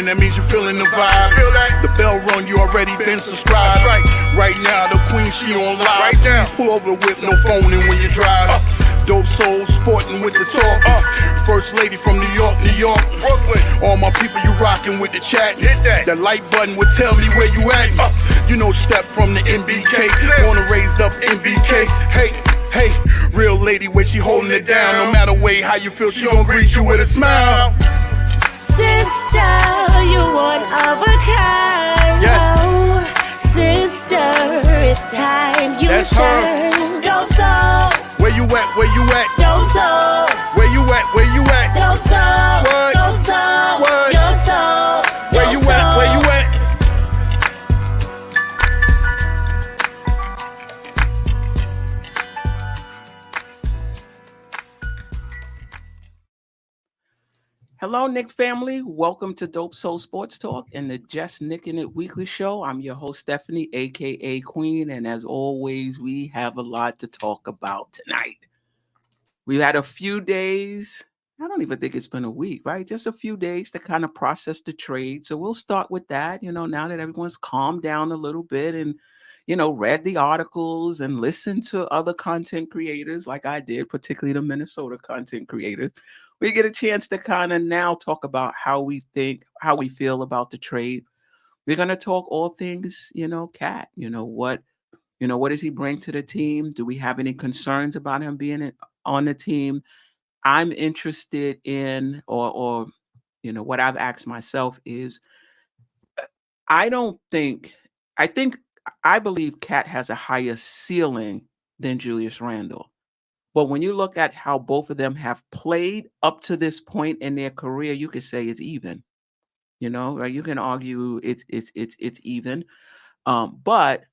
in, that means you're feeling the vibe. The bell rung, you already been subscribed. Right now, the queen, she on live. Please pull over the whip, no phoning when you drive. Dope Soul sporting with the talk. First lady from New York, Brooklyn. All my people, you rocking with the chat. Hit that. The like button would tell me where you at. You know, step from the MBK. Born and raised up MBK. Hey, real lady, where she holding it down. No matter way how you feel, she gon' greet you with a smile. Sister, you one of a kind. Yes. Oh, sister, it's time you That's shine. Dope Soul. Where you at? Where you at? Dope Soul. Where you at? Where you at? Dope Soul. What? Dope Soul. What? Your soul. Where you at? Where you at? Hello, Knick family. Welcome to Dope Soul Sports Talk and the Just Knickin' It Weekly Show. I'm your host, Stephanie, a.k.a. Queen, and as always, we have a lot to talk about tonight. We've had a few days. I don't even think it's been a week, right? Just a few days to kind of process the trade. So we'll start with that, now that everyone's calmed down a little bit and, read the articles and listened to other content creators like I did, particularly the Minnesota content creators. We get a chance to kind of now talk about how we feel about the trade. We're going to talk all things, Cat, what does he bring to the team? Do we have any concerns about him being on the team? I'm interested in, or what I've asked myself is, I believe Cat has a higher ceiling than Julius Randle. But when you look at how both of them have played up to this point in their career, you could say it's even. Or you can argue it's even. But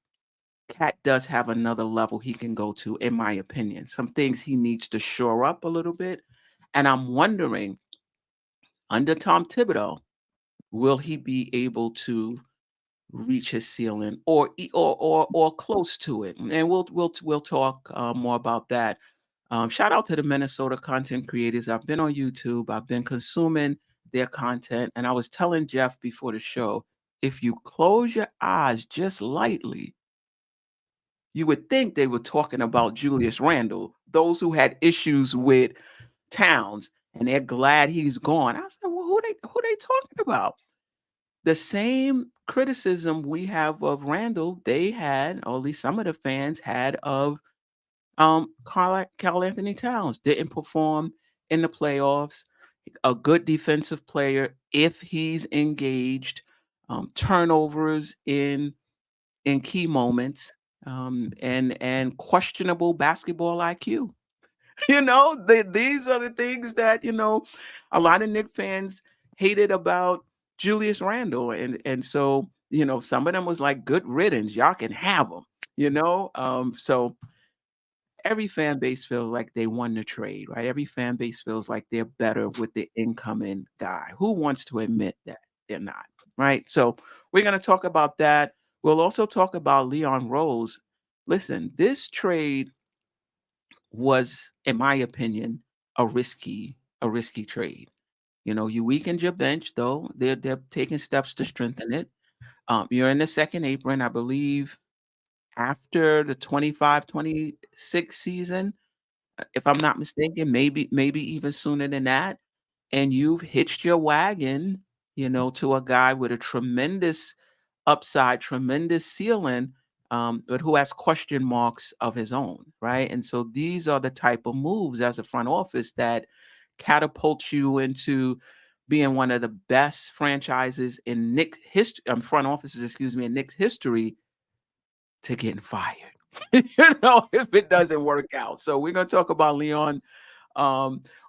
Cat does have another level he can go to, in my opinion. Some things he needs to shore up a little bit. And I'm wondering, under Tom Thibodeau, will he be able to reach his ceiling or close to it? And we'll talk more about that. Shout out to the Minnesota content creators. I've been on YouTube. I've been consuming their content. And I was telling Geoff before the show, if you close your eyes just lightly, you would think they were talking about Julius Randle, those who had issues with Towns, and they're glad he's gone. I said, well, who they talking about? The same criticism we have of Randle, they had, or at least some of the fans had, of Karl Anthony Towns. Didn't perform in the playoffs. A good defensive player if he's engaged. Turnovers in key moments. And questionable basketball IQ. These are the things that a lot of Knicks fans hated about Julius Randle, and so some of them was like, good riddance, y'all can have them. So every fan base feels like they won the trade, right? Every fan base feels like they're better with the incoming guy. Who wants to admit that they're not, right? So we're going to talk about that. We'll also talk about Leon Rose. Listen, this trade was, in my opinion, a risky trade. You weakened your bench, though. They're taking steps to strengthen it. You're in the second apron, I believe, after the 25-26 season, if I'm not mistaken, maybe even sooner than that. And you've hitched your wagon, to a guy with a tremendous upside, tremendous ceiling, but who has question marks of his own, right? And so these are the type of moves as a front office that catapult you into being one of the best franchises in Knicks history, front offices, in Knicks history, to getting fired, if it doesn't work out. So we're going to talk about Leon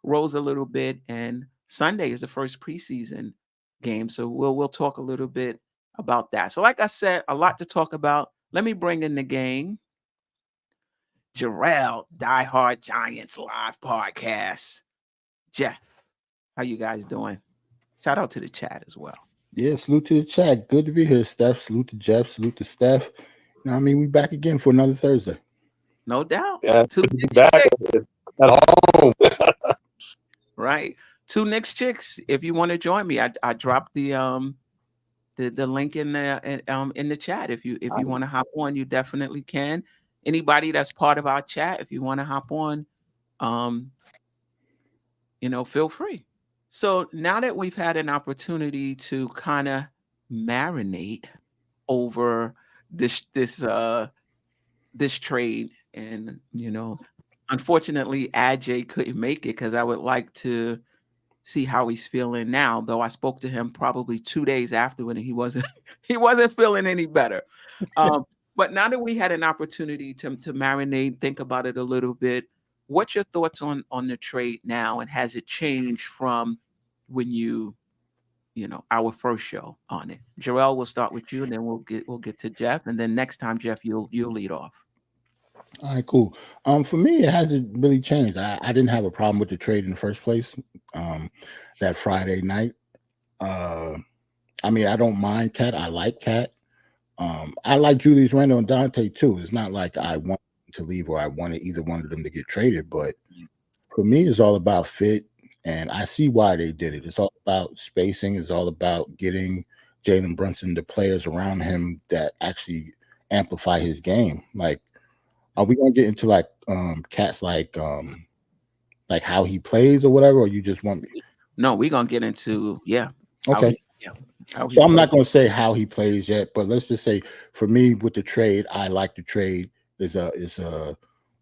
Rose a little bit, and Sunday is the first preseason game. So we'll talk a little bit about that. So like I said, a lot to talk about. Let me bring in the gang. Jerrell, Die Hard Giants live podcast. Geoff, how you guys doing? Shout out to the chat as well. Yeah, salute to the chat. Good to be here, Steph. Salute to Geoff. Salute to Steph. We back again for another Thursday. No doubt. Yeah, back at home. Right. two Knicks chicks. If you want to join me, I dropped the link in the chat. If you want to hop on, you definitely can. Anybody that's part of our chat, if you want to hop on, feel free. So now that we've had an opportunity to kind of marinate over this trade, and unfortunately, Aj couldn't make it because I would like to see how he's feeling now. Though I spoke to him probably 2 days afterward, and he wasn't he wasn't feeling any better. But now that we had an opportunity to marinate, think about it a little bit. What's your thoughts on the trade now, and has it changed from when our first show on it? Jerrell, we'll start with you, and then we'll get to Geoff, and then next time, Geoff, you'll lead off. All right, cool. For me, it hasn't really changed. I didn't have a problem with the trade in the first place. That Friday night. I mean, I don't mind Cat. I like Cat. I like Julius Randle and Dante too. It's not like I want them to leave or I wanted either one of them to get traded, but for me, it's all about fit, and I see why they did it. It's all about spacing. It's all about getting Jalen Brunson the players around him that actually amplify his game. Like, are we gonna get into like Cat's like how he plays or whatever, or you just want me? No, we're gonna get into Okay. So I'm not going to say how he plays yet, but let's just say for me with the trade, I like the trade. Is a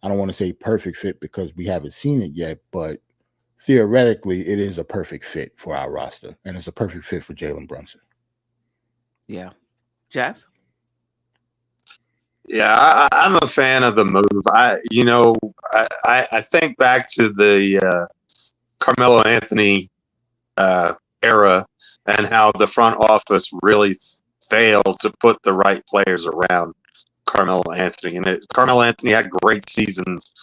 I don't want to say perfect fit because we haven't seen it yet, but theoretically it is a perfect fit for our roster, and it's a perfect fit for Jalen Brunson. Yeah. Geoff? Yeah, I'm a fan of the move. I think back to the Carmelo Anthony era, and how the front office really failed to put the right players around Carmelo Anthony. And Carmelo Anthony had great seasons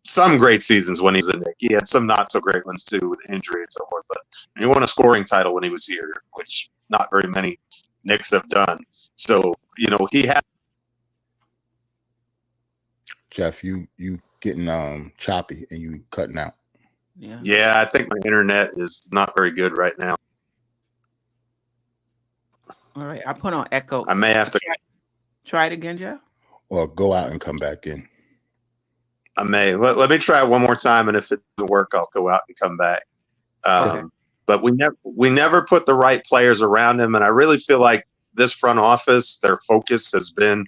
some great seasons when he was a Knick. He had some not so great ones too with injury and so forth. But he won a scoring title when he was here, which not very many Knicks have done. So he had. Geoff, you getting choppy and you cutting out. Yeah, I think my internet is not very good right now. All right, I put on echo. I may have to try it again, Geoff. Or go out and come back in. I may. Let me try it one more time, and if it doesn't work, I'll go out and come back. Okay. But we never put the right players around him, and I really feel like this front office, their focus has been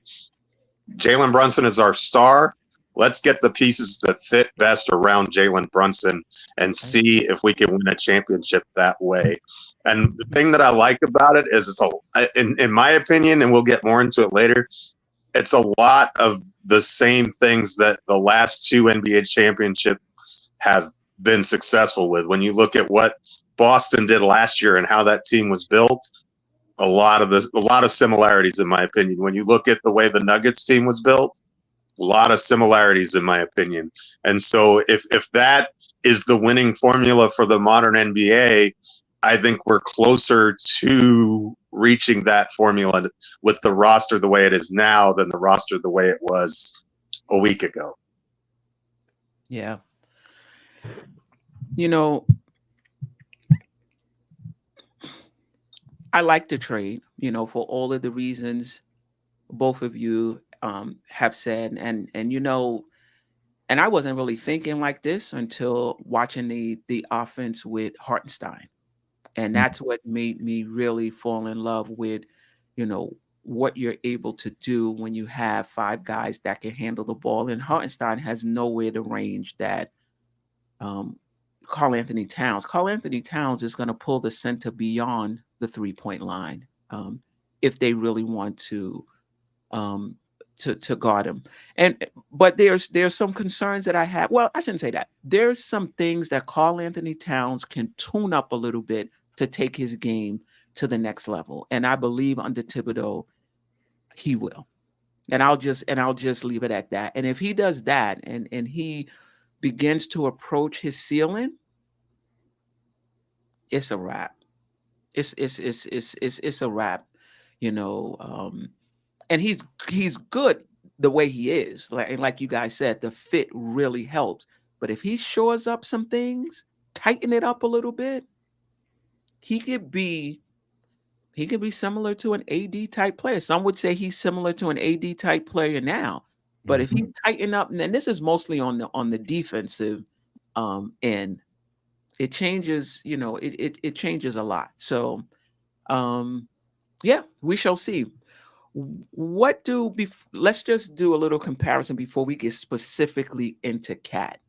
Jalen Brunson is our star. Let's get the pieces that fit best around Jalen Brunson and see if we can win a championship that way. And the thing that I like about it is in my opinion, and we'll get more into it later, it's a lot of the same things that the last two NBA championships have been successful with. When you look at what Boston did last year and how that team was built, a lot of similarities in my opinion. When you look at the way the Nuggets team was built, a lot of similarities in my opinion. And so if that is the winning formula for the modern NBA, I think we're closer to reaching that formula with the roster the way it is now than the roster the way it was a week ago. Yeah. I like the trade, for all of the reasons both of you have said. And I wasn't really thinking like this until watching the offense with Hartenstein. And that's what made me really fall in love with, what you're able to do when you have five guys that can handle the ball. And Hartenstein has nowhere to range that Karl Anthony Towns. Karl Anthony Towns is going to pull the center beyond the 3-point line if they really want to guard him. But there's some concerns that I have. Well, I shouldn't say that. There's some things that Karl Anthony Towns can tune up a little bit to take his game to the next level. And I believe under Thibodeau, he will. And I'll just leave it at that. And if he does that and he begins to approach his ceiling, it's a wrap. It's a wrap, and he's good the way he is. Like you guys said, the fit really helps. But if he shores up some things, tighten it up a little bit, he could be similar to an AD type player. Some would say he's similar to an AD type player now. But if he tighten up, and this is mostly on the defensive end, it changes, it changes a lot. So yeah, we shall see. Let's just do a little comparison before we get specifically into Cat.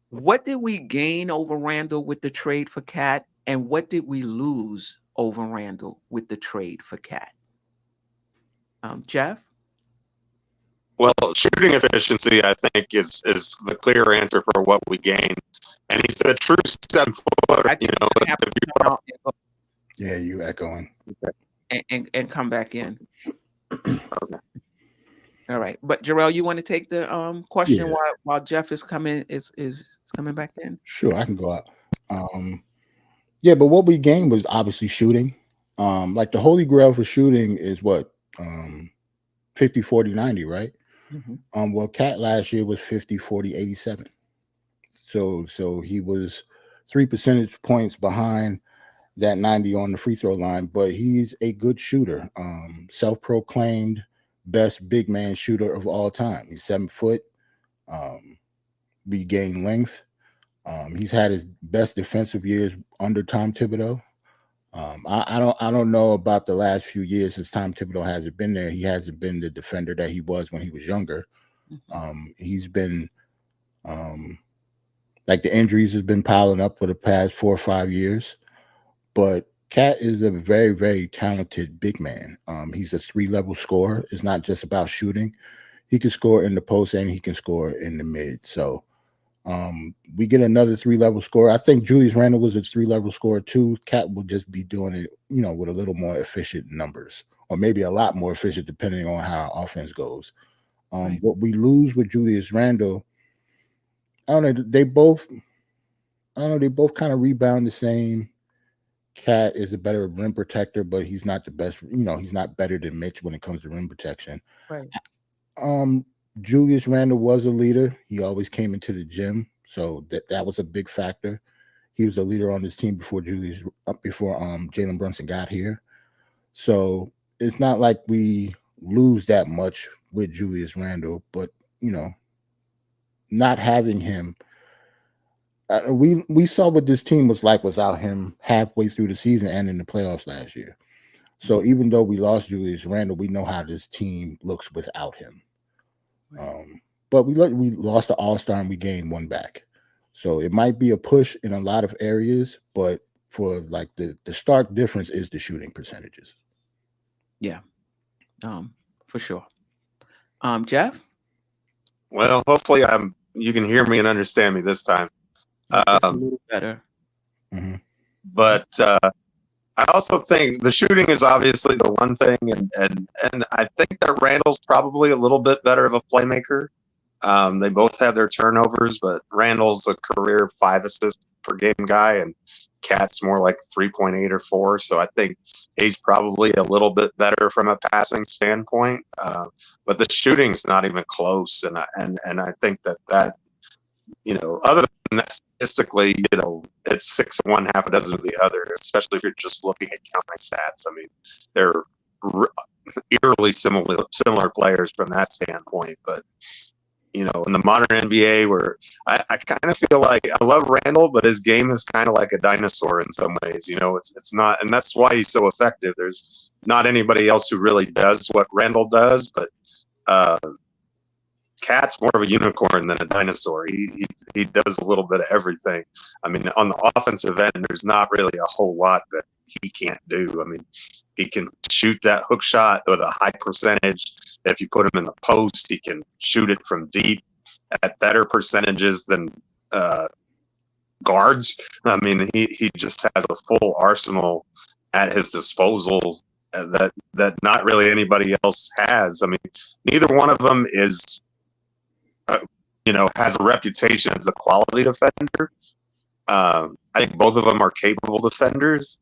What did we gain over Randall with the trade for Cat, and what did we lose over Randall with the trade for Cat? Geoff? Well, shooting efficiency, I think, is the clear answer for what we gained. And he's a true 7-footer. Yeah, you echoing. And come back in. Okay. All right, but Jerrell, you want to take the question while Geoff is coming back in? Sure, I can go out. Yeah, but what we gained was obviously shooting. Like the holy grail for shooting is what 50, 40, 90, right? Mm-hmm. Well, Cat last year was 50, 40, 87. So he was 3 percentage points behind that 90 on the free throw line, but he's a good shooter. Self-proclaimed best big man shooter of all time. He's 7 foot. We gained length. He's had his best defensive years under Tom Thibodeau. I don't know about the last few years since Tom Thibodeau hasn't been there. He hasn't been the defender that he was when he was younger. He's been like the injuries has been piling up for the past 4 or 5 years. But Cat is a very, very talented big man. He's a 3-level scorer. It's not just about shooting. He can score in the post and he can score in the mid. So we get another 3-level scorer. I think Julius Randle was a 3-level scorer too. Cat will just be doing it, with a little more efficient numbers, or maybe a lot more efficient depending on how our offense goes. Right. What we lose with Julius Randle, I don't know. They both kind of rebound the same. Cat is a better rim protector, but he's not the best. He's not better than Mitch when it comes to rim protection. Right. Julius Randle was a leader. He always came into the gym, so that was a big factor. He was a leader on this team before Jalen Brunson got here. So it's not like we lose that much with Julius Randle, but not having him. We saw what this team was like without him halfway through the season and in the playoffs last year. So even though we lost Julius Randle, we know how this team looks without him. But we lost the All-Star and we gained one back. So it might be a push in a lot of areas, but for like the stark difference is the shooting percentages. Yeah, for sure. Geoff? Well, hopefully you can hear me and understand me this time. A little better. Mm-hmm. But I also think the shooting is obviously the one thing, and I think that Randall's probably a little bit better of a playmaker. They both have their turnovers, but Randall's a career 5 assists per game guy, and Cat's more like 3.8 or 4. So I think he's probably a little bit better from a passing standpoint. But the shooting's not even close, and I think that other than that, statistically, it's 6 of one, half a dozen of the other, especially if you're just looking at counting stats. I mean, they're eerily similar players from that standpoint. But, in the modern NBA, where I kind of feel like I love Randall, but his game is kind of like a dinosaur in some ways. It's not, and that's why he's so effective. There's not anybody else who really does what Randall does, but Cat's more of a unicorn than a dinosaur. He does a little bit of everything. I mean, on the offensive end, there's not really a whole lot that he can't do. I mean, he can shoot that hook shot with a high percentage. If you put him in the post, he can shoot it from deep at better percentages than guards. I mean, he just has a full arsenal at his disposal that not really anybody else has. I mean, neither one of them is has a reputation as a quality defender. I think both of them are capable defenders.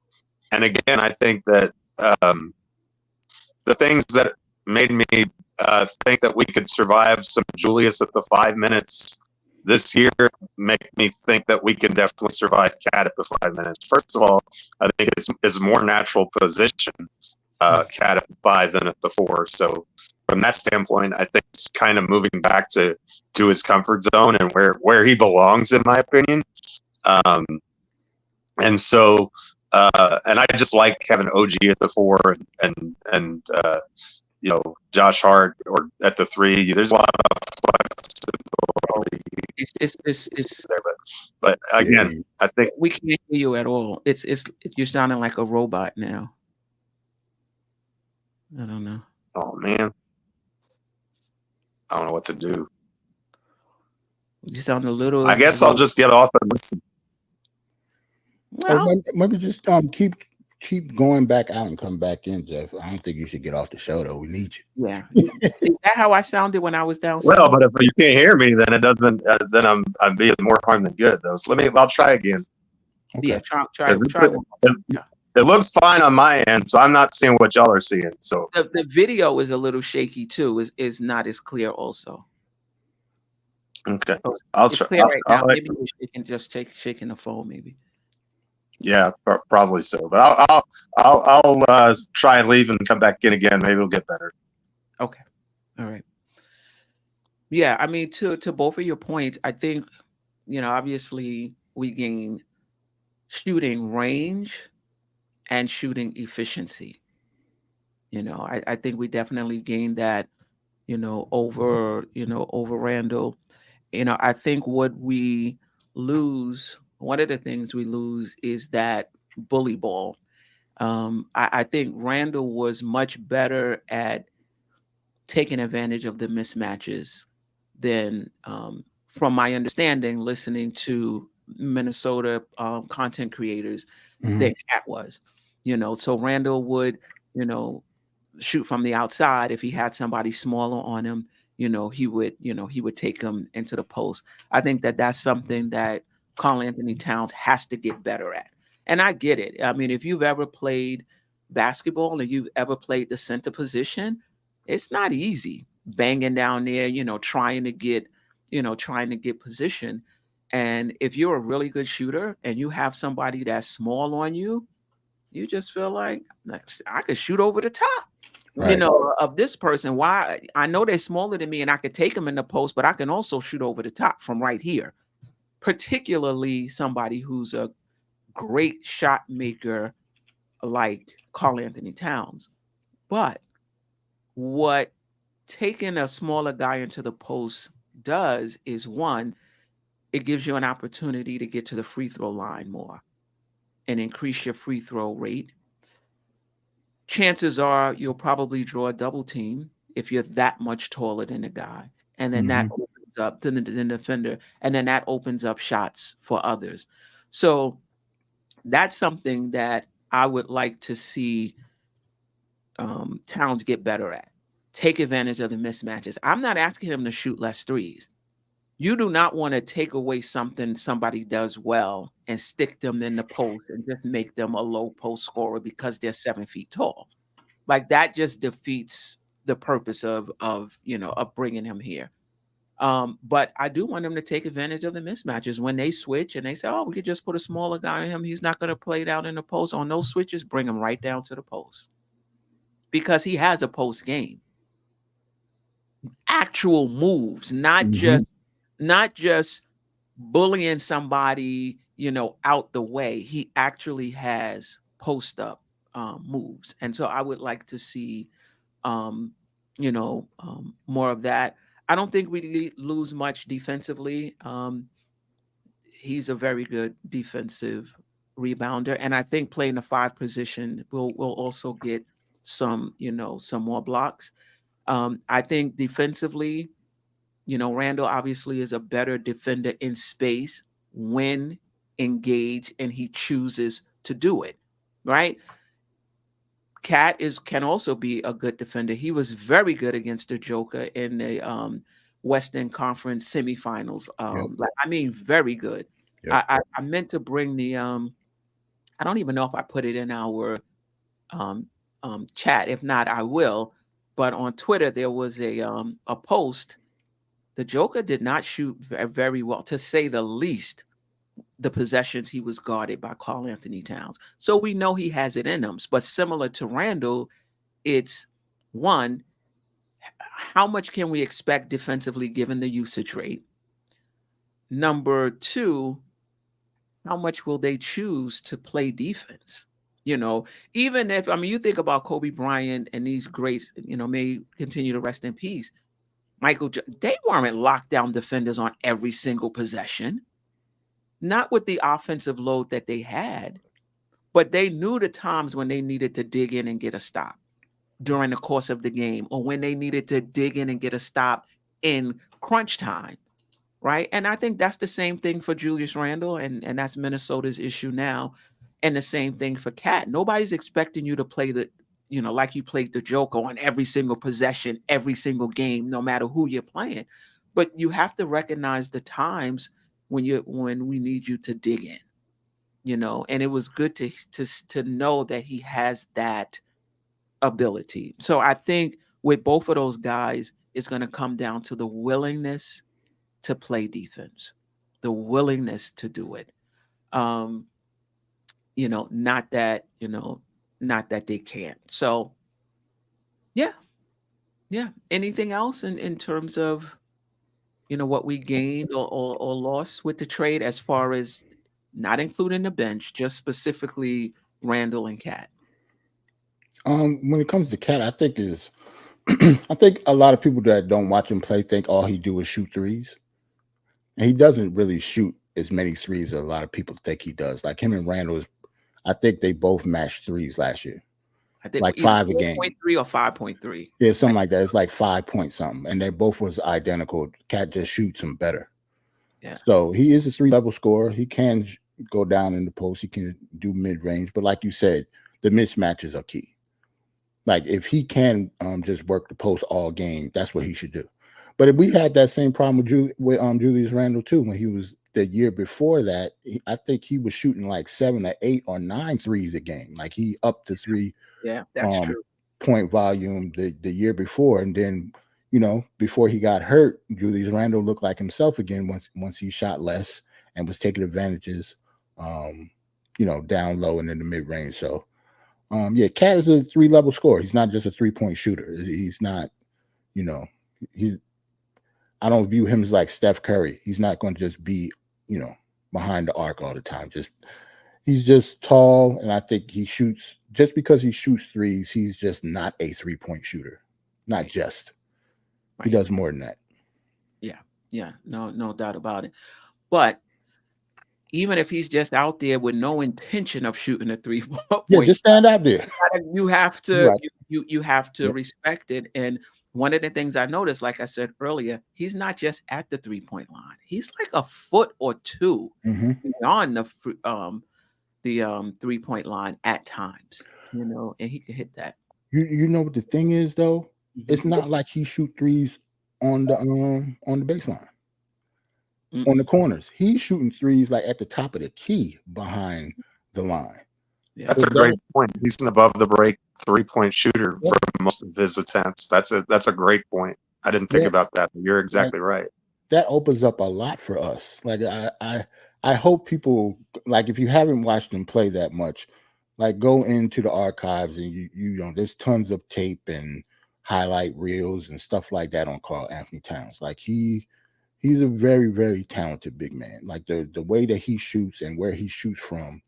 And again, I think that the things that made me think that we could survive some Julius at the 5 minutes this year make me think that we can definitely survive Cat at the 5 minutes. First of all, I think it's more natural position, Cat at the 5 than at the 4. So from that standpoint, I think it's kind of moving back to his comfort zone and where he belongs, in my opinion. And so, and I just like having OG at the 4 and Josh Hart or at the 3. There's a lot of flexibility It's there, but again, I think we can't hear you at all. It's you're sounding like a robot now. I don't know. Oh man, I don't know what to do. You sound a little. I guess I'll just get off and listen. Well, maybe just keep going back out and come back in, Geoff. I don't think you should get off the show though. We need you. yeah. Is that how I sounded when I was downstairs? Well, but if you can't hear me, then it doesn't. Then I'm being more harm than good, though. So I'll try again. Okay. Yeah, try. It looks fine on my end, so I'm not seeing what y'all are seeing. So the video is a little shaky too. Is not as clear also. Okay, So I'll it's try. clear right now. Maybe you can just shaking the phone, maybe. Yeah, probably so. But I'll try and leave and come back in again. Maybe it'll get better. Okay, all right. Yeah, I mean, to both of your points, I think obviously we gain shooting range and shooting efficiency. I think we definitely gained that. Over Randall. I think what we lose. One of the things we lose is that bully ball. I think Randall was much better at taking advantage of the mismatches than, from my understanding, listening to Minnesota content creators, than Cat was. So Randall would, shoot from the outside. If he had somebody smaller on him, he would take him into the post. I think that that's something that Karl Anthony Towns has to get better at. And I get it. I mean, if you've ever played basketball and you've ever played the center position, it's not easy banging down there, trying to get position. And if you're a really good shooter and you have somebody that's small on you, you just feel like I could shoot over the top. Right. Of this person. Why? I know they're smaller than me and I could take them in the post, but I can also shoot over the top from right here. Particularly somebody who's a great shot maker like Karl Anthony Towns. But what taking a smaller guy into the post does is, one, it gives you an opportunity to get to the free throw line more and increase your free throw rate. Chances are you'll probably draw a double team if you're that much taller than the guy. And then that opens up to the defender. And then that opens up shots for others. So that's something that I would like to see Towns get better at. Take advantage of the mismatches. I'm not asking him to shoot less threes. You do not want to take away something somebody does well and stick them in the post and just make them a low post scorer because they're 7 feet tall. Like that just defeats the purpose of bringing him here. But I do want him to take advantage of the mismatches when they switch and they say, oh, we could just put a smaller guy on him. He's not going to play down in the post. On those switches, bring him right down to the post because he has a post game. Actual moves, not just bullying somebody, out the way. He actually has post up moves. And so I would like to see, more of that. I don't think we lose much defensively. He's a very good defensive rebounder. And I think playing the 5 position will also get some more blocks. I think defensively, Randall obviously is a better defender in space when engaged and he chooses to do it, right? Cat can also be a good defender. He was very good against the Joker in the Western Conference semifinals. Very good. Yep. I meant to bring the I don't even know if I put it in our chat. If not, I will. But on Twitter, there was a post the Joker did not shoot very well, to say the least, the possessions he was guarded by Karl Anthony Towns. So we know he has it in him. But similar to Randall, it's one, how much can we expect defensively given the usage rate? Number two, how much will they choose to play defense? You know, even if, I mean, you think about Kobe Bryant and these greats, you know, may continue to rest in peace. They weren't lockdown defenders on every single possession, not with the offensive load that they had, but they knew the times when they needed to dig in and get a stop during the course of the game, or when they needed to dig in and get a stop in crunch time, right? And I think that's the same thing for Julius Randle, and that's Minnesota's issue now, and the same thing for Cat. Nobody's expecting you to play the, you know, like you played the Joker on every single possession, every single game, no matter who you're playing. But you have to recognize the times when we need you to dig in, you know. And it was good to know that he has that ability. So I think with both of those guys, it's going to come down to the willingness to play defense, the willingness to do it. You know, not that they can't. So yeah. Anything else in terms of, you know, what we gained or lost with the trade, as far as not including the bench, just specifically Randall and Cat? When it comes to Cat, I think I think a lot of people that don't watch him play think all he do is shoot threes. And he doesn't really shoot as many threes as a lot of people think he does. Like him and Randall, I think they both matched threes last year. I think like 5 a game. 4.3 or 5.3. Yeah, something like that. It's like 5 point something. And they both was identical. Cat just shoots him better. Yeah. So he is a 3-level scorer. He can go down in the post. He can do mid-range. But like you said, the mismatches are key. Like if he can just work the post all game, that's what he should do. But if we had that same problem with Julius Randle too, when he was the year before that, I think he was shooting like 7 or 8 or 9 threes a game. Like he upped the 3 that's true. point volume the year before, and then, you know, before he got hurt, Julius Randle looked like himself again once he shot less and was taking advantages, you know, down low and in the mid range. So. Cat is a 3-level scorer. He's not just a 3-point shooter. He's not, you know, I don't view him as like Steph Curry. He's not going to just be, you know, behind the arc all the time. He's just tall, and I think he shoots, just because he shoots threes, he's just not a 3-point shooter. Not just. He does more than that. Yeah. No doubt about it. But even if he's just out there with no intention of shooting a 3-point, just stand out there. You have to you have to respect it. And one of the things I noticed, like I said earlier, he's not just at the 3-point line. He's like a foot or two beyond the 3-point line at times, you know, and he can hit that. You know what the thing is though? It's not like he shoot threes on the baseline. On the corners, he's shooting threes like at the top of the key behind the line. Yeah. That's a great point. He's an above the break 3-point shooter for most of his attempts. That's a great point. I didn't think about that. But you're exactly right. That opens up a lot for us. Like I hope people, like, if you haven't watched him play that much, like go into the archives and you know there's tons of tape and highlight reels and stuff like that on Karl Anthony Towns. Like he's a very, very talented big man. Like the way that he shoots and where he shoots from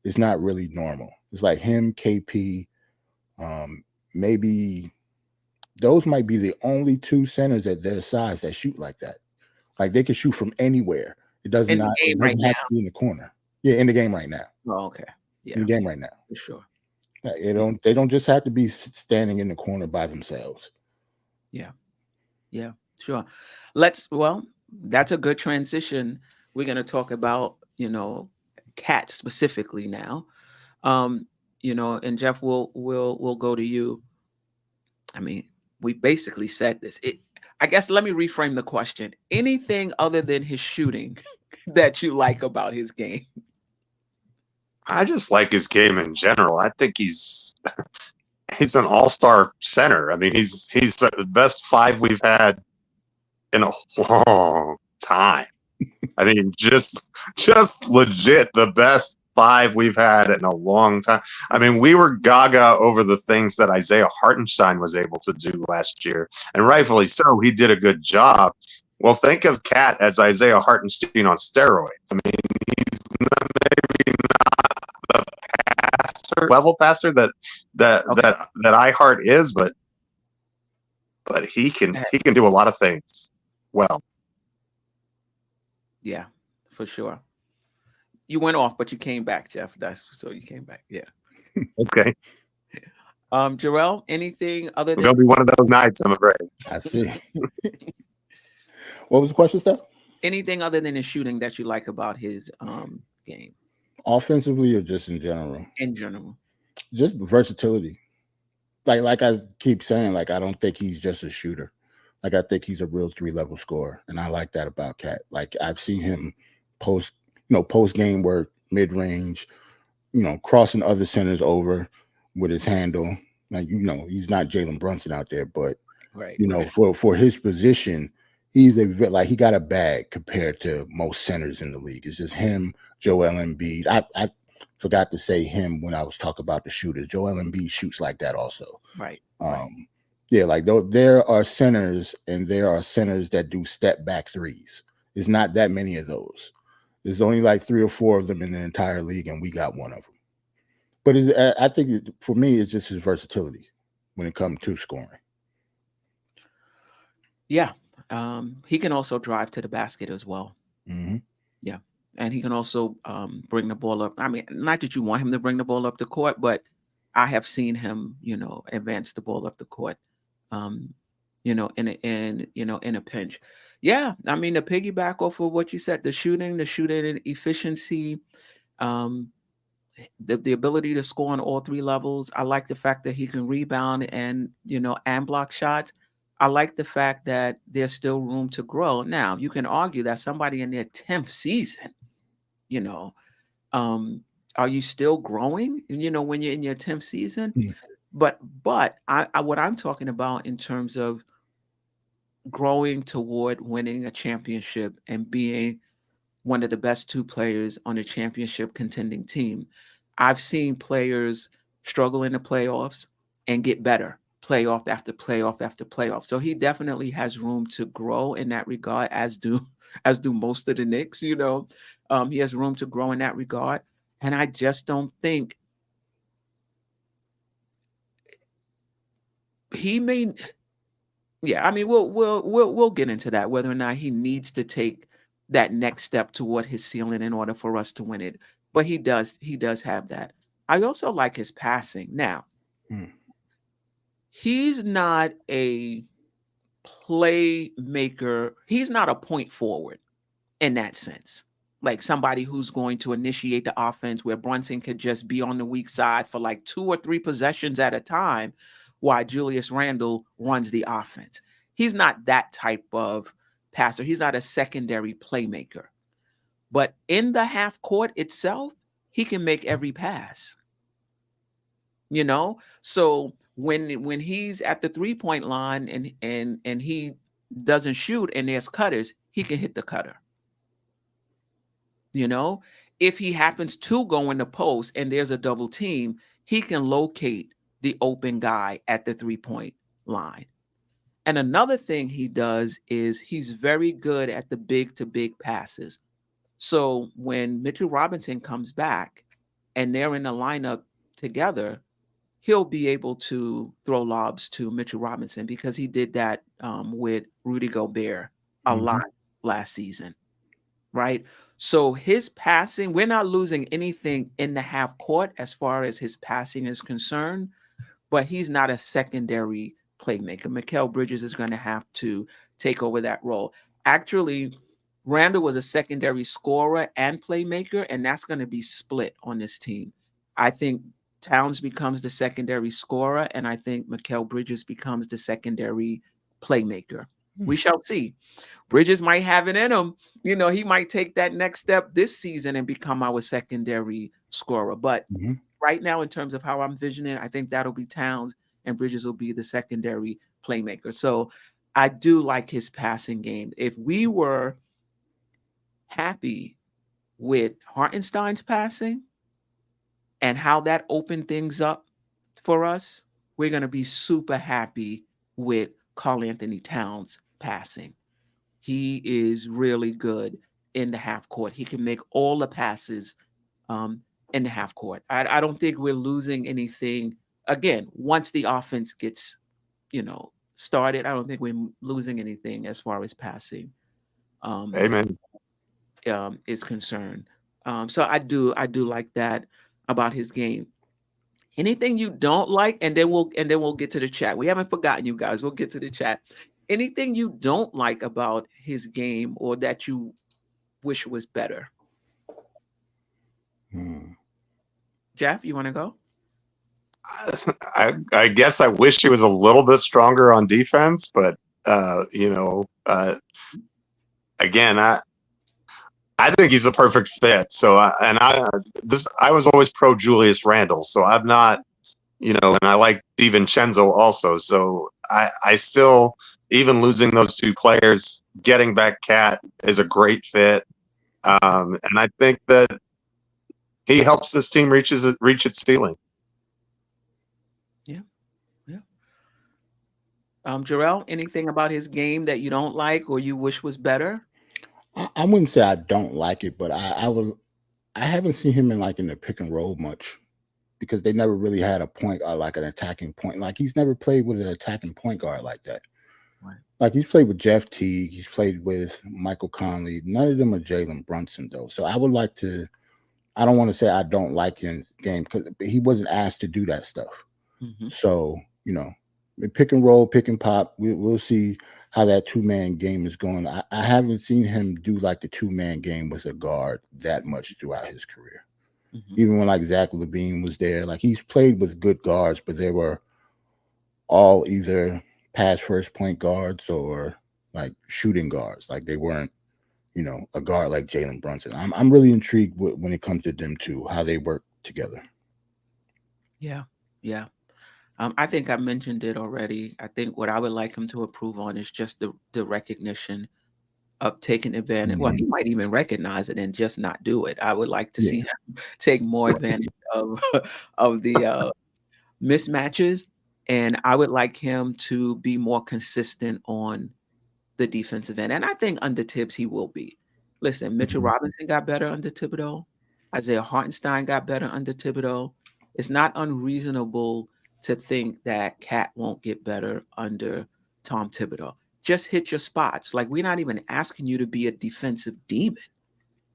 is not really normal. It's like him, KP, maybe those might be the only 2 centers at their size that shoot like that. Like they can shoot from anywhere. It doesn't have to be in the corner. Yeah, in the game right now. Oh, okay. Yeah. In the game right now. For sure. They don't just have to be standing in the corner by themselves. Yeah, sure. That's a good transition. We're going to talk about, you know, Cat specifically now. You know, and Geoff, we'll go to you. I mean, we basically said this. I guess let me reframe the question. Anything other than his shooting that you like about his game? I just like his game in general. I think he's an all-star center. I mean, he's the best 5 we've had in a long time. I mean, just legit the best 5 we've had in a long time. I mean, we were gaga over the things that Isaiah Hartenstein was able to do last year, and rightfully so. He did a good job. Well, think of Cat as Isaiah Hartenstein on steroids. I mean, he's maybe not the level passer that iHeart is, but he can do a lot of things well. Yeah, for sure. You went off, but you came back, Geoff. That's so you came back. Yeah. Okay. Jerrell, anything other It's than gonna be one of those nights, I'm afraid. I see. What was the question, Steph? anything other than his shooting that you like about his game Offensively or just in general? in general? Just versatility. Like I keep saying, like I don't think he's just a shooter. Like I think he's a real 3-level scorer, and I like that about Cat. Like I've seen him post game work, mid range, crossing other centers over with his handle. Like he's not Jalen Brunson out there, but Right. for his position, he's he got a bag compared to most centers in the league. It's just him, Joel Embiid. I forgot to say him when I was talking about the shooters. Joel Embiid shoots like that also. Right. Yeah, like there are centers, and there are centers that do step back threes. There's not that many of those. There's only like 3 or 4 of them in the entire league, and we got one of them. But I think for me, it's just his versatility when it comes to scoring. Yeah. He can also drive to the basket as well. Mm-hmm. Yeah. And he can also bring the ball up. I mean, not that you want him to bring the ball up the court, but I have seen him, advance the ball up the court, in a pinch. Yeah. I mean, to piggyback off of what you said, the shooting and efficiency, the ability to score on all 3 levels. I like the fact that he can rebound and block shots. I like the fact that there's still room to grow. Now, you can argue that somebody in their 10th season, are you still growing, when you're in your 10th season? Mm. But what I'm talking about in terms of growing toward winning a championship and being one of the best 2 players on a championship contending team. I've seen players struggle in the playoffs and get better, playoff after playoff after playoff. So he definitely has room to grow in that regard, as do most of the Knicks. He has room to grow in that regard, and I just don't think he may. Yeah, I mean, we'll get into that, whether or not he needs to take that next step toward his ceiling in order for us to win it. But he does have that. I also like his passing. Now, he's not a playmaker. He's not a point forward in that sense. Like somebody who's going to initiate the offense where Brunson could just be on the weak side for like 2 or 3 possessions at a time while Julius Randle runs the offense. He's not that type of passer. He's not a secondary playmaker. But in the half court itself, he can make every pass. So when he's at the 3-point line and he doesn't shoot and there's cutters, he can hit the cutter. If he happens to go in the post and there's a double team, he can locate the open guy at the 3-point line. And another thing he does is he's very good at the big to big passes. So when Mitchell Robinson comes back and they're in the lineup together, he'll be able to throw lobs to Mitchell Robinson because he did that with Rudy Gobert a lot last season, right? So his passing, we're not losing anything in the half court as far as his passing is concerned, but he's not a secondary playmaker. Mikal Bridges is going to have to take over that role. Actually, Randall was a secondary scorer and playmaker, and that's going to be split on this team. I think Towns becomes the secondary scorer, and I think Mikal Bridges becomes the secondary playmaker. We shall see. Bridges might have it in him. He might take that next step this season and become our secondary scorer. But right now, in terms of how I'm visioning, I think that'll be Towns and Bridges will be the secondary playmaker. So I do like his passing game. If we were happy with Hartenstein's passing and how that opened things up for us, we're going to be super happy with Karl Anthony Towns passing. He is really good in the half court. He can make all the passes in the half court. I don't think we're losing anything. Again, once the offense gets, started, I don't think we're losing anything as far as passing Amen. is concerned. So I do like that about his game. Anything you don't like, and then we'll get to the chat. We haven't forgotten you guys. We'll get to the chat. Anything you don't like about his game or that you wish was better? Geoff, you want to go? I guess I wish he was a little bit stronger on defense, but again, I think he's a perfect fit. So I was always pro Julius Randle, so I'm not, and I like DiVincenzo also. So I still, even losing those two players, getting back Cat is a great fit, and I think that he helps this team reach its ceiling. Jerrell, anything about his game that you don't like or you wish was better? I wouldn't say I don't like it, but I haven't seen him in the pick and roll much because they never really had a point or like an attacking point. Like he's never played with an attacking point guard like that. Right. Like he's played with Jeff Teague, he's played with Michael Conley. None of them are Jalen Brunson though. So I would like to. I don't want to say I don't like his game because he wasn't asked to do that stuff. Mm-hmm. So pick and roll, pick and pop. We'll see how that 2-man game is going. I haven't seen him do like the 2-man game with a guard that much throughout his career. Mm-hmm. Even when like Zach LaVine was there, like he's played with good guards, but they were all either pass first point guards or like shooting guards. Like they weren't, a guard like Jalen Brunson. I'm really intrigued when it comes to them two, how they work together. Yeah. I think I mentioned it already. I think what I would like him to improve on is just the recognition of taking advantage. Mm-hmm. Well, he might even recognize it and just not do it. I would like to see him take more advantage of the mismatches, and I would like him to be more consistent on the defensive end. And I think under Tibbs he will be. Listen, Mitchell Robinson got better under Thibodeau. Isaiah Hartenstein got better under Thibodeau. It's not unreasonable to think that Cat won't get better under Tom Thibodeau. Just hit your spots. Like, we're not even asking you to be a defensive demon.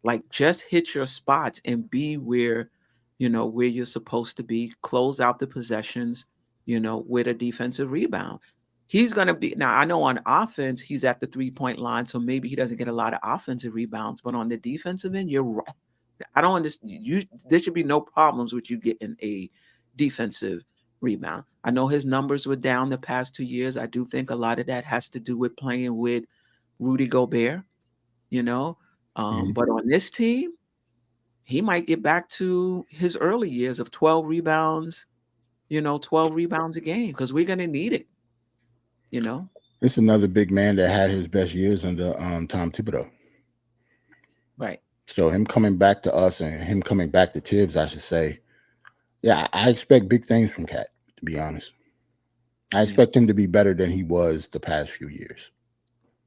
Like, just hit your spots and be where you're supposed to be. Close out the possessions, with a defensive rebound. He's going to be, now I know on offense, he's at the 3-point line, so maybe he doesn't get a lot of offensive rebounds, but on the defensive end, you're right. I don't understand. There should be no problems with you getting a defensive rebound. I know his numbers were down the past 2 years. I do think a lot of that has to do with playing with Rudy Gobert, but on this team, he might get back to his early years of 12 rebounds, 12 rebounds a game, because we're going to need it, It's another big man that had his best years under Tom Thibodeau. Right. So him coming back to us and him coming back to Tibbs, I should say, yeah, I expect big things from Cat, to be honest. I expect him to be better than he was the past few years.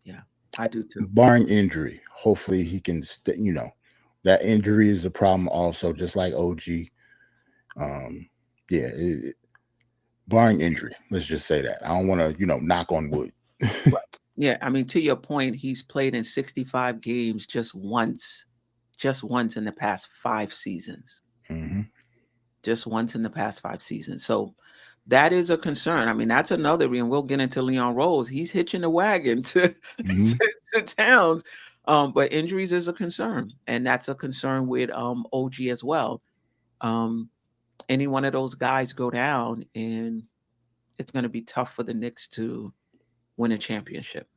Yeah, I do too. Barring injury. Hopefully he can, that injury is a problem also, just like OG. Barring injury, let's just say that. I don't want to, knock on wood. Yeah, I mean, to your point, he's played in 65 games just once in the past 5 seasons. Mm-hmm. Just once in the past 5 seasons. So that is a concern. I mean, that's another reason. We'll get into Leon Rose. He's hitching the wagon to Towns. But injuries is a concern. And that's a concern with OG as well. Any one of those guys go down, and it's going to be tough for the Knicks to win a championship.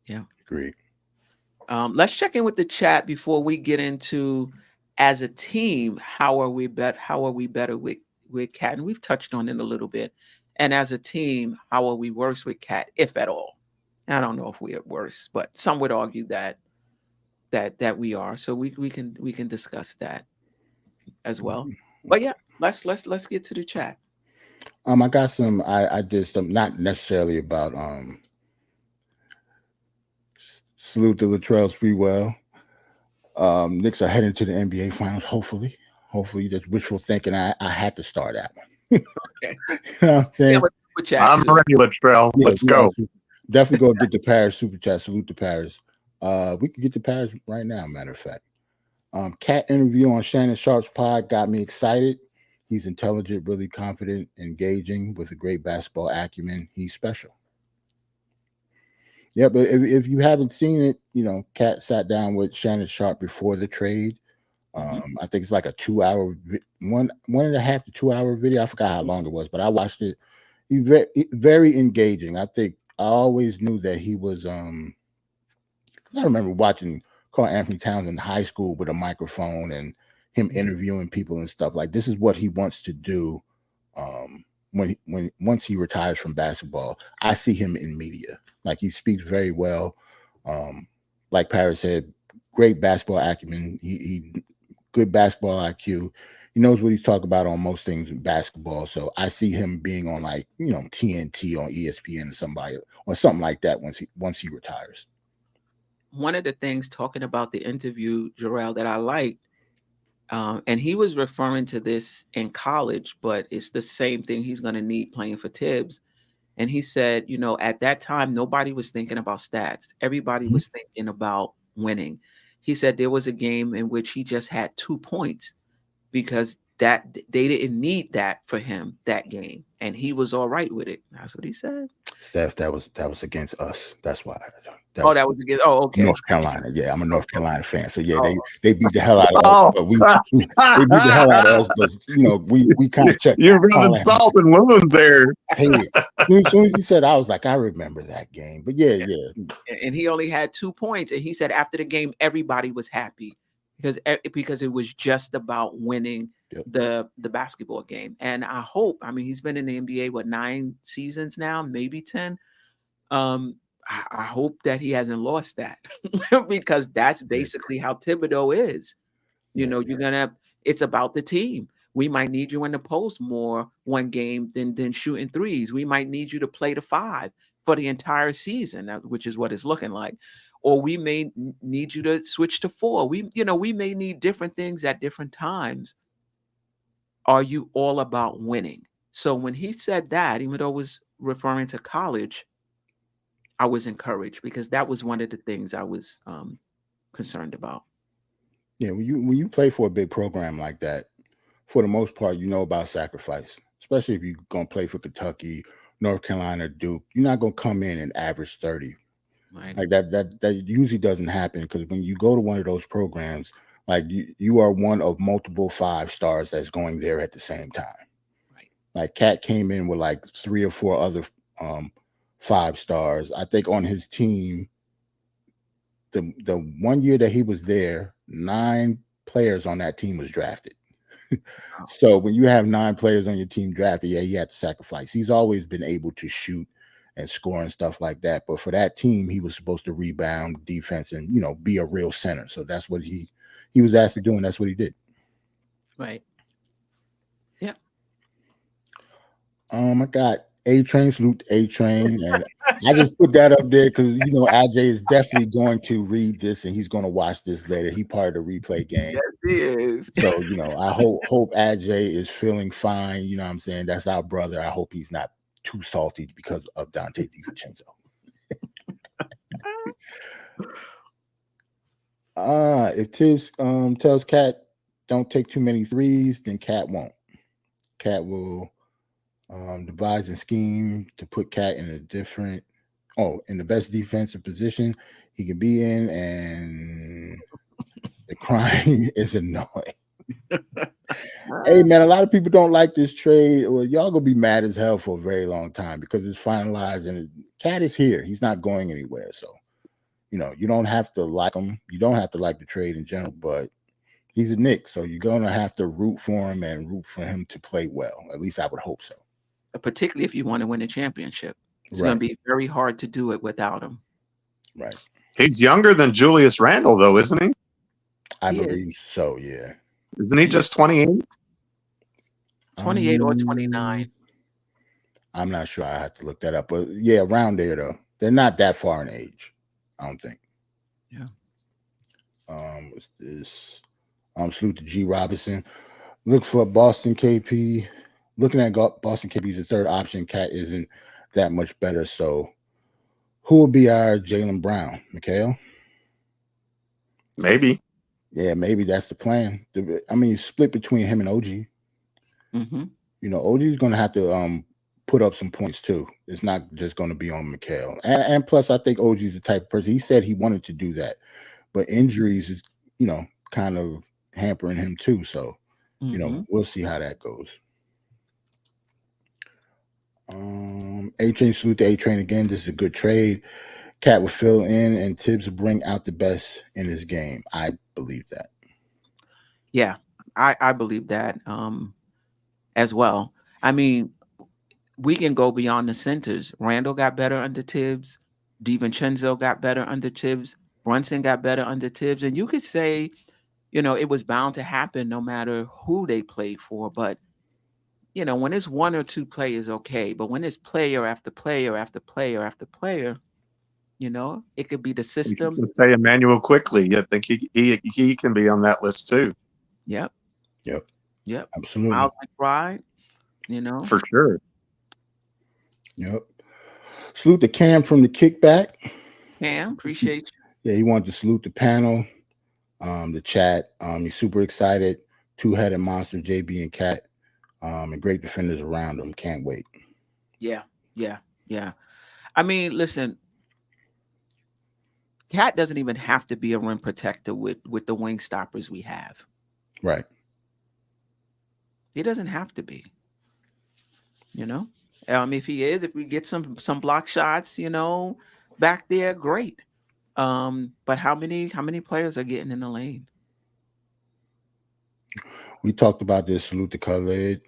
Yeah. Agreed. Let's check in with the chat before we get into, as a team, how are we better with Cat? And we've touched on it a little bit. And as a team, how are we worse with Cat, if at all? I don't know if we are worse, but some would argue that we are. So we can discuss that as well. But yeah, let's get to the chat. I got some. I did some, not necessarily about salute to Latrell Sprewell. Knicks are heading to the NBA Finals. Hopefully, that's wishful thinking. I had to start that one. Okay. You know what I'm saying? Yeah, but super chat I'm too. ready, Latrell. Let's go. Definitely go get the Paris super chat. Salute to Paris. We can get to Paris right now. Matter of fact, Cat interview on Shannon Sharp's pod got me excited. He's intelligent, really confident, engaging, with a great basketball acumen. He's special. Yeah, but if you haven't seen it, you know, Cat sat down with Shannon Sharp before the trade. I think it's like a 2-hour, 1.5 to 2 hour video. I forgot how long it was, but I watched it. He's very engaging. I think I always knew that he was. I remember watching Karl Anthony Towns in high school with a microphone and him interviewing people and stuff. Like, this is what he wants to do. Once he retires from basketball, I see him in media. Like, he speaks very well. Like Paris said, great basketball acumen. He good basketball IQ. He knows what he's talking about on most things in basketball. So I see him being on, like, you know, TNT on ESPN or somebody or something like that once he retires. One of the things talking about the interview, Jerrell, that I liked, and he was referring to this in college, but it's the same thing he's going to need playing for Tibbs. And he said, you know, at that time, nobody was thinking about stats. Everybody was thinking about winning. He said there was a game in which he just had 2 points because that they didn't need that for him that game, and he was all right with it. That's what he said. Steph, that was against us. That's why. That was against. Oh, okay. North Carolina. Yeah, I'm a North Carolina fan. So yeah, they beat the hell out of us. But they beat the hell out of us. But you know, we kind of checked. You're rubbing salt and wounds there. Hey, as soon as he said, I was like, I remember that game. But yeah. And he only had 2 points, and he said after the game, everybody was happy because it was just about winning the basketball game. And I hope, I mean, he's been in the NBA 9 seasons now, maybe 10. I hope that he hasn't lost that because that's basically how Thibodeau is. You know, it's about the team. We might need you in the post more one game than shooting threes. We might need you to play the 5 for the entire season, which is what it's looking like. Or we may need you to switch to 4. We may need different things at different times. Are you all about winning? So when he said that, even though it was referring to college, I was encouraged because that was one of the things I was concerned about. Yeah, when you play for a big program like that, for the most part, you know about sacrifice. Especially if you're gonna play for Kentucky, North Carolina, Duke, you're not gonna come in and average 30. Right. Like that usually doesn't happen because when you go to one of those programs, like you are one of multiple 5 stars that's going there at the same time. Right. Like Cat came in with like 3 or 4 other 5 stars. I think on his team, the 1 year that he was there, 9 players on that team was drafted. So when you have 9 players on your team drafted, yeah, you have to sacrifice. He's always been able to shoot and score and stuff like that. But for that team, he was supposed to rebound, defense, and, you know, be a real center. So that's what he was asked to do, and that's what he did. Right. Yeah. I got A-Train, salute A-Train, and I just put that up there because, you know, AJ is definitely going to read this and he's going to watch this later. He part of the replay game. Yes, he is. So, you know, I hope AJ is feeling fine. You know what I'm saying? That's our brother. I hope he's not too salty because of Dante DiVincenzo. If Tibbs tells Cat don't take too many threes, then Cat won't. Cat will devise a scheme to put Cat in in the best defensive position he can be in, and the crying is annoying. Hey man, a lot of people don't like this trade. Well, y'all gonna be mad as hell for a very long time because it's finalized and Cat is here. He's not going anywhere. So, you know, you don't have to like him. You don't have to like the trade in general, but he's a Knick, so you're gonna have to root for him and root for him to play well. At least I would hope so. particularly if you want to win a championship. It's going Right. to be very hard to do it without him. Right. He's younger than Julius Randle, though, isn't he? I He is. believe so. Yeah. Isn't he He- just 28? 28 or 29. I'm not sure. I have to look that up, but yeah, around there though. They're not that far in age. I don't think. Yeah. What's this? Salute to G Robinson. Look for Boston KP. Looking at Boston KP as the third option. Cat isn't that much better. So, who will be our Jaylen Brown? Mikhail? Maybe. Yeah, maybe that's the plan. I mean, split between him and OG. Mm-hmm. You know, OG is going to have to put up some points too. It's not just going to be on Mikhail. And plus, I think OG is the type of person. He said he wanted to do that, but injuries is, you know, kind of hampering him too. So, you know, we'll see how that goes. A-Train, salute to A-Train again. This is a good trade. Cat will fill in and Tibbs will bring out the best in his game. I believe that. Yeah, I believe that as well. I mean, we can go beyond the centers. Randall got better under Tibbs. DiVincenzo got better under Tibbs. Brunson got better under Tibbs. And you could say, you know, it was bound to happen no matter who they played for. But, you know, when it's one or two players, okay. But when it's player after player after player after player, you know, it could be the system. You can say Emmanuel quickly. I think he can be on that list too. Yep. Absolutely. Miles McBride, you know. For sure. Yep. Salute to Cam from the kickback. Cam, appreciate you. Yeah, he wanted to salute the panel, the chat. He's super excited. Two-headed monster, JB and Cat, and great defenders around him. Can't wait. Yeah. I mean, listen, Cat doesn't even have to be a rim protector with the wing stoppers we have. Right. He doesn't have to be. You know, if he is, if we get some block shots, you know, back there, great. But how many players are getting in the lane? We talked about this. Salute to Khalid.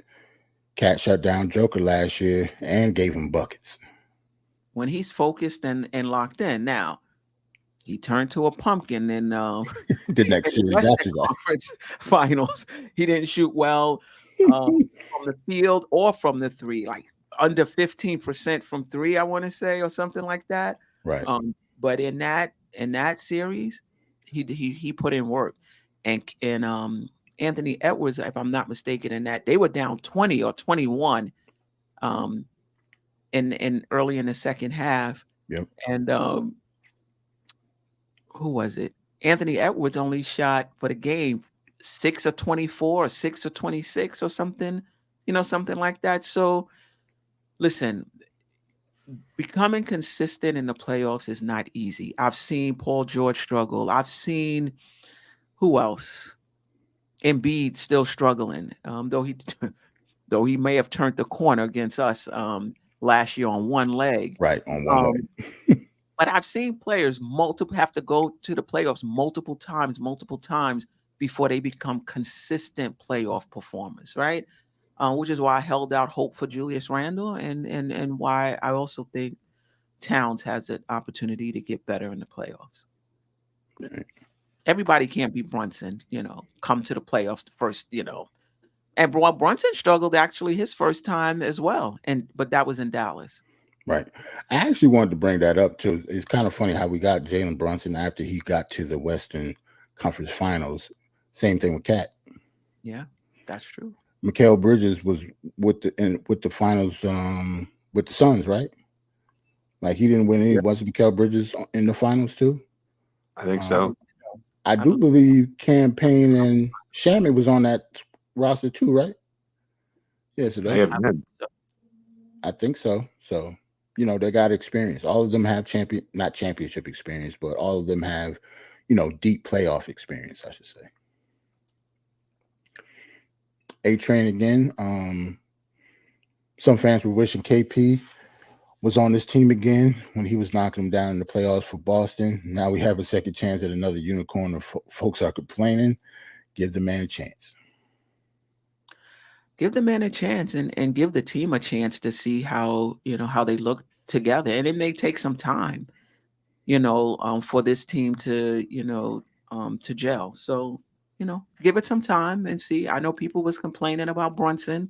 Cat shut down Joker last year and gave him buckets. When he's focused and locked in. Now, he turned to a pumpkin in The next series after that. Conference Finals. He didn't shoot well from the field or from the three, like under 15% from three, I want to say, or something like that. Right. But in that series, he put in work, and Anthony Edwards, if I'm not mistaken, in that they were down 20 or 21, in early in the second half. Yep. And who was it? Anthony Edwards only shot for the game 6 of 24 or 6 of 26 or something, you know, something like that. So listen, becoming consistent in the playoffs is not easy. I've seen Paul George struggle. I've seen who else? Embiid still struggling. Though he may have turned the corner against us last year on one leg. Right, on one leg. But I've seen players have to go to the playoffs multiple times before they become consistent playoff performers, right? Which is why I held out hope for Julius Randle and why I also think Towns has an opportunity to get better in the playoffs. Right. Everybody can't be Brunson, you know, come to the playoffs first, you know. And Brunson struggled actually his first time as well, but that was in Dallas. Right. I actually wanted to bring that up too. It's kind of funny how we got Jalen Brunson after he got to the Western Conference Finals. Same thing with Cat. Yeah, that's true. Mikal Bridges was with the finals with the Suns, right? Like he didn't win any. Wasn't Mikal Bridges in the finals too? I think so. I do believe Campaign and Shammy was on that roster too, right? Yes, I think so. So, you know, they got experience. All of them have not championship experience, but all of them have, you know, deep playoff experience, I should say. A-Train again. Some fans were wishing KP was on this team again when he was knocking them down in the playoffs for Boston. Now we have a second chance at another unicorn. Folks are complaining. Give the man a chance. Give the man a chance and give the team a chance to see how, how they look together. And it may take some time, for this team to, to gel. So, give it some time and see. I know people was complaining about Brunson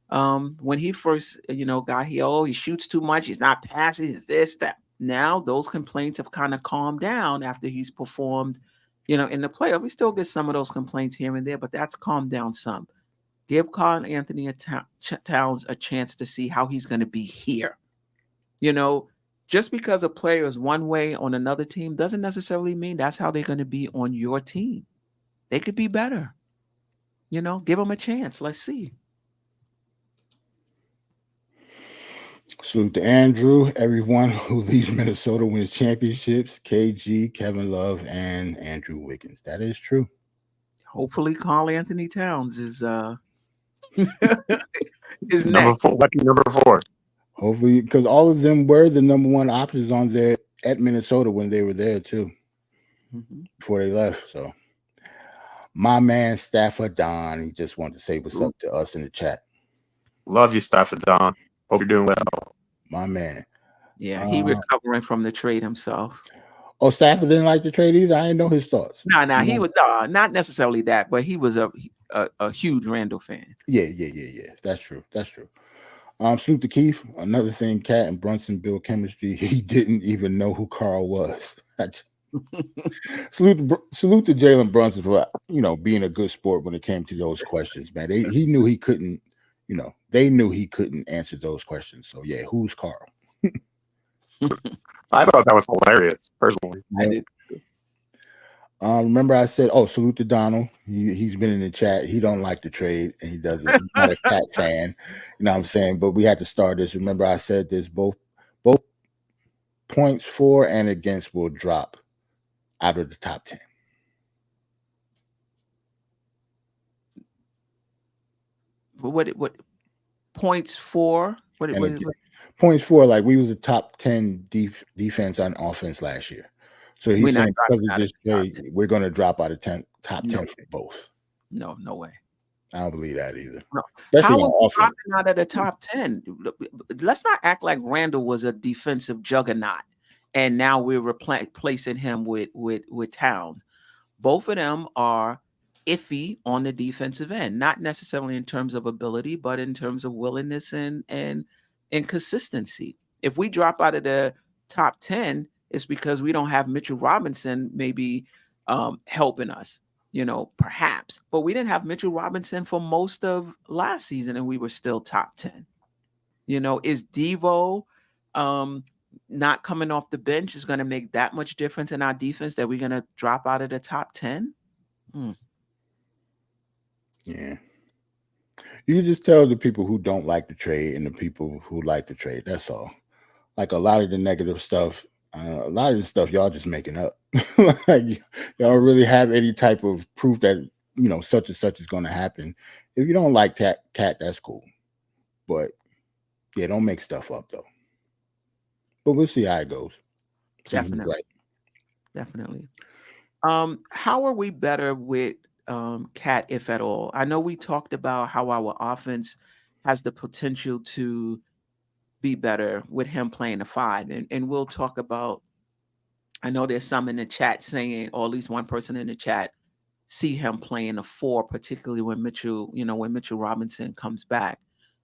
when he first, got here. Oh, he shoots too much. He's not passing. He's this, that. Now those complaints have kind of calmed down after he's performed, in the playoff. We still get some of those complaints here and there, but that's calmed down some. Give Karl Anthony Towns a chance to see how he's going to be here. Just because a player is one way on another team doesn't necessarily mean that's how they're going to be on your team. They could be better. Give them a chance. Let's see. Salute to Andrew, everyone who leaves Minnesota wins championships, KG, Kevin Love, and Andrew Wiggins. That is true. Hopefully Karl Anthony Towns is is number next. 4. Lucky number 4. Hopefully, because all of them were the number one options on there at Minnesota when they were there too, before they left. So my man Stafford Don, he just wanted to say what's up to us in the chat. Love you, Stafford Don. Hope you're doing well. My man. Yeah, he recovering from the trade himself. Oh, Stafford didn't like the trade either. I didn't know his thoughts. No, he was not necessarily that, but he was a huge Randall fan. Yeah. That's true. Salute to Keith. Another thing, Cat and Brunson build chemistry. He didn't even know who Karl was. Salute to Jalen Brunson for being a good sport when it came to those questions, man. He knew he couldn't. They knew he couldn't answer those questions. So yeah, who's Karl? I thought that was hilarious, personally. I did. Remember I said, salute to Donald. He's been in the chat. He don't like the trade, and he doesn't. He's not a Cat fan. You know what I'm saying? But we had to start this. Remember I said this, both points for and against will drop out of the top 10. What points for? What points for? Like we was a top 10 defense on offense last year. So he's saying because of this trade, we're going to drop out of top 10 for both. No way. I don't believe that either. No. Especially How on are we offense. dropping out of the top 10? Let's not act like Randall was a defensive juggernaut, and now we're replacing him with Towns. Both of them are iffy on the defensive end, not necessarily in terms of ability, but in terms of willingness and consistency. If we drop out of the top 10, it's because we don't have Mitchell Robinson maybe helping us, perhaps. But we didn't have Mitchell Robinson for most of last season, and we were still top 10. Is Devo not coming off the bench is going to make that much difference in our defense that we're going to drop out of the top 10? Yeah. You just tell the people who don't like the trade and the people who like the trade. That's all. Like a lot of the negative stuff, a lot of the stuff y'all just making up. Like y'all don't really have any type of proof that such and such is going to happen. If you don't like Cat, that's cool. But yeah, don't make stuff up though. But we'll see how it goes. Definitely. Right. Definitely. How are we better with Cat, if at all? I know we talked about how our offense has the potential to be better with him playing the 5, and we'll talk about. I know there's some in the chat saying, or at least one person in the chat, see him playing a 4, particularly when Mitchell Robinson comes back.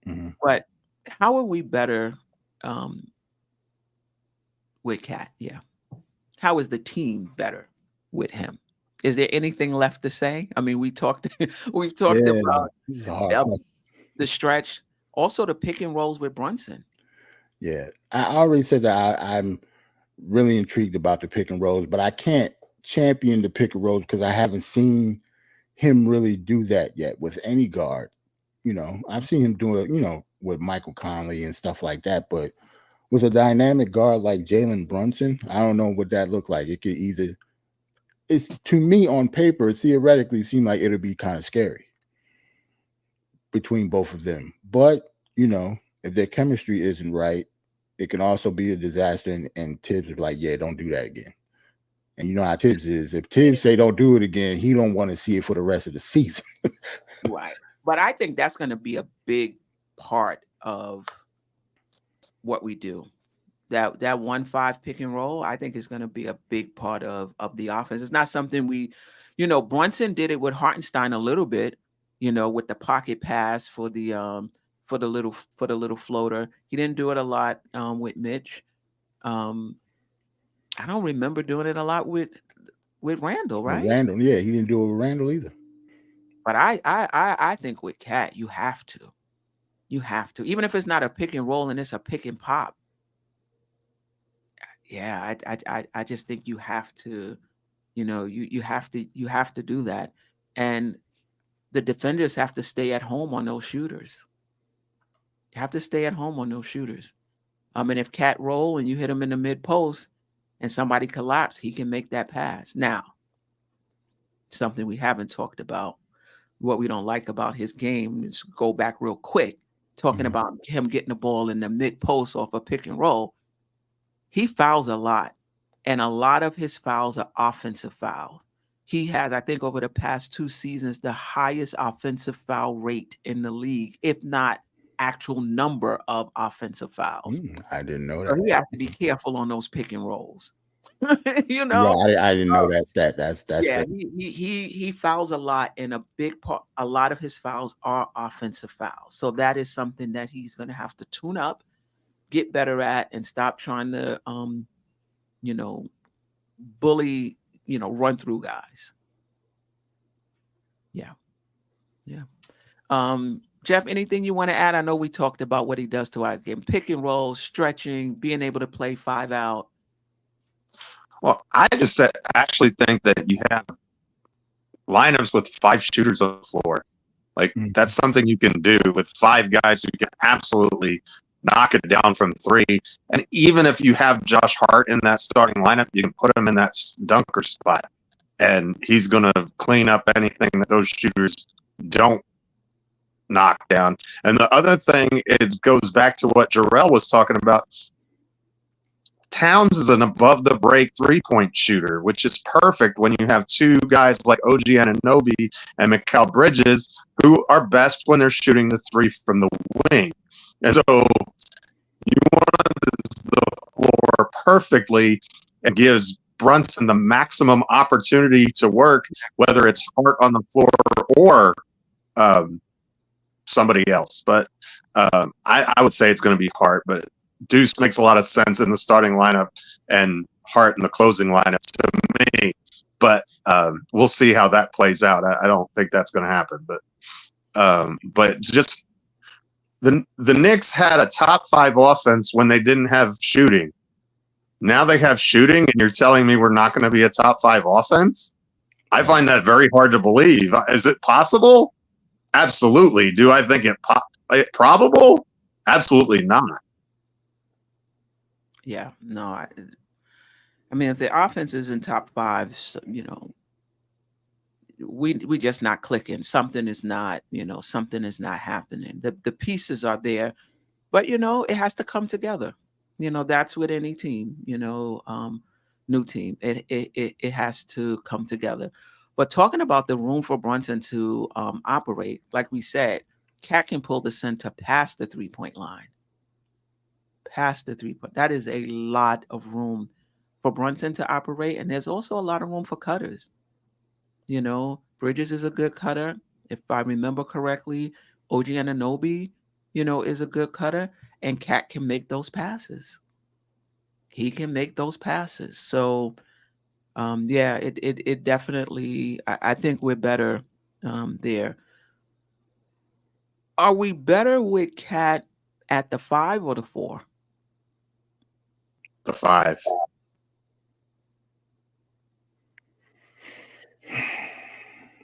Mm-hmm. But how are we better with Cat? Yeah, how is the team better with him? Is there anything left to say? I mean, we've talked about the stretch, also the pick and rolls with Brunson. Yeah, I already said that I'm really intrigued about the pick and rolls, but I can't champion the pick and rolls because I haven't seen him really do that yet with any guard. I've seen him do it, with Michael Conley and stuff like that, but with a dynamic guard like Jalen Brunson, I don't know what that looked like. It could either. It's to me on paper, it theoretically seemed like it'll be kind of scary between both of them. But, if their chemistry isn't right, it can also be a disaster. And Tibbs is like, yeah, don't do that again. And you know how Tibbs is. If Tibbs say don't do it again, he don't want to see it for the rest of the season. Right. But I think that's going to be a big part of what we do. That 1-5 pick and roll, I think is going to be a big part of the offense. It's not something Brunson did it with Hartenstein a little bit, with the pocket pass for the little floater. He didn't do it a lot with Mitch. I don't remember doing it a lot with Randall, right? Randall, yeah, he didn't do it with Randall either. But I think with Cat, you have to. Even if it's not a pick and roll and it's a pick and pop. Yeah, I just think you have to, you have to do that. And the defenders have to stay at home on those shooters. You have to stay at home on those shooters. And if Cat roll and you hit him in the mid post and somebody collapse, he can make that pass. Now, something we haven't talked about, what we don't like about his game, just go back real quick, talking about him getting the ball in the mid post off a pick and roll. He fouls a lot, and a lot of his fouls are offensive fouls. He has, I think, over the past 2 seasons, the highest offensive foul rate in the league, if not actual number of offensive fouls. I didn't know So that. he has to be careful on those pick and rolls. Yeah, I didn't know that. That's yeah. good. He fouls a lot, and a lot of his fouls are offensive fouls. So that is something that he's going to have to tune up, get better at, and stop trying to bully, run through guys. Yeah. Geoff, anything you want to add? I know we talked about what he does to our game: pick and roll, stretching, being able to play 5 out. Well, I just actually think that you have lineups with 5 shooters on the floor. Like that's something you can do with 5 guys who can absolutely knock it down from 3. And even if you have Josh Hart in that starting lineup, you can put him in that dunker spot, and he's going to clean up anything that those shooters don't knock down. And the other thing, it goes back to what Jerrell was talking about. Towns is an above-the-break 3-point shooter, which is perfect when you have 2 guys like OG Anunoby and Mikal Bridges, who are best when they're shooting the 3 from the wing. And so you run the floor perfectly and gives Brunson the maximum opportunity to work, whether it's Hart on the floor or somebody else. But I would say it's going to be Hart, but Deuce makes a lot of sense in the starting lineup and Hart in the closing lineup to me. But we'll see how that plays out. I don't think that's going to happen. But just the Knicks had a top 5 offense when they didn't have shooting. Now they have shooting, and you're telling me we're not going to be a top 5 offense? I find that very hard to believe. Is it possible? Absolutely. Do I think it probable? Absolutely not. Yeah, no. I mean, if the offense is in top 5, we just not clicking. Something is not happening. The pieces are there, but it has to come together. That's with any team. New team. It has to come together. But talking about the room for Brunson to operate, like we said, Cat can pull the center past the 3-point line. Past the 3-point. That is a lot of room for Brunson to operate. And there's also a lot of room for cutters. Bridges is a good cutter. If I remember correctly, OG Anunoby, is a good cutter. And Cat can make those passes. He can make those passes. So, it definitely, I think we're better there. Are we better with Cat at the 5 or the 4? The 5.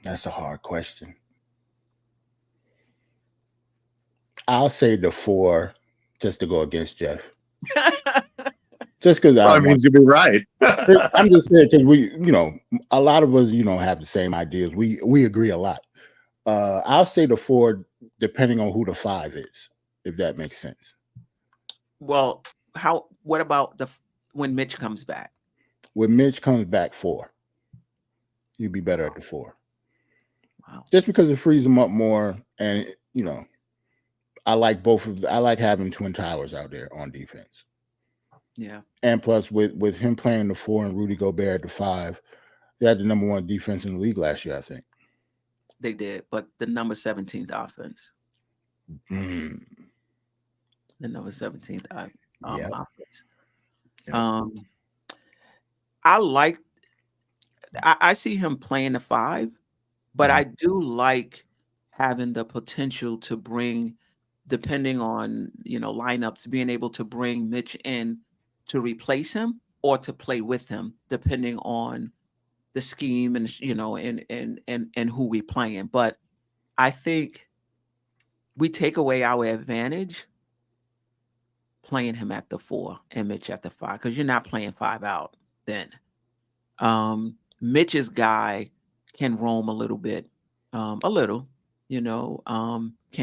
That's a hard question. I'll say the 4 just to go against Geoff. Just because that means you'll be right. I'm just saying because we, a lot of us, have the same ideas. We agree a lot. I'll say the 4, depending on who the 5 is, if that makes sense. Well, what about when Mitch comes back? When Mitch comes back, 4. You'd be better at the 4. Wow. Just because it frees them up more, and I like I like having Twin Towers out there on defense. Yeah. And plus, with him playing the 4 and Rudy Gobert at the 5, they had the number 1 defense in the league last year, I think. They did, but the number 17th offense. Mm. The number 17th Yep. offense. Yep. I see him playing the 5, but I do like having the potential to bring, depending on lineups, being able to bring Mitch in to replace him or to play with him, depending on the scheme and and who we playing. But I think we take away our advantage playing him at the 4 and Mitch at the 5, because you're not playing 5 out then. Mitch's guy can roam a little bit, can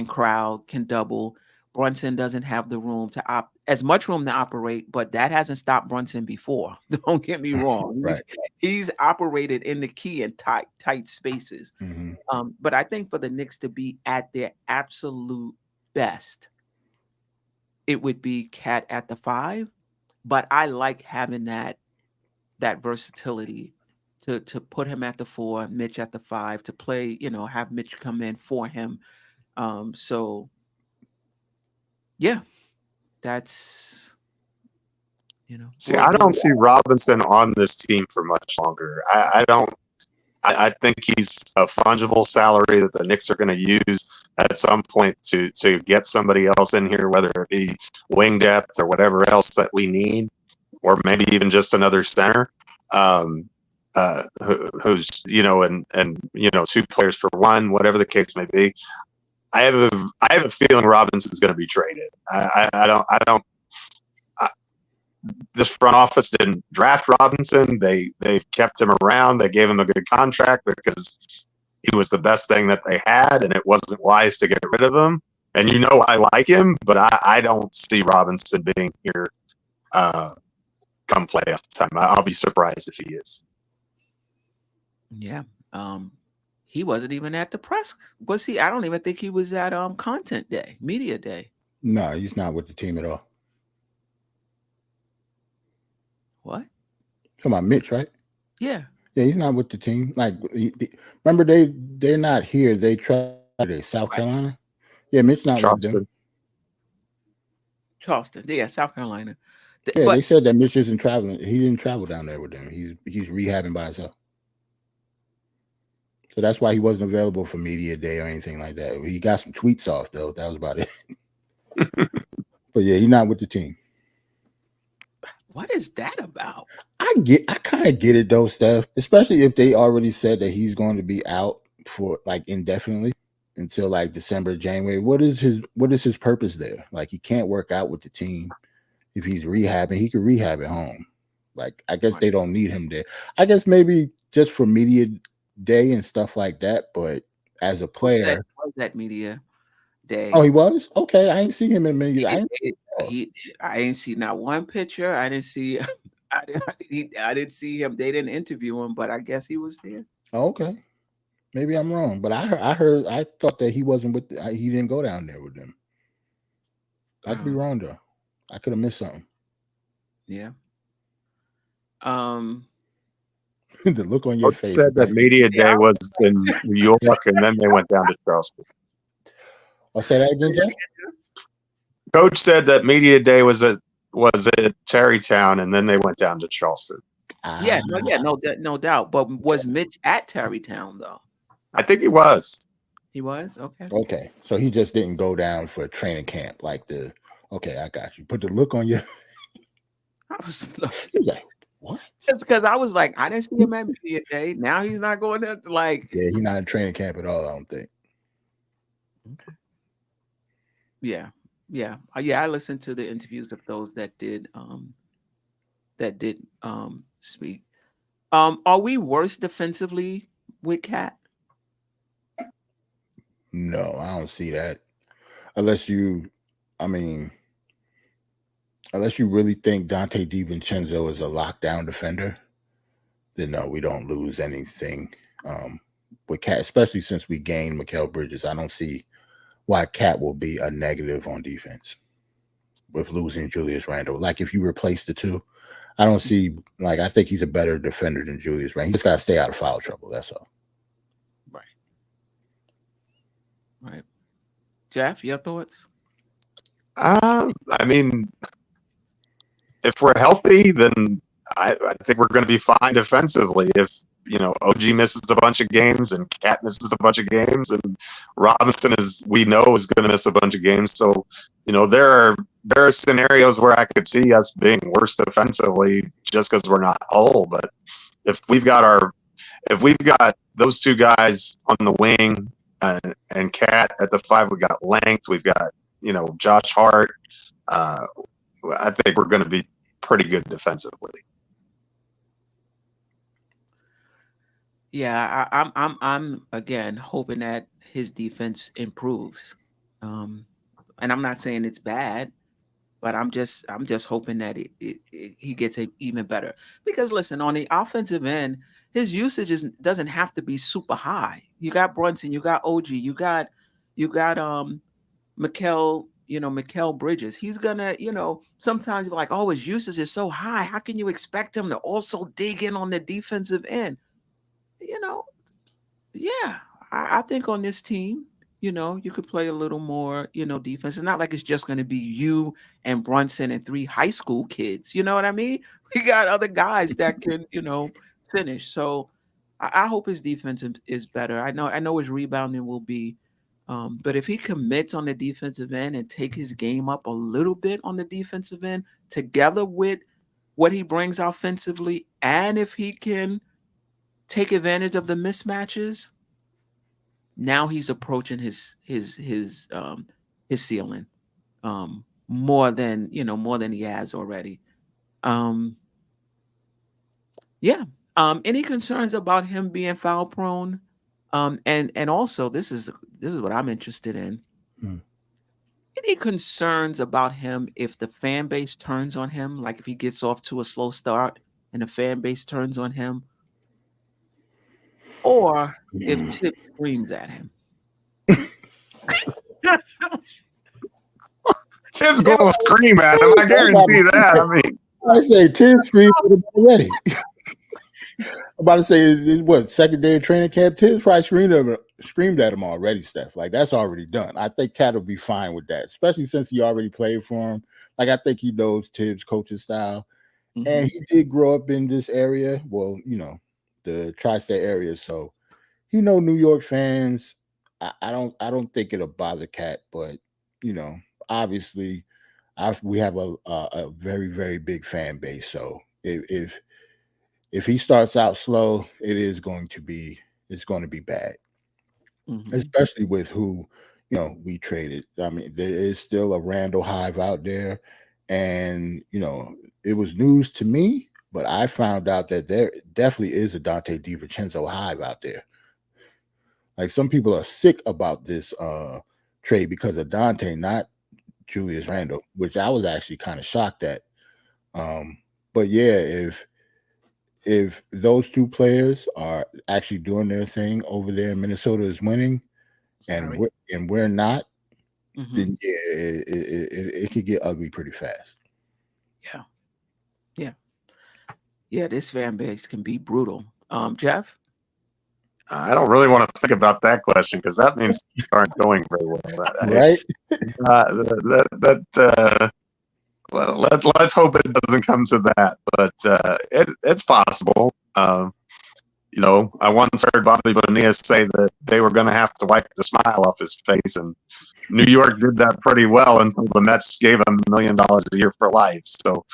crowd, can double. Brunson doesn't have the room to as much room to operate, but that hasn't stopped Brunson before. Don't get me wrong. Right. He's operated in the key in tight spaces. Mm-hmm. But I think for the Knicks to be at their absolute best, it would be Cat at the 5. But I like having that versatility to put him at the 4, Mitch at the 5, to play, have Mitch come in for him. So yeah, that's See, I don't see Robinson on this team for much longer. I don't. I think he's a fungible salary that the Knicks are going to use at some point to get somebody else in here, whether it be wing depth or whatever else that we need, or maybe even just another center. Who's and 2 players for 1, whatever the case may be. I have a feeling Robinson's going to be traded. I don't. This front office didn't draft Robinson. They kept him around. They gave him a good contract because he was the best thing that they had, and it wasn't wise to get rid of him. And I like him, but I don't see Robinson being here come playoff time. I'll be surprised if he is. Yeah. He wasn't even at the press. Was he? I don't even think he was at content day, media day. No, he's not with the team at all. What? Come on, Mitch, right? Yeah. Yeah, he's not with the team. Like, remember they're not here. They tried South Carolina. Yeah, Mitch not with them. Charleston. Yeah, South Carolina. Yeah, they said that Mitch isn't traveling. He didn't travel down there with them. He's rehabbing by himself. So that's why he wasn't available for media day or anything like that. He got some tweets off though. That was about it. But yeah, he's not with the team. What is that about? I kind of get it though, Steph. Especially if they already said that he's going to be out for like indefinitely until like December, January. What is his purpose there? Like, he can't work out with the team. If he's rehabbing, he could rehab at home. Like, I guess they don't need him there. I guess maybe just for media day and stuff like that. But as a player, was that media day? Oh, he was? Okay, I didn't see him in media. I didn't see not one picture. I didn't see. I didn't see him. They didn't interview him, but I guess he was there. Okay, maybe I'm wrong, but I thought that he wasn't with. He didn't go down there with them. I could be wrong though. I could have missed something. Yeah. The look on your face. Said that media day was in New York, and then they went down to Charleston. I'll say that again, Geoff? Coach said that media day was at Tarrytown, and then they went down to Charleston. No doubt. But was Mitch at Tarrytown though? I think he was. He was? Okay. Okay, so he just didn't go down for a training camp like the. Okay, I got you. Put the look on your. I was like, what? Just because I was like, I didn't see him at media day. Now he's not going there. Like, yeah, he's not in training camp at all. I don't think. Okay. Yeah. I listened to the interviews of those that did speak. Are we worse defensively with Cat? No, I don't see that. Unless you really think Dante DiVincenzo is a lockdown defender, then no, we don't lose anything with Cat, especially since we gained Mikal Bridges. I don't see why Cat will be a negative on defense with losing Julius Randle. Like if you replace the two, I don't see, like, I think he's a better defender than Julius Randle. He just got to stay out of foul trouble. That's all. Right. Right. Geoff, your thoughts? I mean, if we're healthy, then I think we're going to be fine defensively. If OG misses a bunch of games and Cat misses a bunch of games, and Robinson is going to miss a bunch of games. So there are scenarios where I could see us being worse defensively just because we're not whole. But if we've got those two guys on the wing and Cat at the 5, we got length. We've got Josh Hart. I think we're going to be pretty good defensively. Yeah, I'm again hoping that his defense improves, and I'm not saying it's bad, but I'm just hoping that he gets even better. Because listen, on the offensive end, his usage doesn't have to be super high. You got Brunson, you got OG, you got Mikal Bridges. He's gonna, sometimes you're like, oh, his usage is so high. How can you expect him to also dig in on the defensive end? Yeah, I think on this team, you could play a little more, defense. It's not like it's just going to be you and Brunson and 3 high school kids. You know what I mean? We got other guys that can, finish. So I hope his defense is better. I know his rebounding will be, but if he commits on the defensive end and take his game up a little bit on the defensive end, together with what he brings offensively, and if he can take advantage of the mismatches, now he's approaching his ceiling more than he has already. Any concerns about him being foul prone? And also this is what I'm interested in. Any concerns about him if the fan base turns on him, like if he gets off to a slow start and the fan base turns on him? Or if Tip screams at him. Tip's going to scream at him. I guarantee that. I mean, I say Tip screamed already. I'm about to say, is what, second day of training camp? Tip's probably screamed at him already, Steph. Like, that's already done. I think Cat will be fine with that, especially since he already played for him. Like, I think he knows Tibbs' coaching style. Mm-hmm. And he did grow up in this area. Well, the tri-state area. So he know New York fans. I don't think it'll bother Cat, but obviously we have a very, very big fan base. So if he starts out slow, it's going to be bad. Mm-hmm. Especially with who we traded. I mean, there is still a Randall Hive out there, and it was news to me. But I found out that there definitely is a Dante DiVincenzo Hive out there. Like, some people are sick about this trade because of Dante, not Julius Randle, which I was actually kind of shocked at. But yeah, if those two players are actually doing their thing over there, Minnesota is winning, and we're not, mm-hmm. then yeah, it could get ugly pretty fast. Yeah, this fan base can be brutal. Geoff? I don't really want to think about that question because that means you aren't going very well. Right? Let's hope it doesn't come to that, but it's possible. I once heard Bobby Bonilla say that they were going to have to wipe the smile off his face, and New York did that pretty well until the Mets gave him $1 million a year for life. So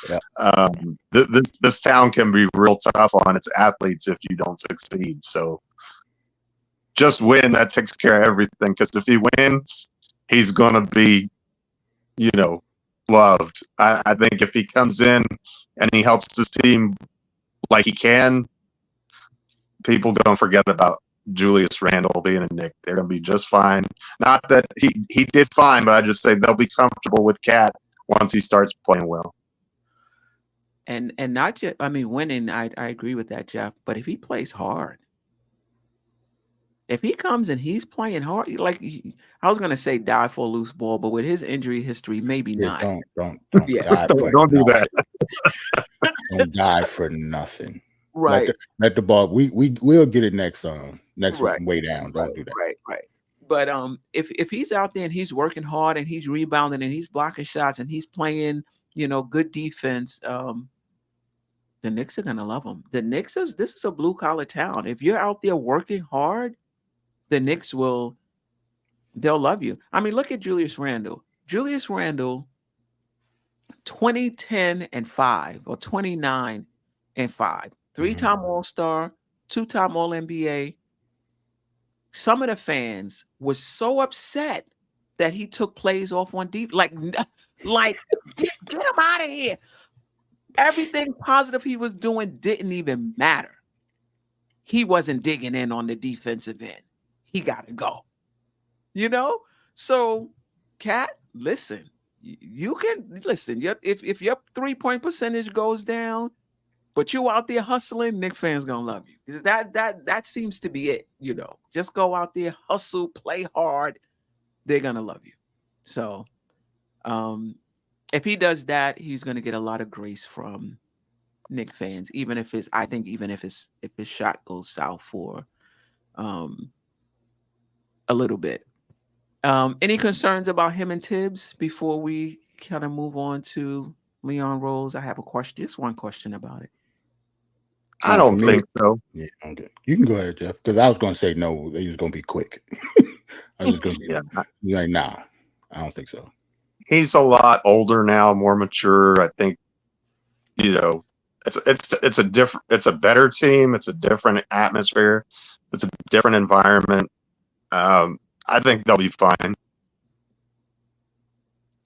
this town can be real tough on its athletes if you don't succeed. So just win, that takes care of everything. Because if he wins, he's going to be, loved. I think if he comes in and he helps his team like he can, people don't forget about Julius Randle being a Knick. They're going to be just fine. Not that he did fine, but I just say they'll be comfortable with Cat once he starts playing well. And not just, winning, I agree with that, Geoff. But if he plays hard, If he comes and he's playing hard, I was gonna say die for a loose ball, but with his injury history, maybe Yeah, not. don't Yeah. die for Don't do that. Don't die for nothing. Right. Let the ball. We'll get it next Right. way down. Don't do that. Right. But if he's out there and he's working hard and he's rebounding and he's blocking shots and he's playing, good defense, the Knicks are gonna love him. This is a blue collar town. If you're out there working hard, the Knicks they'll love you. I mean, look at Julius Randle. Julius Randle, 20-10-5 or 29-5. 3-time All-Star, 2-time All-NBA. Some of the fans were so upset that he took plays off on deep. Like get him out of here. Everything positive he was doing didn't even matter. He wasn't digging in on the defensive end. He got to go. So, Cat, listen. You can listen. If your 3-point percentage goes down, but you out there hustling, Knicks fans gonna love you. Because that seems to be it. Just go out there, hustle, play hard. They're gonna love you. So, if he does that, he's gonna get a lot of grace from Knicks fans. Even if his shot goes south for a little bit. Any concerns about him and Tibbs before we kind of move on to Leon Rose? I have a question. Just one question about it. I don't think so. Yeah, okay. You can go ahead, Geoff, because I was going to say no. They was going to be quick. I was going to say, nah, I don't think so. He's a lot older now, more mature. I think, it's a better team. It's a different atmosphere. It's a different environment. I think they'll be fine.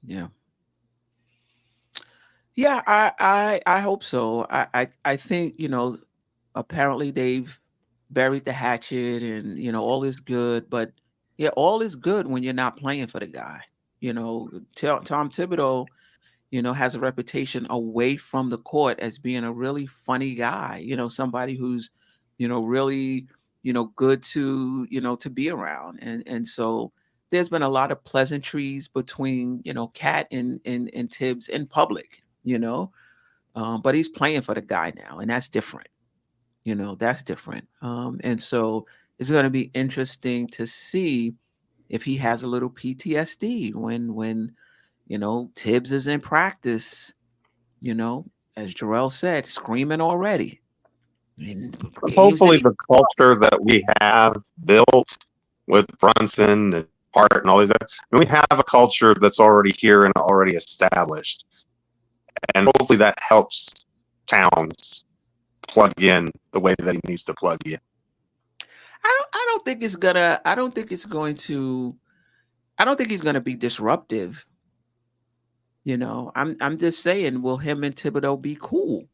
Yeah. Yeah, I hope so. I think, apparently they've buried the hatchet and, all is good. But, yeah, all is good when you're not playing for the guy. Tom Thibodeau, has a reputation away from the court as being a really funny guy, somebody who's, really, good to, to be around. And so there's been a lot of pleasantries between, Cat and Tibbs in public, but he's playing for the guy now, and that's different. That's different. And so it's going to be interesting to see if he has a little PTSD when Tibbs is in practice, as Jerrell said, screaming already. Hopefully the culture that we have built with Brunson and Hart and all these, we have a culture that's already here and already established. And hopefully that helps Towns plug in the way that he needs to plug in. I don't think he's gonna be disruptive. I'm just saying, will him and Thibodeau be cool?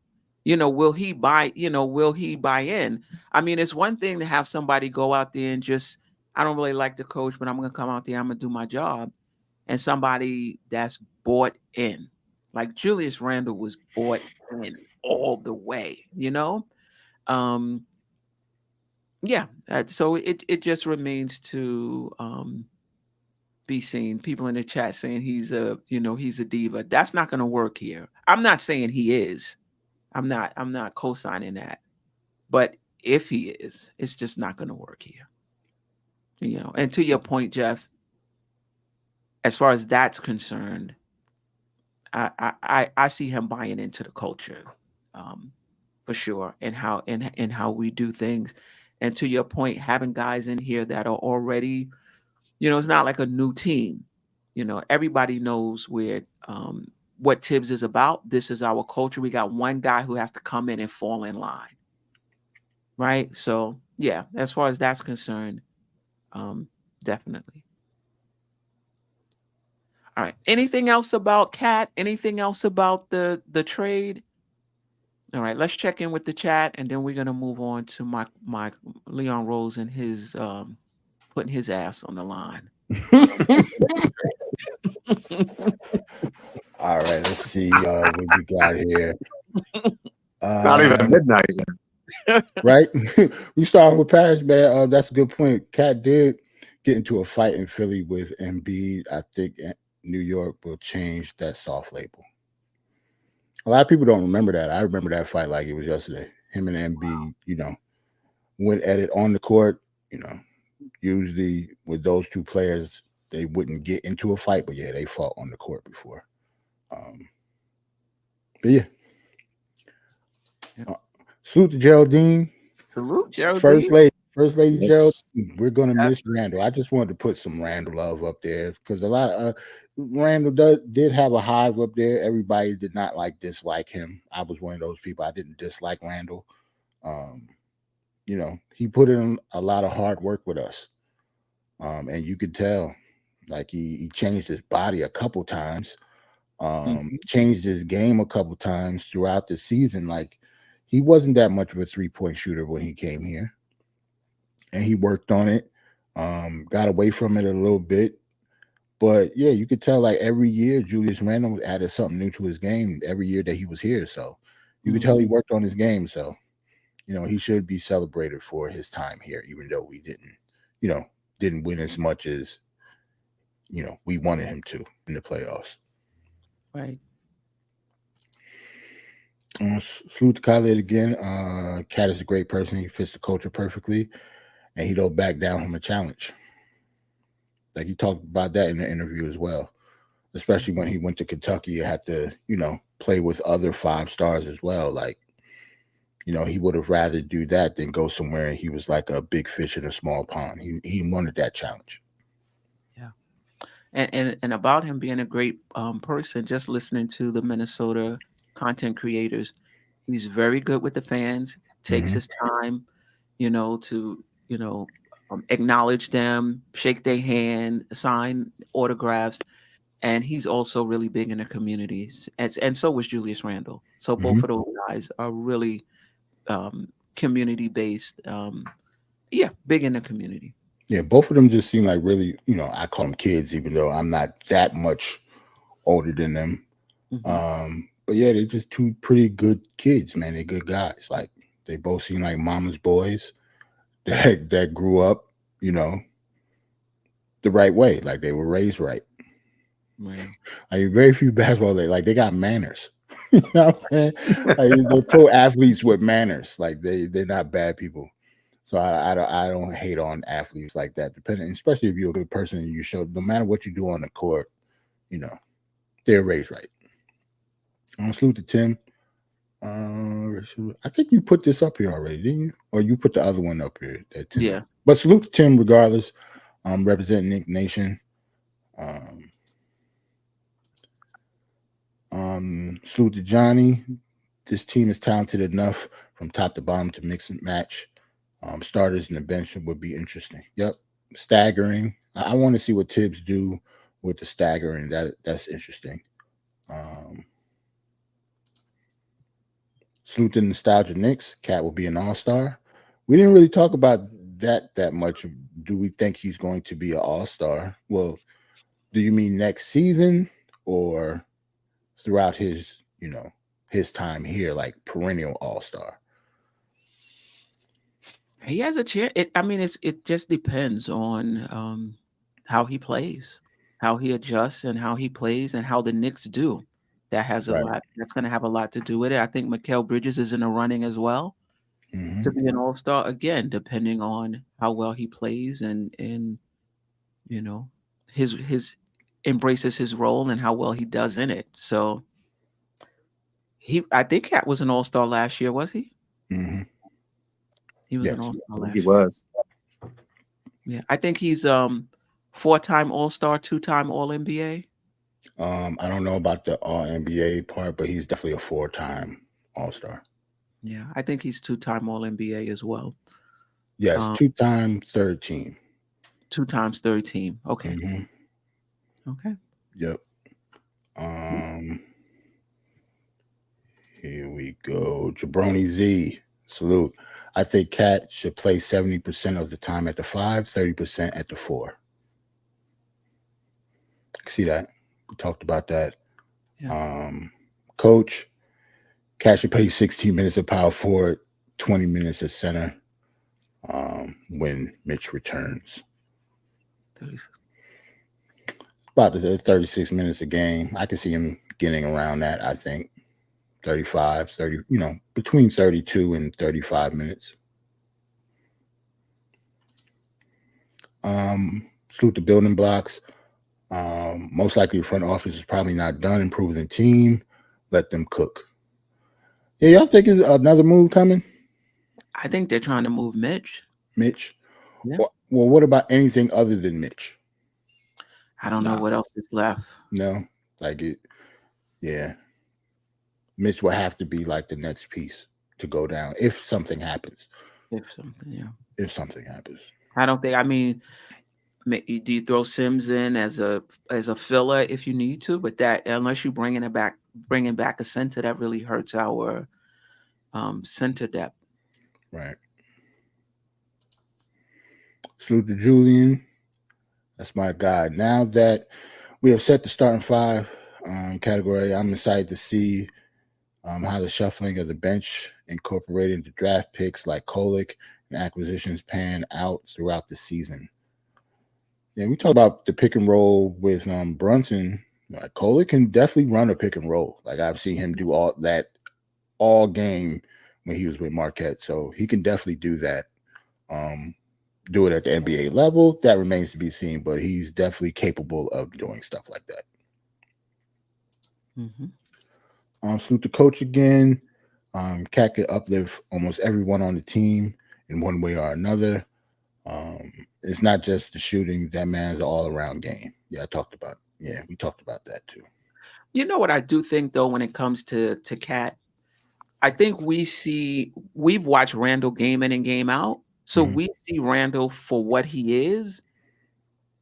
Will he buy in? I mean, it's one thing to have somebody go out there and just, I don't really like the coach, but I'm going to come out there, I'm going to do my job. And somebody that's bought in. Like Julius Randle was bought in all the way, Yeah. So it just remains to be seen. People in the chat saying he's a diva. That's not going to work here. I'm not saying he is. I'm not co-signing that. But if he is, it's just not going to work here. And to your point, Geoff, as far as that's concerned, I see him buying into the culture, for sure, and how we do things. And to your point, having guys in here that are already, it's not like a new team. Everybody knows what Tibbs is about. This is our culture. We got one guy who has to come in and fall in line. Right? So, yeah, as far as that's concerned, definitely. All right. Anything else about Cat? Anything else about the trade? All right, let's check in with the chat, and then we're gonna move on to my Leon Rose and his putting his ass on the line. All right, let's see what we got here. Not even midnight yet. right? We started with Paris, man. That's a good point. Cat did get into a fight in Philly with Embiid. I think New York will change that soft label. A lot of people don't remember that. I remember that fight like it was yesterday. Him and Embiid, went at it on the court. Usually with those two players, they wouldn't get into a fight, but yeah, they fought on the court before. But yeah. Salute to Geraldine. Salute, Geraldine. First lady Yes. Geraldine. We're gonna miss Randall. I just wanted to put some Randall love up there because a lot of Randall did have a hive up there. Everybody did not dislike him. I was one of those people. I didn't dislike Randall. He put in a lot of hard work with us. And you could tell, he changed his body a couple times, changed his game a couple times throughout the season. He wasn't that much of a 3-point shooter when he came here, and he worked on it. Got away from it a little bit, but yeah, you could tell every year Julius Randle added something new to his game every year that he was here. So you could tell he worked on his game. So he should be celebrated for his time here, even though we didn't win as much as we wanted him to in the playoffs. Right. Salute to Khaled again. Cat is a great person. He fits the culture perfectly, and he don't back down from a challenge. He talked about that in the interview as well, especially when he went to Kentucky and had to, play with other 5 stars as well. He would have rather do that than go somewhere and he was like a big fish in a small pond. He wanted that challenge. Yeah. And about him being a great person, just listening to the Minnesota content creators, he's very good with the fans, takes his time, to, acknowledge them, shake their hand, sign autographs. And he's also really big in the communities. And so was Julius Randle. So both of those guys are really community-based. Big in the community. Yeah, both of them just seem like really, I call them kids, even though I'm not that much older than them. But yeah, they're just 2 pretty good kids, man. They're good guys. They both seem like mama's boys that grew up, the right way. They were raised right. Right. Very few basketball they got manners. You know what I'm saying? They're pro athletes with manners. They're not bad people. So I don't hate on athletes like that. Especially if you're a good person and you show, no matter what you do on the court, they're raised right. Salute to Tim. I think you put this up here already, didn't you? Or you put the other one up here? Yeah. But salute to Tim regardless. Representing Knick Nation. Salute to Johnny. This team is talented enough from top to bottom to mix and match. Starters and the bench would be interesting. Yep. Staggering. I want to see what Tibbs do with the staggering. That's interesting. Salute to the Nostalgia Knicks. Cat will be an all-star. We didn't really talk about that much. Do we think he's going to be an all-star? Well, do you mean next season or throughout his time here, perennial all-star? He has a chance. It just depends on how he plays, how he adjusts, and how he plays, and how the Knicks do. That has a lot. That's going to have a lot to do with it. I think Mikal Bridges is in the running as well to be an all-star again, depending on how well he plays and his embraces his role and how well he does in it. So I think Cat was an all-star last year, was he? He was an all-star last year. He was. Yeah, I think he's 4-time all-star, 2-time all-NBA. I don't know about the all-NBA part, but he's definitely a 4-time all-star. Yeah, I think he's 2-time all-NBA as well. Yes, 2-time third team. 2 times third team. Okay. Okay. Yep. Here we go. Jabroni Z. Salute. I think Cat should play 70% of the time at the 5, 30% at the 4. See that? We talked about that. Yeah. Coach, Cat should play 16 minutes of power forward, 20 minutes at center when Mitch returns. 36. About 36 minutes a game. I can see him getting around that, I think. 35, 30, between 32 and 35 minutes. Salute the building blocks. Most likely the front office is probably not done improving the team. Let them cook. Yeah, y'all think is another move coming? I think they're trying to move Mitch. Mitch? Yeah. Well, what about anything other than Mitch? I don't know what else is left. No, yeah. Mitch will have to be like the next piece to go down if something happens. If something, If something happens. I don't think. I mean, do you throw Sims in as a filler if you need to? But that, unless you're bringing back a center, that really hurts our center depth. Right. Salute to Julian. That's my guy. Now that we have set the starting five category, I'm excited to see how the shuffling of the bench incorporated into draft picks like Kolick and acquisitions pan out throughout the season. Yeah, we talk about the pick and roll with Brunson. Like Kolick can definitely run a pick and roll. Like I've seen him do all game when he was with Marquette. So he can definitely do that. Do it at the NBA level. That remains to be seen, but he's definitely capable of doing stuff like that. Mm-hmm. Salute the coach again. Cat could uplift almost everyone on the team in one way or another. It's not just the shooting. That man's an all-around game. Yeah, we talked about that too. You know what I do think though, when it comes to Cat, I think we've watched Randall game in and game out. So we see Randall for what he is,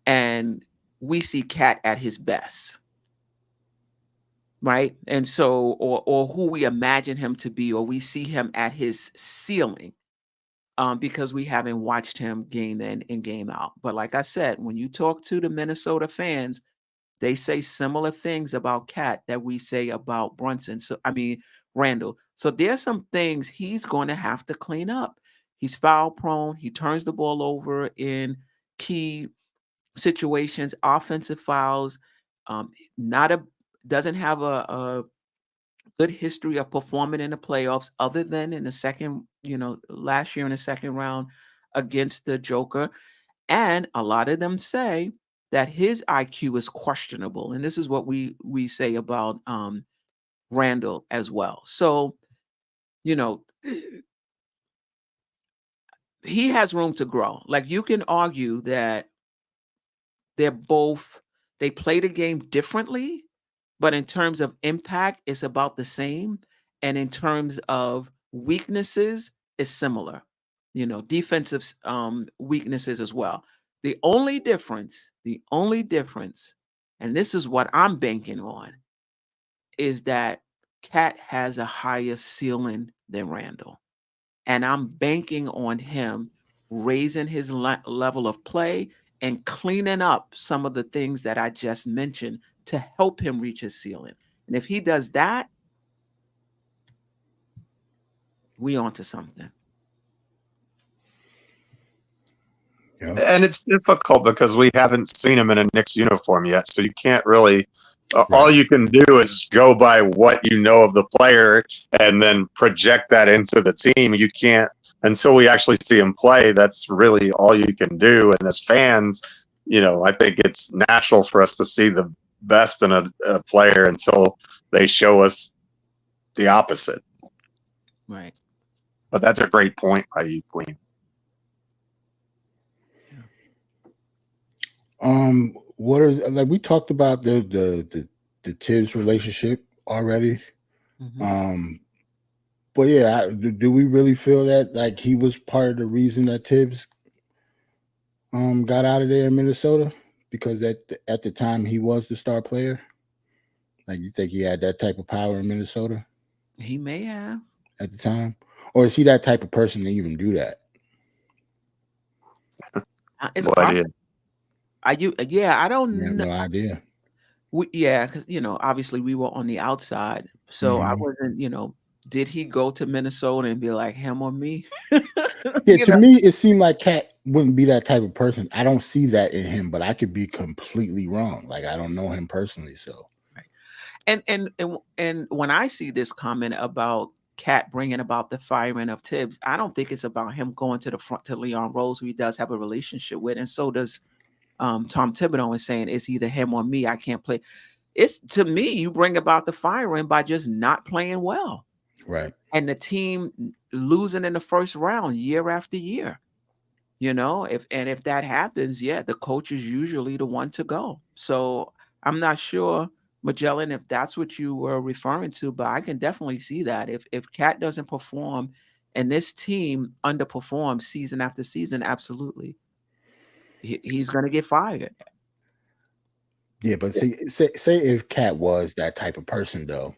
and we see Cat at his best. Right. And so, or who we imagine him to be, or we see him at his ceiling. Because we haven't watched him game in and game out. But like I said, when you talk to the Minnesota fans, they say similar things about Cat that we say about Randall. So there's some things he's going to have to clean up. He's foul prone. He turns the ball over in key situations, offensive fouls. Doesn't have a good history of performing in the playoffs, other than in the second, last year in the second round against the Joker. And a lot of them say that his IQ is questionable. And this is what we say about Randall as well. So, he has room to grow. Like you can argue that they play the game differently, but in terms of impact, it's about the same. And in terms of weaknesses, it's similar. Defensive weaknesses as well. The only difference, and this is what I'm banking on, is that Cat has a higher ceiling than Randall. And I'm banking on him raising his level of play and cleaning up some of the things that I just mentioned to help him reach his ceiling. And if he does that, we onto something. Yeah. And it's difficult because we haven't seen him in a Knicks uniform yet, so you can't really. All you can do is go by what you know of the player and then project that into the team. You can't until we actually see him play. That's really all you can do. And as fans, I think it's natural for us to see the best in a player until they show us the opposite. Right. But that's a great point by you, Queen. What are we talked about the Tibbs relationship already? Mm-hmm. But yeah, do we really feel that like he was part of the reason that Tibbs got out of there in Minnesota? Because at the time he was the star player. Like you think he had that type of power in Minnesota? He may have at the time, or is he that type of person to even do that? It's possible. I don't know. No idea. Because obviously we were on the outside, so I wasn't did he go to Minnesota and be like, him or me? Yeah, You to know? me, it seemed like Cat wouldn't be that type of person. I don't see that in him, but I could be completely wrong. Like, I don't know him personally, so. And when I see this comment about Cat bringing about the firing of Tibbs, I don't think it's about him going to the front to Leon Rose, who he does have a relationship with, and so does Tom Thibodeau, and saying it's either him or me. I can't play. It's, to me, you bring about the firing by just not playing well, Right. and the team losing in the first round year after year. You know, if that happens, yeah, the coach is usually the one to go. So I'm not sure, Magellan, if that's what you were referring to, but I can definitely see that if Cat doesn't perform and this team underperforms season after season, absolutely, he's going to get fired. Yeah, but say if Cat was that type of person, though,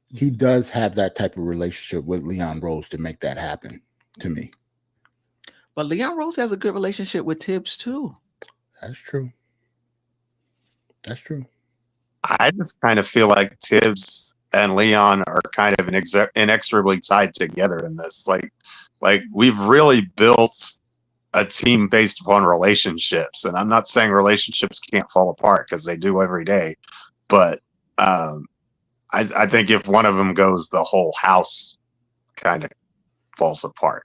he does have that type of relationship with Leon Rose to make that happen, to me. But Leon Rose has a good relationship with Tibbs too. That's true. That's true. I just kind of feel like Tibbs and Leon are kind of inexorably tied together in this. Like we've really built a team based upon relationships, and I'm not saying relationships can't fall apart, because they do every day. But I think if one of them goes, the whole house kind of falls apart.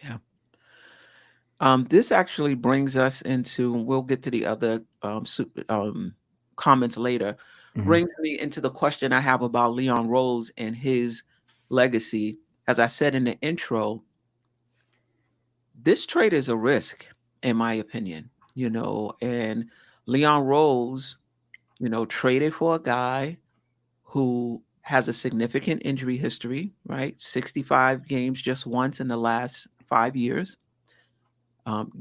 Yeah. This actually brings us into, we'll get to the other comments later, brings me into the question I have about Leon Rose and his legacy. As I said in the intro, this trade is a risk, in my opinion, and Leon Rose, traded for a guy who has a significant injury history, right? 65 games just once in the last 5 years.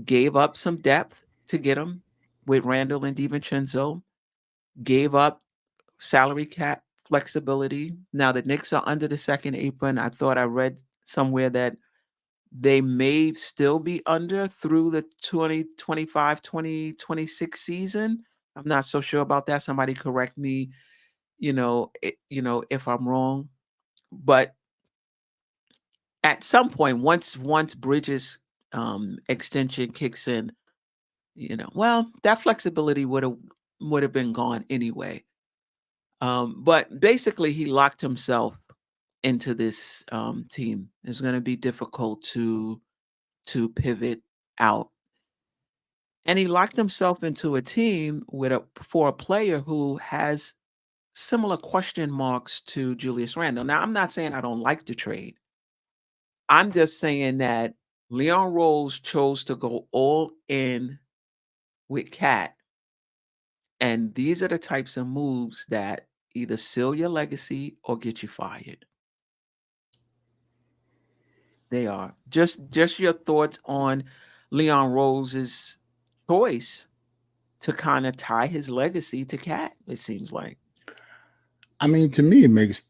Gave up some depth to get him with Randall and DiVincenzo, gave up salary cap flexibility. Now the Knicks are under the second apron. I thought I read somewhere that they may still be under through the 2025-2026 season. I'm not so sure about that. Somebody correct me, if I'm wrong. But at some point, once Bridges extension kicks in, that flexibility would have been gone anyway. But basically, he locked himself into this team. It's going to be difficult to pivot out, and he locked himself into a team for a player who has similar question marks to Julius Randle. Now, I'm not saying I don't like the trade. I'm just saying that Leon Rose chose to go all in with Cat. And these are the types of moves that either seal your legacy or get you fired. They are. Just your thoughts on Leon Rose's choice to kind of tie his legacy to Cat, it seems like. I mean, to me, it makes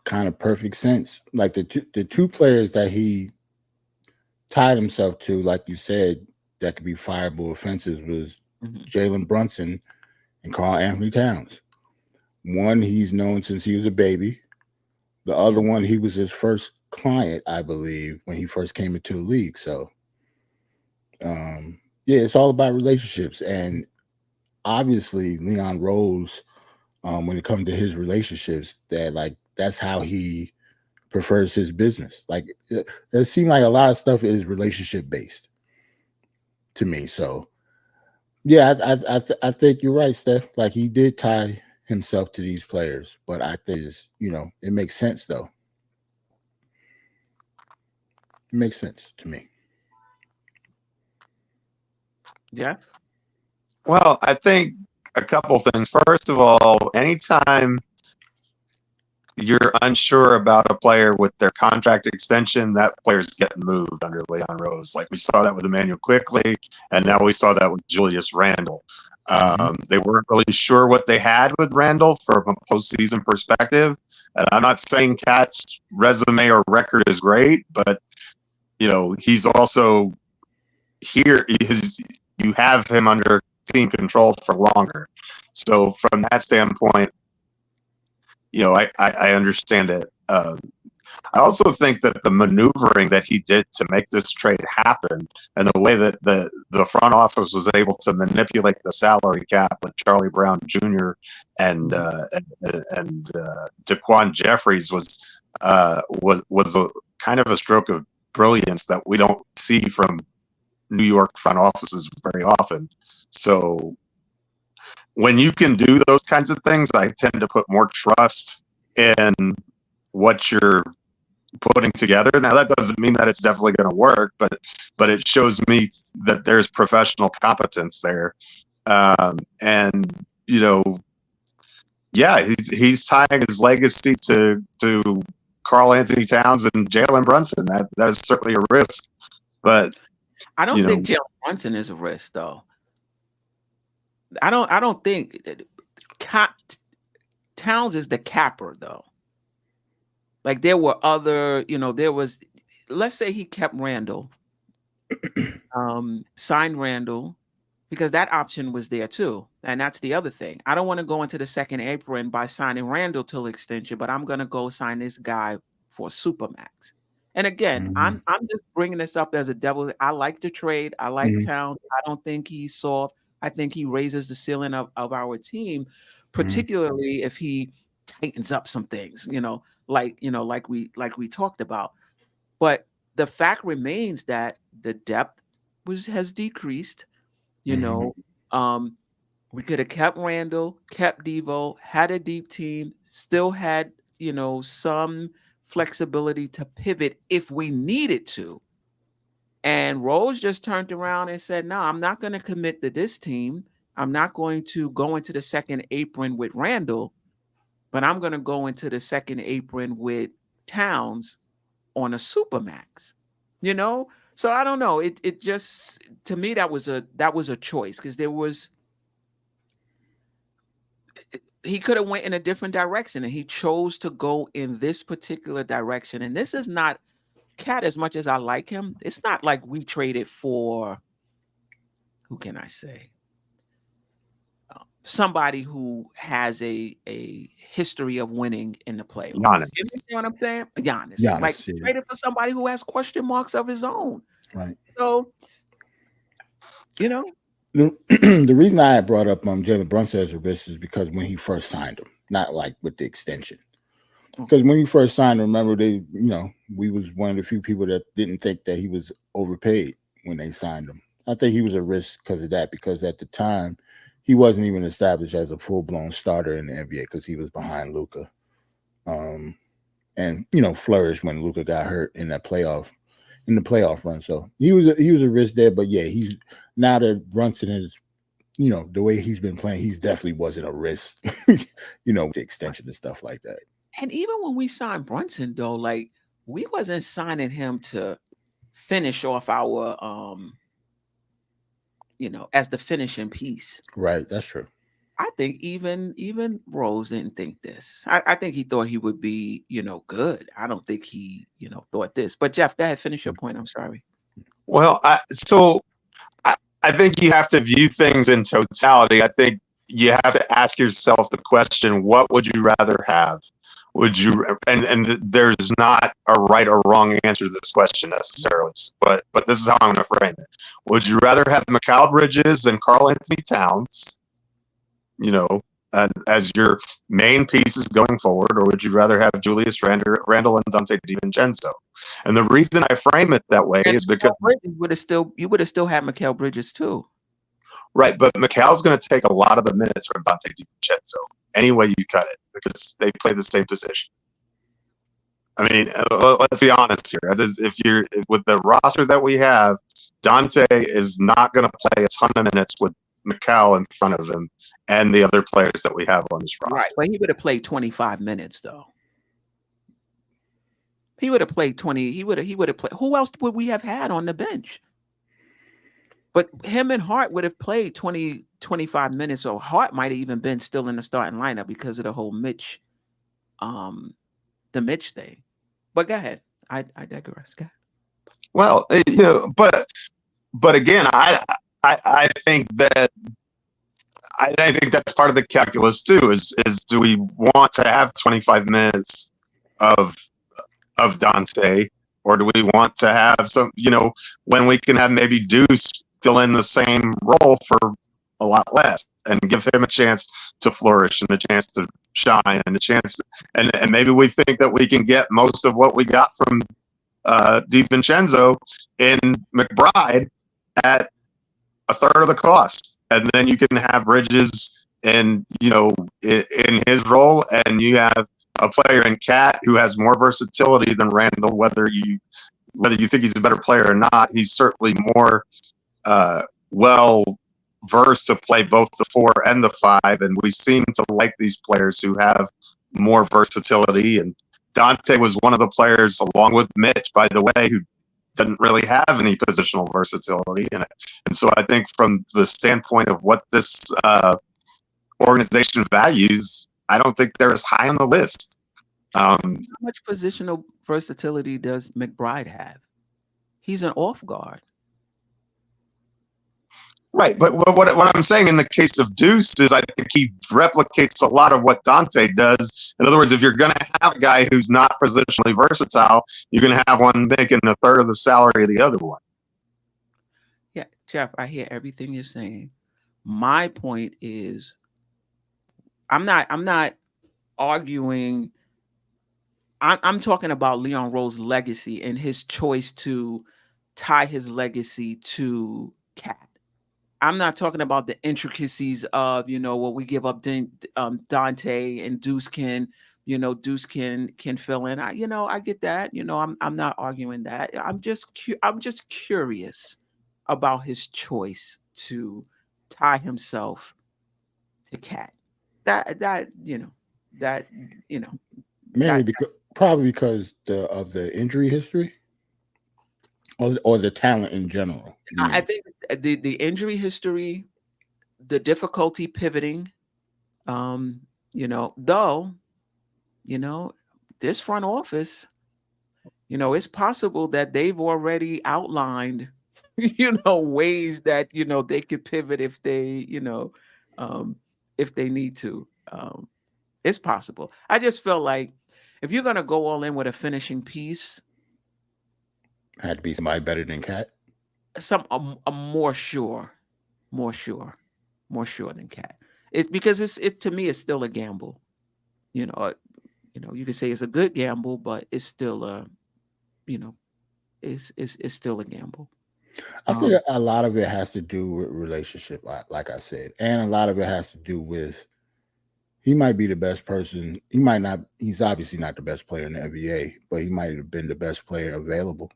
kind of perfect sense. Like the two players that he tied himself to, like you said, that could be fireable offenses was Jalen Brunson and Karl Anthony Towns. One he's known since he was a baby. The other one, he was his first client, I believe, when he first came into the league. So, yeah, it's all about relationships. And obviously, Leon Rose, when it comes to his relationships, that's how he prefers his business. Like, it seemed like a lot of stuff is relationship based to me. So, yeah, I think you're right, Steph. Like, he did tie himself to these players, but I think it makes sense though. It makes sense to me. Yeah. Well, I think a couple things. First of all, anytime you're unsure about a player with their contract extension, that player's getting moved under Leon Rose. Like we saw that with Emmanuel Quickly, and now we saw that with Julius Randle. They weren't really sure what they had with Randle from a postseason perspective. And I'm not saying Cat's resume or record is great, but he's also here. You have him under team control for longer. So from that standpoint, I understand it. I also think that the maneuvering that he did to make this trade happen, and the way that the front office was able to manipulate the salary cap with Charlie Brown Jr. and Daquan Jeffries was a kind of a stroke of brilliance that we don't see from New York front offices very often. So when you can do those kinds of things, I tend to put more trust in what you're putting together. Now that doesn't mean that it's definitely going to work, but it shows me that there's professional competence there. And he's tying his legacy to Karl Anthony Towns and Jalen Brunson. That is certainly a risk, but I don't think Jalen Brunson is a risk, though. I don't think Towns is the capper, though. Like there were other, let's say he kept Randall, signed Randall, because that option was there too. And that's the other thing. I don't want to go into the second apron by signing Randall till extension, but I'm going to go sign this guy for Supermax. And again, I'm just bringing this up as a devil. I like the trade. I like Towns. I don't think he's soft. I think he raises the ceiling of our team, particularly if he tightens up some things, like we talked about. But the fact remains that the depth has decreased. We could have kept Randall, kept Devo, had a deep team, still had some flexibility to pivot if we needed to. And Rose just turned around and said, no, I'm not going to commit to this team. I'm not going to go into the second apron with Randall, but I'm going to go into the second apron with Towns on a Supermax, So I don't know. It just, to me, that was a choice, because he could have went in a different direction, and he chose to go in this particular direction. And this is not Cat, as much as I like him. It's not like we traded for, who can I say? Somebody who has a history of winning in the playoffs. Giannis. You know what I'm saying? Giannis. Yeah. Traded for somebody who has question marks of his own. Right. So, the reason I brought up Jalen Brunson as a risk is because when he first signed him, not like with the extension. Because when you first signed him, remember we was one of the few people that didn't think that he was overpaid when they signed him. I think he was a risk because of that, because at the time he wasn't even established as a full-blown starter in the NBA because he was behind Luka. And flourished when Luka got hurt in the playoff run. So he was a risk there, but yeah, he's now that Brunson is, the way he's been playing, he's definitely wasn't a risk, the extension and stuff like that. And even when we signed Brunson, though, like we wasn't signing him to finish off our, as the finishing piece. Right, that's true. I think even Rose didn't think this. I think he thought he would be, good. I don't think he, thought this. But Geoff, go ahead, finish your point. I'm sorry. Well, I think you have to view things in totality. I think you have to ask yourself the question, what would you rather have? Would you, and there's not a right or wrong answer to this question necessarily, but this is how I'm going to frame it. Would you rather have Mikal Bridges and Karl Anthony Towns, as your main pieces going forward, or would you rather have Julius Randle and Dante DiVincenzo? And the reason I frame it that way is because you would have still had Mikal Bridges too. Right, but Mikal's going to take a lot of the minutes from Dante DiVincenzo any way you cut it, because they play the same position. I mean, let's be honest here. If you're with the roster that we have, Dante is not going to play a ton of minutes with Mikal in front of him and the other players that we have on this roster. Right, but he would have played 25 minutes though. He would have played 20. He would have played. Who else would we have had on the bench? But him and Hart would have played 20, 25 minutes, or Hart might have even been still in the starting lineup because of the whole Mitch thing. But go ahead. I digress. Go ahead. Well, but again, I think that I think that's part of the calculus too. Is do we want to have 25 minutes of Dante, or do we want to have some, when we can have maybe Deuce fill in the same role for a lot less and give him a chance to flourish and a chance to shine and a chance to, and maybe we think that we can get most of what we got from DiVincenzo in McBride at a third of the cost, and then you can have Bridges in his role, and you have a player in Cat who has more versatility than Randall. Whether you think he's a better player or not, he's certainly more well versed to play both the 4 and the 5, and we seem to like these players who have more versatility. And Dante was one of the players, along with Mitch, by the way, who didn't really have any positional versatility. And so I think from the standpoint of what this organization values, I don't think they're as high on the list. How much positional versatility does McBride have? He's an off guard. Right, but what I'm saying in the case of Deuce is I think he replicates a lot of what Dante does. In other words, if you're going to have a guy who's not positionally versatile, you're going to have one making a third of the salary of the other one. Yeah, Geoff, I hear everything you're saying. My point is, I'm not arguing. I'm talking about Leon Rose's legacy and his choice to tie his legacy to Cat. I'm not talking about the intricacies of, what we give up Dante and Deuce can fill in. I get that. I'm not arguing that. I'm just curious about his choice to tie himself to Cat. Probably because of the injury history. Or the talent in general. I think the injury history, the difficulty pivoting, this front office, it's possible that they've already outlined, ways that, they could pivot if they need to. It's possible. I just feel like if you're going to go all in with a finishing piece, had to be somebody better than Cat. A more sure than Cat. It's because it to me it's still a gamble. You could say it's a good gamble, but it's still it's still a gamble. I think a lot of it has to do with relationship, like I said, and a lot of it has to do with he might be the best person. He might not. He's obviously not the best player in the NBA, but he might have been the best player available.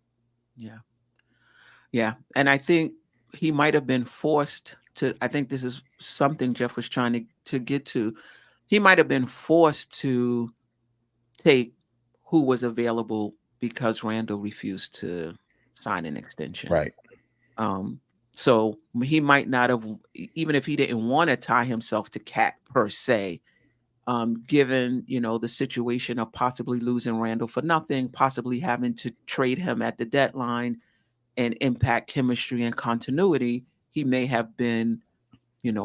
Yeah. And I think he might have been forced to, I think this is something Geoff was trying to get to. He might have been forced to take who was available because Randall refused to sign an extension. Right. So he might not have, even if he didn't want to tie himself to Cat per se, given, the situation of possibly losing Randall for nothing, possibly having to trade him at the deadline and impact chemistry and continuity, he may have been,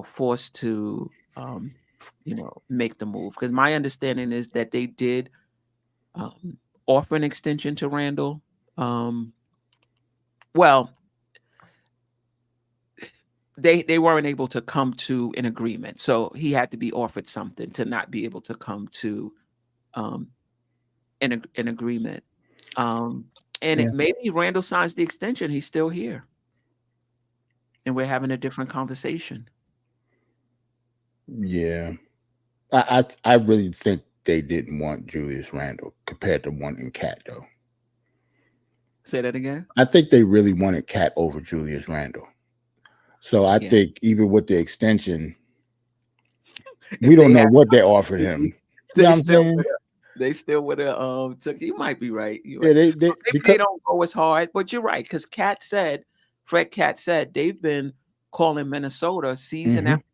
forced to, make the move. Because my understanding is that they did offer an extension to Randall. They weren't able to come to an agreement. So he had to be offered something to not be able to come to an agreement. Maybe Randall signs the extension. He's still here. And we're having a different conversation. Yeah. I really think they didn't want Julius Randle compared to wanting Cat, though. Say that again? I think they really wanted Cat over Julius Randle. So I think even with the extension, we don't know what they offered him. They still would have took. You might be right. They don't go as hard, but you're right because Fred Cat said they've been calling Minnesota season after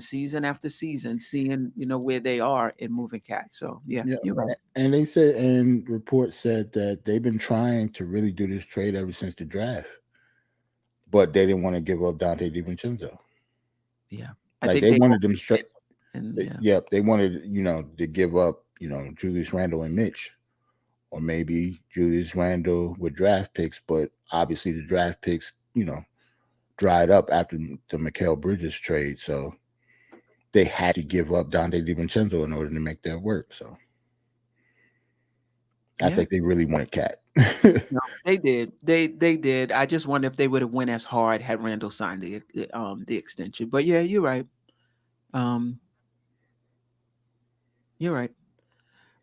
season after season, seeing where they are in moving Cat. So yeah, you're right. And they said, and reports said that they've been trying to really do this trade ever since the draft. But they didn't want to give up Dante DiVincenzo. Yeah. I think they wanted them straight. They wanted, to give up, Julius Randle and Mitch. or maybe Julius Randle with draft picks, but obviously the draft picks, dried up after the Mikal Bridges trade, so they had to give up Dante DiVincenzo in order to make that work. So I think they really wanted Cat. No, they did. They did. I just wonder if they would have went as hard had Randall signed the extension. But yeah, you're right. You're right.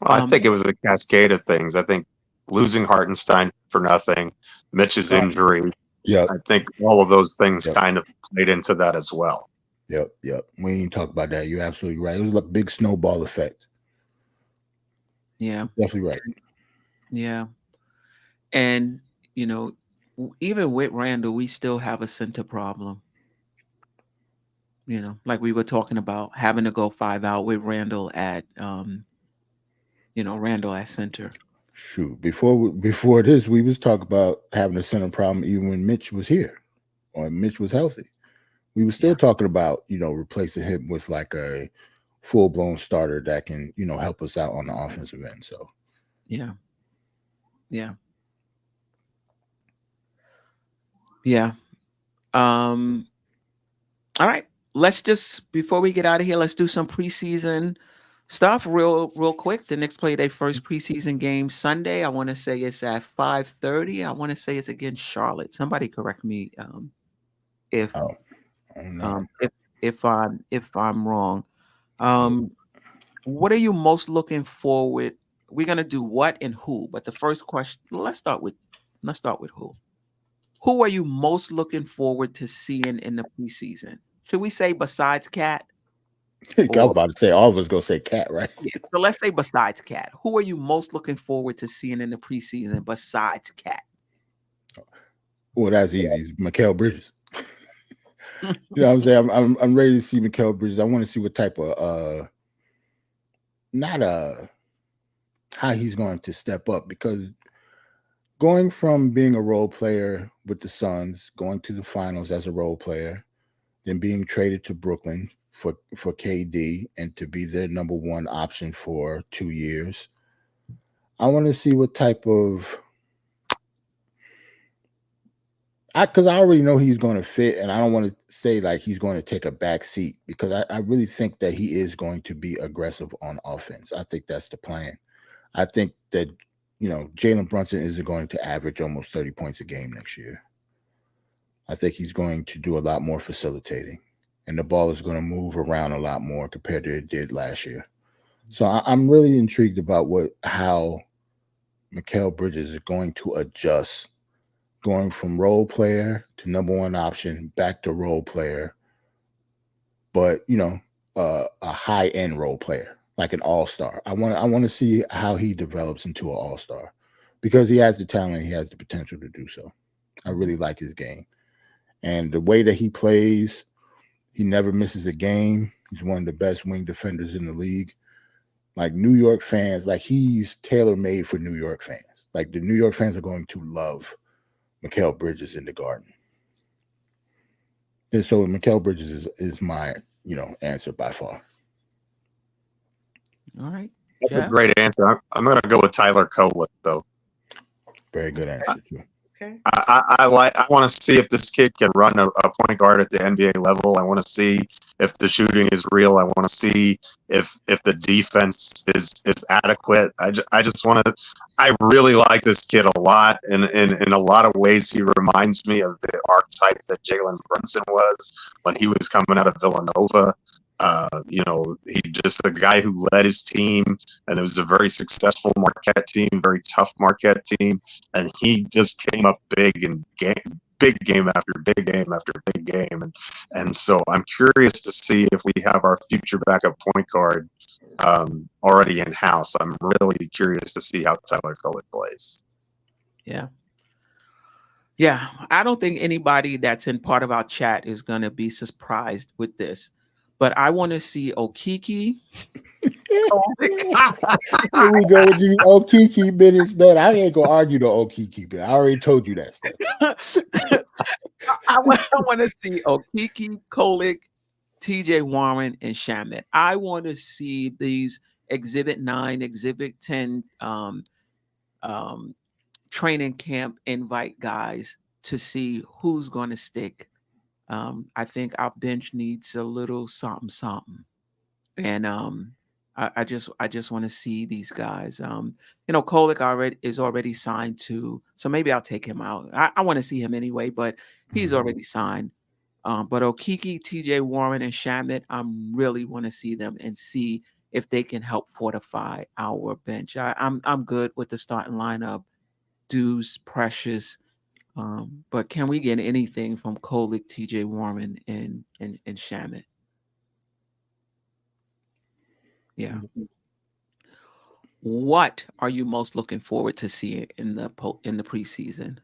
Well, I think it was a cascade of things. I think losing Hartenstein for nothing, Mitch's injury. Yeah, I think all of those things kind of played into that as well. Yep. We ain't talk about that. You're absolutely right. It was a big snowball effect. Yeah. Definitely right. Yeah. And, even with Randall, we still have a center problem. Like we were talking about having to go 5 out with Randall at, Randall at center. Shoot, before this, we was talking about having a center problem even when Mitch was here or Mitch was healthy. We were still talking about, replacing him with like a full-blown starter that can, help us out on the offensive end. So, yeah. All right. Let's just, before we get out of here, let's do some preseason stuff real quick. The Knicks play their first preseason game Sunday. I want to say it's at 5:30. I want to say it's against Charlotte. Somebody correct me if I'm wrong. What are you most looking forward? We're gonna do what and who, but the first question, let's start with who. Who are you most looking forward to seeing in the preseason? Should we say besides Cat? I was about to say all of us gonna say Cat, right? Yeah, so let's say besides Cat. Who are you most looking forward to seeing in the preseason besides Cat? Well, that's easy. It's Mikal Bridges. You know what I'm saying? I'm ready to see Mikal Bridges. I want to see what type of how he's going to step up, because going from being a role player with the Suns, going to the finals as a role player, then being traded to Brooklyn for KD and to be their number one option for 2 years. I want to see what type of, because I already know he's going to fit, and I don't want to say like he's going to take a back seat, because I really think that he is going to be aggressive on offense. I think that's the plan. I think that, Jalen Brunson isn't going to average almost 30 points a game next year. I think he's going to do a lot more facilitating, and the ball is going to move around a lot more compared to it did last year. So I'm really intrigued about how Mikal Bridges is going to adjust, going from role player to number one option, back to role player, but a high end role player, like an all-star. I want to see how he develops into an all-star, because he has the talent, he has the potential to do so. I really like his game. And the way that he plays, he never misses a game. He's one of the best wing defenders in the league. Like New York fans, like he's tailor-made for New York fans. Like the New York fans are going to love Mikal Bridges in the Garden. And so Mikal Bridges is my, answer by far. All right. That's a great answer. I'm going to go with Tyler Colwick, though. Very good answer, too. Okay. I want to see if this kid can run a point guard at the NBA level. I want to see if the shooting is real. I want to see if the defense is adequate. I just want to. I really like this kid a lot, and in a lot of ways he reminds me of the archetype that Jalen Brunson was when he was coming out of Villanova. He just the guy who led his team, and it was a very successful Marquette team, very tough Marquette team, and he just came up big and big game after big game after big game, and so I'm curious to see if we have our future backup point guard already in house. I'm really curious to see how Tyler Colwick plays. Yeah, I don't think anybody that's in part of our chat is going to be surprised with this. But I want to see Okiki. Here we go with these Okiki minutes, man. I ain't gonna argue the Okiki bit. I already told you that stuff. I want to see Okiki, Kolek, TJ Warren, and Shamet. I want to see these Exhibit 9, Exhibit 10 training camp invite guys to see who's going to stick. I think our bench needs a little something, something, and I just want to see these guys. Kolick is already signed to, so maybe I'll take him out. I want to see him anyway, but he's already signed. But Okiki, TJ Warren, and Shamet, I really want to see them and see if they can help fortify our bench. I'm good with the starting lineup. Deuce, Precious, but can we get anything from Kolick, TJ Warren, and Shamet? Yeah. What are you most looking forward to seeing in the preseason?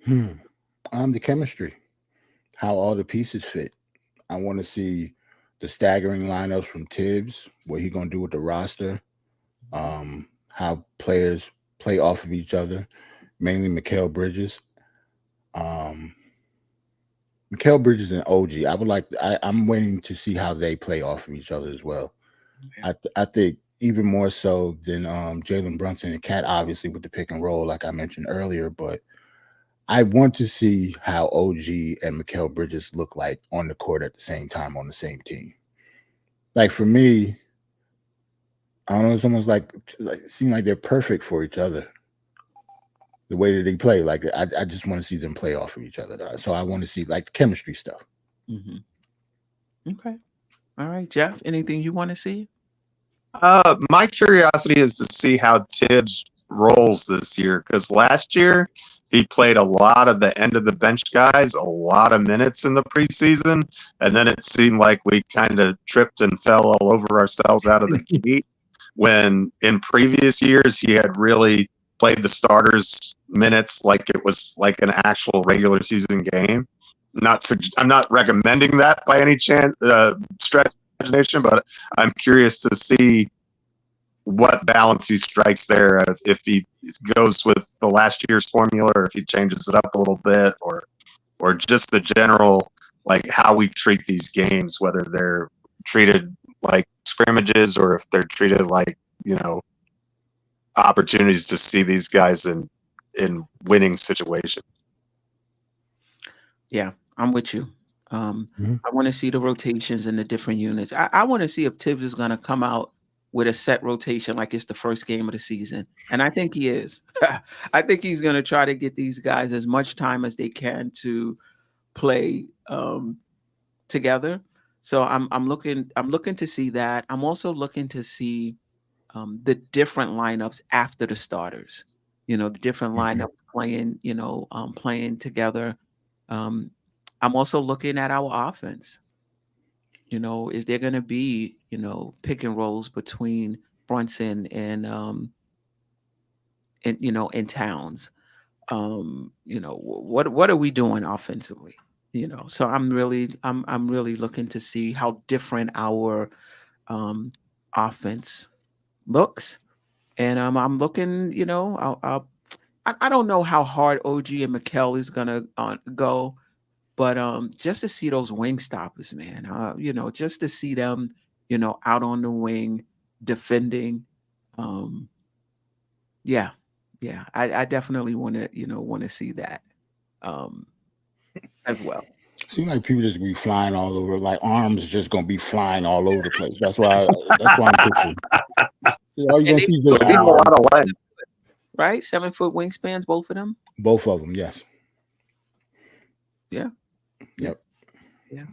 The chemistry, how all the pieces fit. I want to see the staggering lineups from Tibbs, what he gonna do with the roster, how players play off of each other, mainly Mikal Bridges. Mikal Bridges and OG. I'm waiting to see how they play off of each other as well. Yeah. I think even more so than Jalen Brunson and Cat, obviously with the pick and roll, like I mentioned earlier, but I want to see how OG and Mikal Bridges look like on the court at the same time on the same team. Like for me, I don't know, it's almost like it seems like they're perfect for each other. The way that they play, like I just want to see them play off of each other. So I want to see like chemistry stuff. Okay. All right, Geoff, anything you want to see? My curiosity is to see how Tibbs rolls this year, because last year he played a lot of the end of the bench guys, a lot of minutes in the preseason, and then it seemed like we kind of tripped and fell all over ourselves out of the gate. When in previous years he had really played the starters minutes like it was like an actual regular season game. I'm not recommending that by any chance, stretch imagination, but I'm curious to see what balance he strikes there, if he goes with the last year's formula, or if he changes it up a little bit, or just the general, like how we treat these games, whether they're treated like scrimmages or if they're treated like, opportunities to see these guys in winning situations. Yeah, I'm with you. I want to see the rotations in the different units. I want to see if Tibbs is going to come out with a set rotation like it's the first game of the season. And I think he is. I think he's going to try to get these guys as much time as they can to play together. So I'm looking to see that. I'm also looking to see the different lineups after the starters. The different lineup playing, playing together. I'm also looking at our offense. Is there going to be, pick and rolls between Brunson and Towns? What are we doing offensively? So I'm really looking to see how different our offense looks, and I'm looking. I don't know how hard OG and Mikal is gonna go. But just to see those wing stoppers, man, just to see them, out on the wing defending. Yeah. I definitely want to see that as well. Seems like people just be flying all over, like arms just gonna be flying all over the place. That's why I'm picturing. All you gonna see is a lot of legs, right? 7-foot wingspans, both of them. Both of them, yes. Yeah. Yep. Yeah.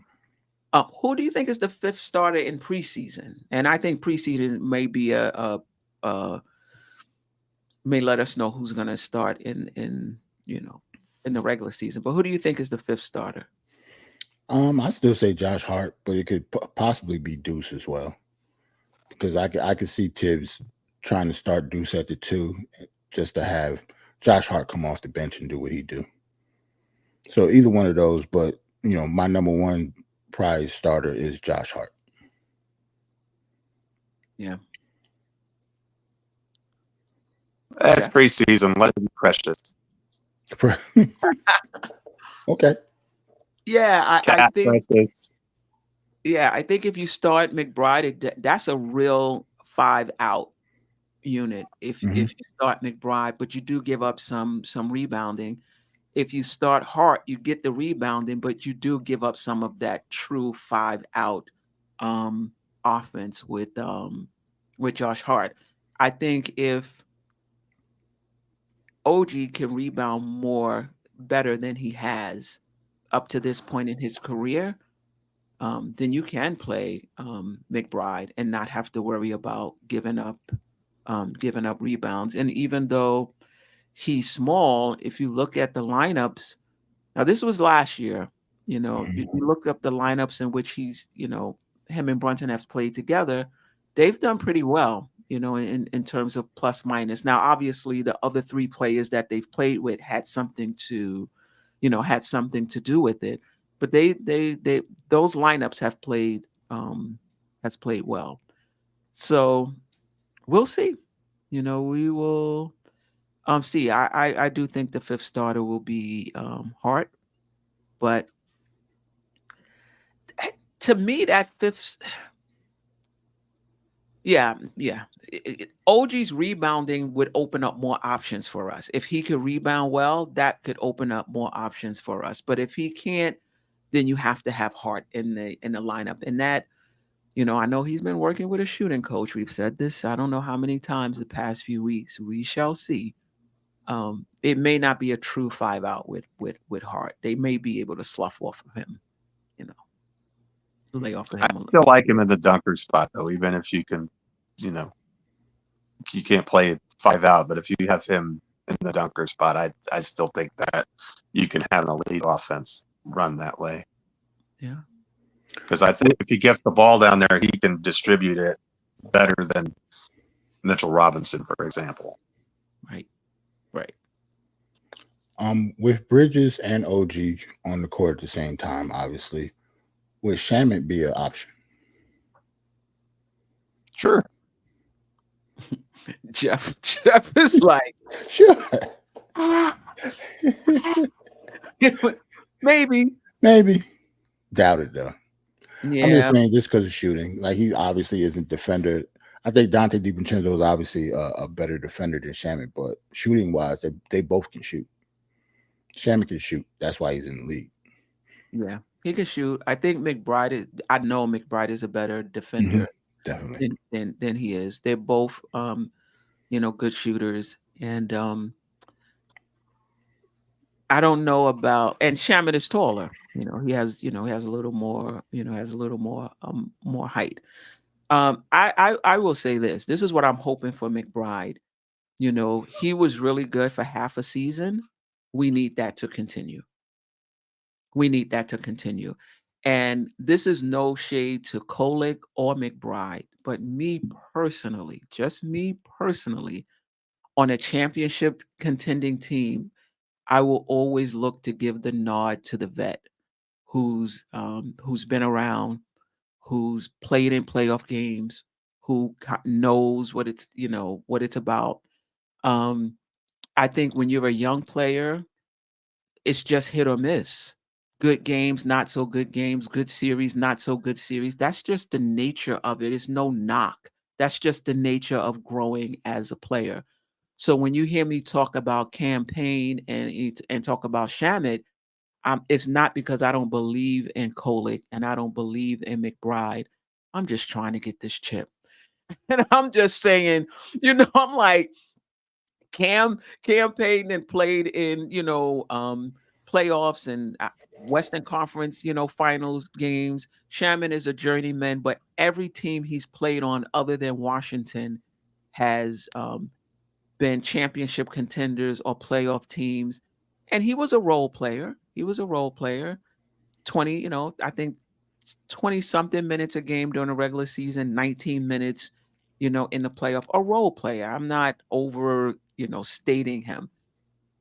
Who do you think is the fifth starter in preseason? And I think preseason may be may let us know who's going to start in the regular season. But who do you think is the fifth starter? I still say Josh Hart, but it could possibly be Deuce as well, because I could see Tibbs trying to start Deuce at the 2, just to have Josh Hart come off the bench and do what he do. So either one of those, but my number one prize starter is Josh Hart. Yeah. That's preseason. Let it be Precious. Okay. Yeah, I think. Precious. Yeah, I think if you start McBride, that's a real 5 out. unit if Mhm. if you start McBride, but you do give up some rebounding. If you start Hart, you get the rebounding, but you do give up some of that true 5-out offense with Josh Hart. I think if OG can rebound more better than he has up to this point in his career, then you can play McBride and not have to worry about giving up rebounds. And even though he's small, if you look at the lineups, now this was last year, you looked up the lineups in which him and Brunson have played together, they've done pretty well, in terms of plus minus. Now, obviously, the other three players that they've played with had something to do with it. But they those lineups have played well. So we'll see. We will see. I do think the fifth starter will be Hart, but to me that fifth, yeah. OG's rebounding would open up more options for us. If he could rebound well, that could open up more options for us. But if he can't, then you have to have Hart in the lineup. And that, I know he's been working with a shooting coach. We've said this, I don't know how many times the past few weeks. We shall see. It may not be a true 5-out with Hart. They may be able to slough off of him, lay off of him. I still like him in the dunker spot, though, even if you can, you can't play 5-out, but if you have him in the dunker spot, I still think that you can have an elite offense run that way. Yeah. Because I think if he gets the ball down there, he can distribute it better than Mitchell Robinson, for example. Right. With Bridges and OG on the court at the same time, obviously, would Shamet be an option? Sure. Geoff is like, Sure. Maybe. Doubt it, though. Yeah. I'm just saying just because of shooting. Like, he obviously isn't defender. I think Dante DiVincenzo is obviously a better defender than Shamet, but shooting-wise, they both can shoot. Shamet can shoot. That's why he's in the league. Yeah, he can shoot. I think I know McBride is a better defender Definitely. than he is. They're both good shooters. And I don't know about, and Shamet is taller. He has a little more, more height. I will say this. This is what I'm hoping for McBride. He was really good for half a season. We need that to continue. And this is no shade to Kolek or McBride, but just me personally, on a championship contending team, I will always look to give the nod to the vet who's been around, who's played in playoff games, who knows what it's about. I think when you're a young player, it's just hit or miss. Good games, not so good games, good series, not so good series. That's just the nature of it. It's no knock. That's just the nature of growing as a player. So when you hear me talk about campaign and talk about Shamet, it's not because I don't believe in Kolek and I don't believe in McBride. I'm just trying to get this chip. And I'm just saying, I'm like, campaigned and played in, playoffs and Western Conference, finals games. Shaman is a journeyman, but every team he's played on other than Washington has been championship contenders or playoff teams. And he was a role player. 20, I think 20 something minutes a game during the regular season, 19 minutes, in the playoff, a role player. I'm not over, stating him.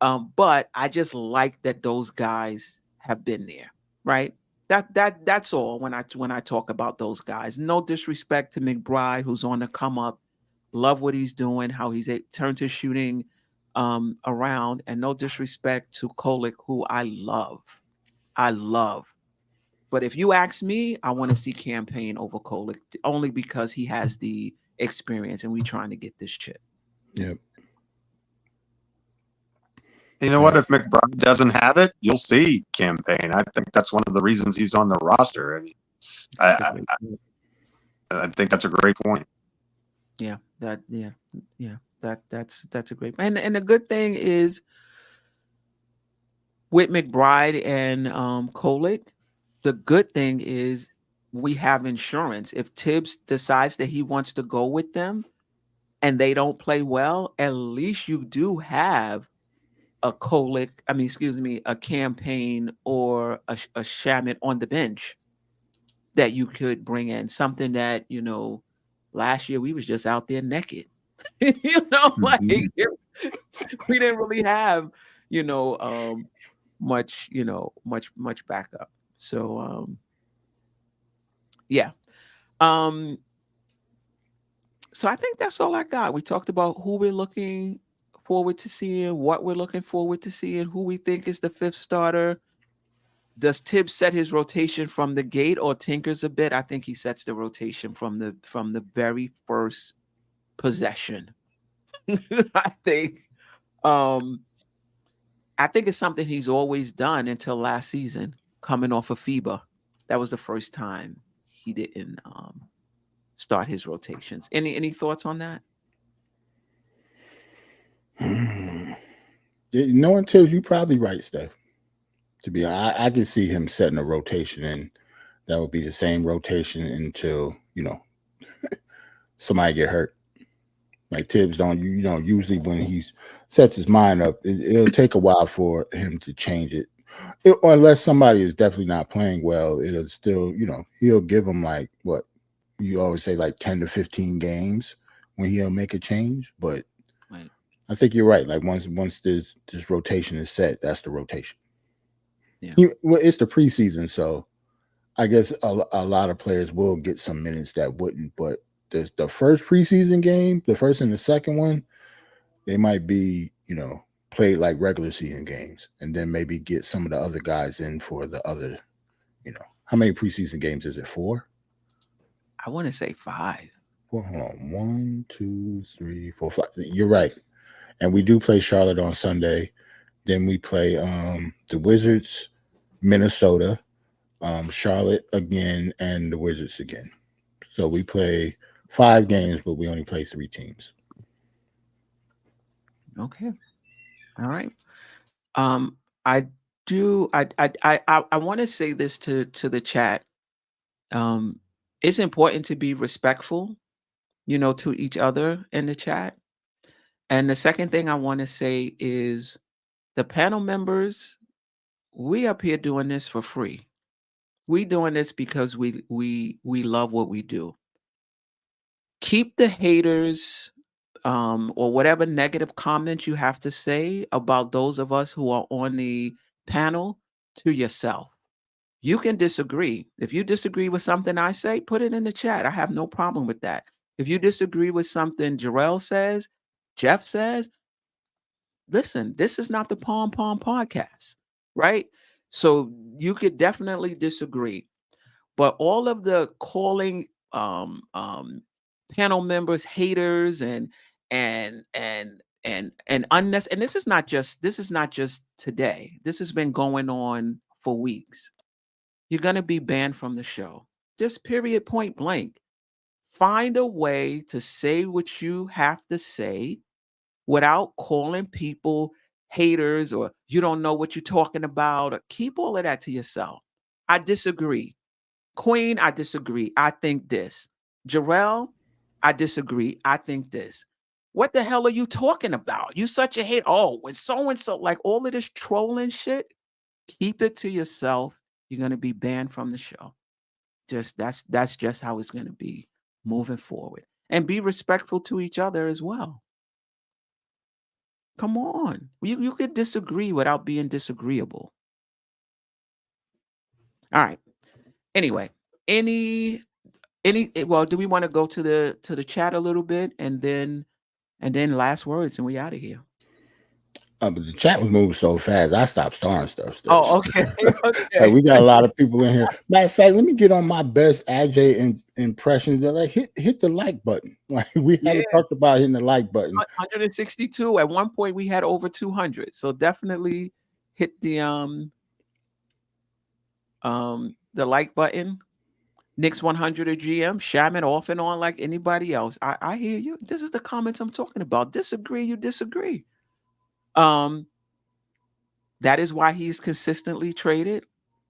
But I just like that those guys have been there, right? That's all when I talk about those guys. No disrespect to McBride, who's on the come up. Love what he's doing, how he's turned his shooting around, and no disrespect to Kolek, who I love. But if you ask me, I want to see campaign over Kolek only because he has the experience, and we trying to get this chip. Yep. You know what? If McBride doesn't have it, you'll see campaign. I think that's one of the reasons he's on the roster. I mean, I think that's a great point. Yeah, that's a great, and the good thing is with McBride and Kolick, the good thing is we have insurance. If Tibbs decides that he wants to go with them and they don't play well, at least you do have a Kolick, a campaign or a Shamet on the bench that you could bring in. Something that, last year we was just out there naked. Like we didn't really have, much backup. So yeah. So I think that's all I got. We talked about who we're looking forward to seeing, what we're looking forward to seeing, who we think is the fifth starter. Does Tibbs set his rotation from the gate or tinkers a bit? I think he sets the rotation from the very first possession. I think it's something he's always done until last season, coming off of FIBA. That was the first time he didn't start his rotations. Any thoughts on that? Knowing Tibbs, you probably right, Steph. To be honest, I can see him setting a rotation, and that would be the same rotation until somebody get hurt. Like Tibbs usually when he sets his mind up, it'll take a while for him to change it. Or unless somebody is definitely not playing well, it'll still, he'll give them like what you always say, like 10 to 15 games when he'll make a change. But right. I think you're right. Like once this rotation is set, that's the rotation. Yeah. It's the preseason, so I guess a lot of players will get some minutes that wouldn't. But the first preseason game, the first and the second one, they might be, played like regular season games, and then maybe get some of the other guys in for the other, how many preseason games is it? 4? I want to say 5. Well, hold on. 1, 2, 3, 4, 5. You're right. And we do play Charlotte on Sunday. Then we play the Wizards, Minnesota, Charlotte again, and the Wizards again. So we play 5 games, but we only play 3 teams. Okay. All right. I want to say this to the chat. It's important to be respectful, to each other in the chat. And the second thing I want to say is the panel members, we up here doing this for free. We doing this because we love what we do. Keep the haters or whatever negative comments you have to say about those of us who are on the panel to yourself. You can disagree. If you disagree with something I say, put it in the chat. I have no problem with that. If you disagree with something Jerrell says, Geoff says, listen, this is not the Pom Pom podcast, right? So you could definitely disagree. But all of the calling panel members haters and unnecessary, and this is not just today. This has been going on for weeks. You're going to be banned from the show. Just period, point blank. Find a way to say what you have to say without calling people haters or you don't know what you're talking about. Or keep all of that to yourself. I disagree. Queen, I disagree. I think this. Jerrell, I disagree. I think this. What the hell are you talking about? You such a hate. Oh, when so-and-so, like all of this trolling shit, keep it to yourself. You're going to be banned from the show. That's just how it's going to be moving forward. And be respectful to each other as well. Come on. You could disagree without being disagreeable. All right. Anyway, well, do we want to go to the chat a little bit and then last words and we out of here? But the chat was moving so fast, I stopped starting stuff. Oh, okay. Like, Okay. we got a lot of people in here. Matter of fact, let me get on my best AJ impressions. That like hit the like button. Like we haven't talked about hitting the like button. 162. At one point, we had over 200. So definitely hit the like button. Knicks 100 or GM, sham it off and on like anybody else. I hear you. This is the comments I'm talking about. Disagree, you disagree. That is why he's consistently traded.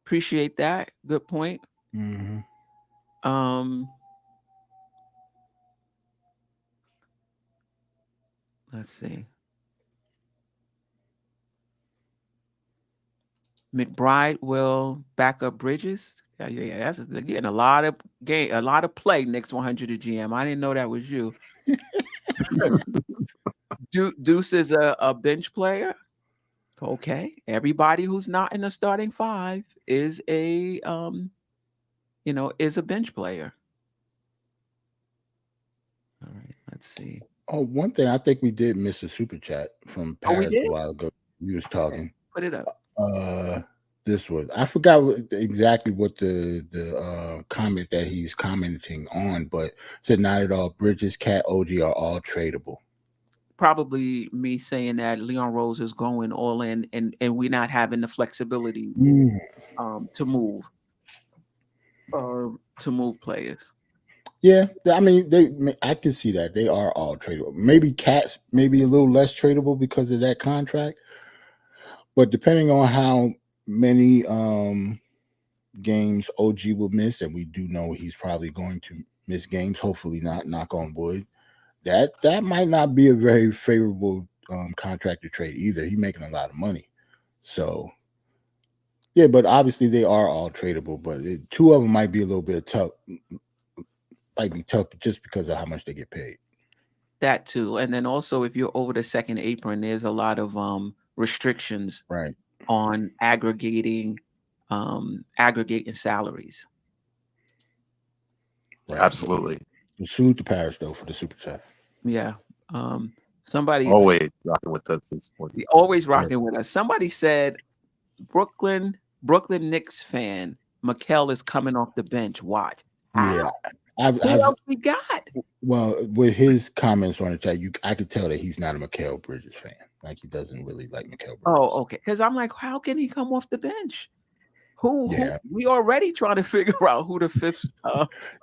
Appreciate that. Good point. Let's see. McBride will back up Bridges. Yeah, that's getting a lot of play. Knicks 100 to GM. I didn't know that was you. Deuce is a bench player. Okay, everybody who's not in the starting five is a is a bench player. All right, let's see. Oh, one thing I think we did miss a super chat from Paris a while ago. We was talking. Put it up. This was, I forgot exactly what the comment that he's commenting on, but said not at all. Bridges, Cat, OG are all tradable. Probably me saying that Leon Rose is going all in, and we're not having the flexibility to move players. Yeah, I mean, I can see that they are all tradable. Maybe Cat's maybe a little less tradable because of that contract, but depending on how many games OG will miss, and we do know he's probably going to miss games. Hopefully not. Knock on wood. That might not be a very favorable contract to trade either. He's making a lot of money, so yeah. But obviously they are all tradable. But two of them might be a little bit tough. Might be tough just because of how much they get paid. That too, and then also if you're over the second apron, there's a lot of restrictions on aggregating salaries. Right. Absolutely. Salute to Paris though for the super chat. Yeah. Somebody always rocking with us. Always rocking with us. Somebody said Brooklyn Knicks fan Mikal is coming off the bench. Watch. Yeah. Who else we got? Well, with his comments on the chat, I could tell that he's not a Mikal Bridges fan. Like he doesn't really like Mikal Bridges. Oh, okay. Because I'm like, how can he come off the bench? Who we already trying to figure out who the fifth.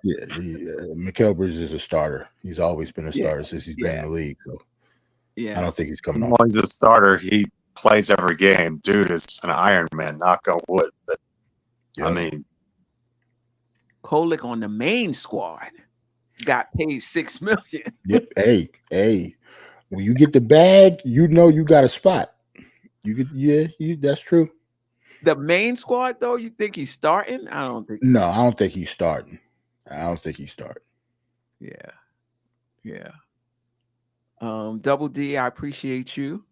Mikal Bridges is a starter. He's always been a starter since he's been in the league. So I don't think he's coming off. He's a starter. He plays every game. Dude is an Iron Man. Knock on wood. But I mean, Kolek on the main squad got paid $6 million. Yep. Hey. When you get the bag, you know you got a spot. That's true. The main squad, though, you think he's starting? I don't think. No, I don't think he's starting. Yeah. Double D, I appreciate you.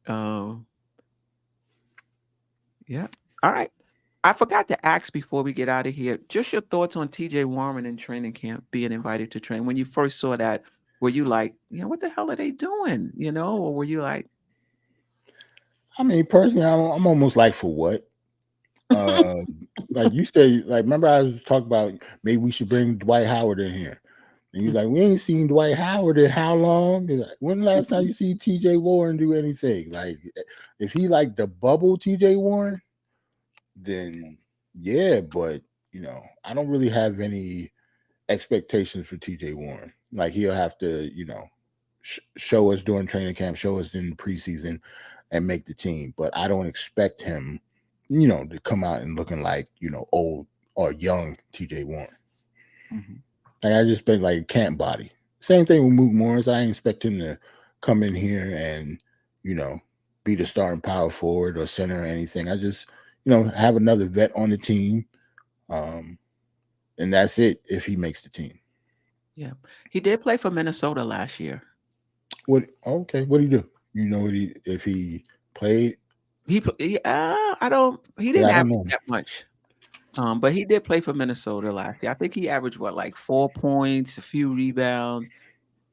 Yeah. All right. I forgot to ask before we get out of here, just your thoughts on TJ Warren in training camp being invited to train. When you first saw that, were you like, what the hell are they doing? Or were you like, I mean, personally, I'm almost like, for what? Like you say, like, remember I was talking about maybe we should bring Dwight Howard in here. And you're like, we ain't seen Dwight Howard in how long? Like, when the last time you see TJ Warren do anything? Like, if he like the bubble TJ Warren, then yeah, but I don't really have any expectations for TJ Warren. Like, he'll have to, show us during training camp, show us in the preseason, and make the team. But I don't expect him, to come out and looking like, old or young TJ Warren. Mm-hmm. Like, I just been like camp body. Same thing with Mook Morris. I didn't expect him to come in here and, be the starting power forward or center or anything. I just, have another vet on the team. And that's it if he makes the team. Yeah. He did play for Minnesota last year. What did he do? If he played? He didn't have that much. But he did play for Minnesota last year. I think he averaged 4 points, a few rebounds.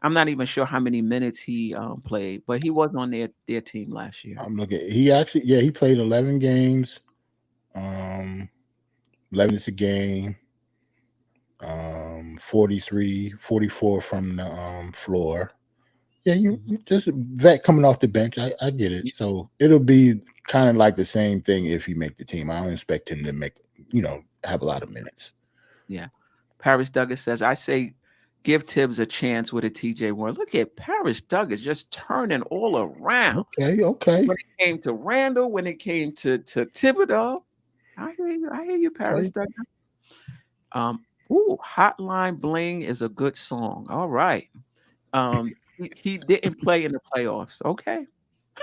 I'm not even sure how many minutes he played, but he was on their team last year. I'm looking. He played 11 games, 11 minutes a game, 43, 44 from the floor. Yeah, you just a vet coming off the bench. I get it. So it'll be kind of like the same thing if he make the team. I don't expect him to make, have a lot of minutes. Yeah. Paris Douglas says, I say give Tibbs a chance with a TJ Warren. Look at Paris Douglas just turning all around. Okay. When it came to Randall, when it came to Thibodeau, I hear you, Paris Douglas. Hotline Bling is a good song. All right. He didn't play in the playoffs. Okay.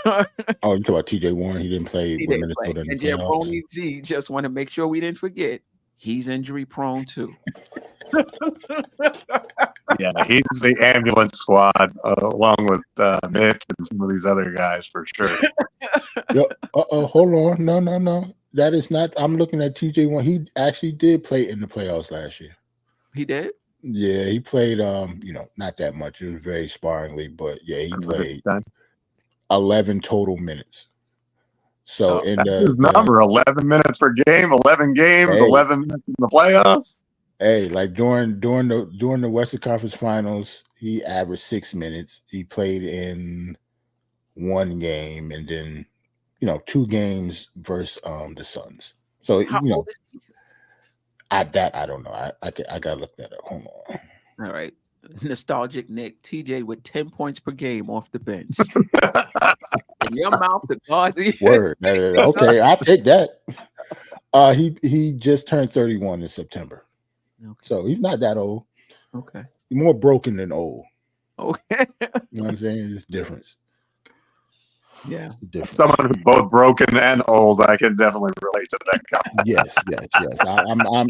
Oh, you talk about TJ Warren. He didn't play with Minnesota in the playoffs. And Jerrell Z just want to make sure we didn't forget he's injury prone too. Yeah, he's the ambulance squad along with Mitch and some of these other guys for sure. Hold on. No. That is not. I'm looking at TJ Warren. He actually did play in the playoffs last year. He did? Yeah, he played not that much. It was very sparingly, but yeah, he played 11 total minutes. So that's his number, 11 minutes per game, 11 games, 11 minutes in the playoffs. Hey, like during the Western Conference Finals, he averaged 6 minutes. He played in one game and then 2 games versus the Suns. So How old is he? I don't know. I gotta look that up. Hold on. All right. Nostalgic Nick, TJ with 10 points per game off the bench. In your mouth, the guard. Word. Okay, I'll take that. He just turned 31 in September. Okay. So he's not that old. Okay. He's more broken than old. Okay. You know what I'm saying? It's difference. Yeah. Someone who's both broken and old, I can definitely relate to that comment. Yes.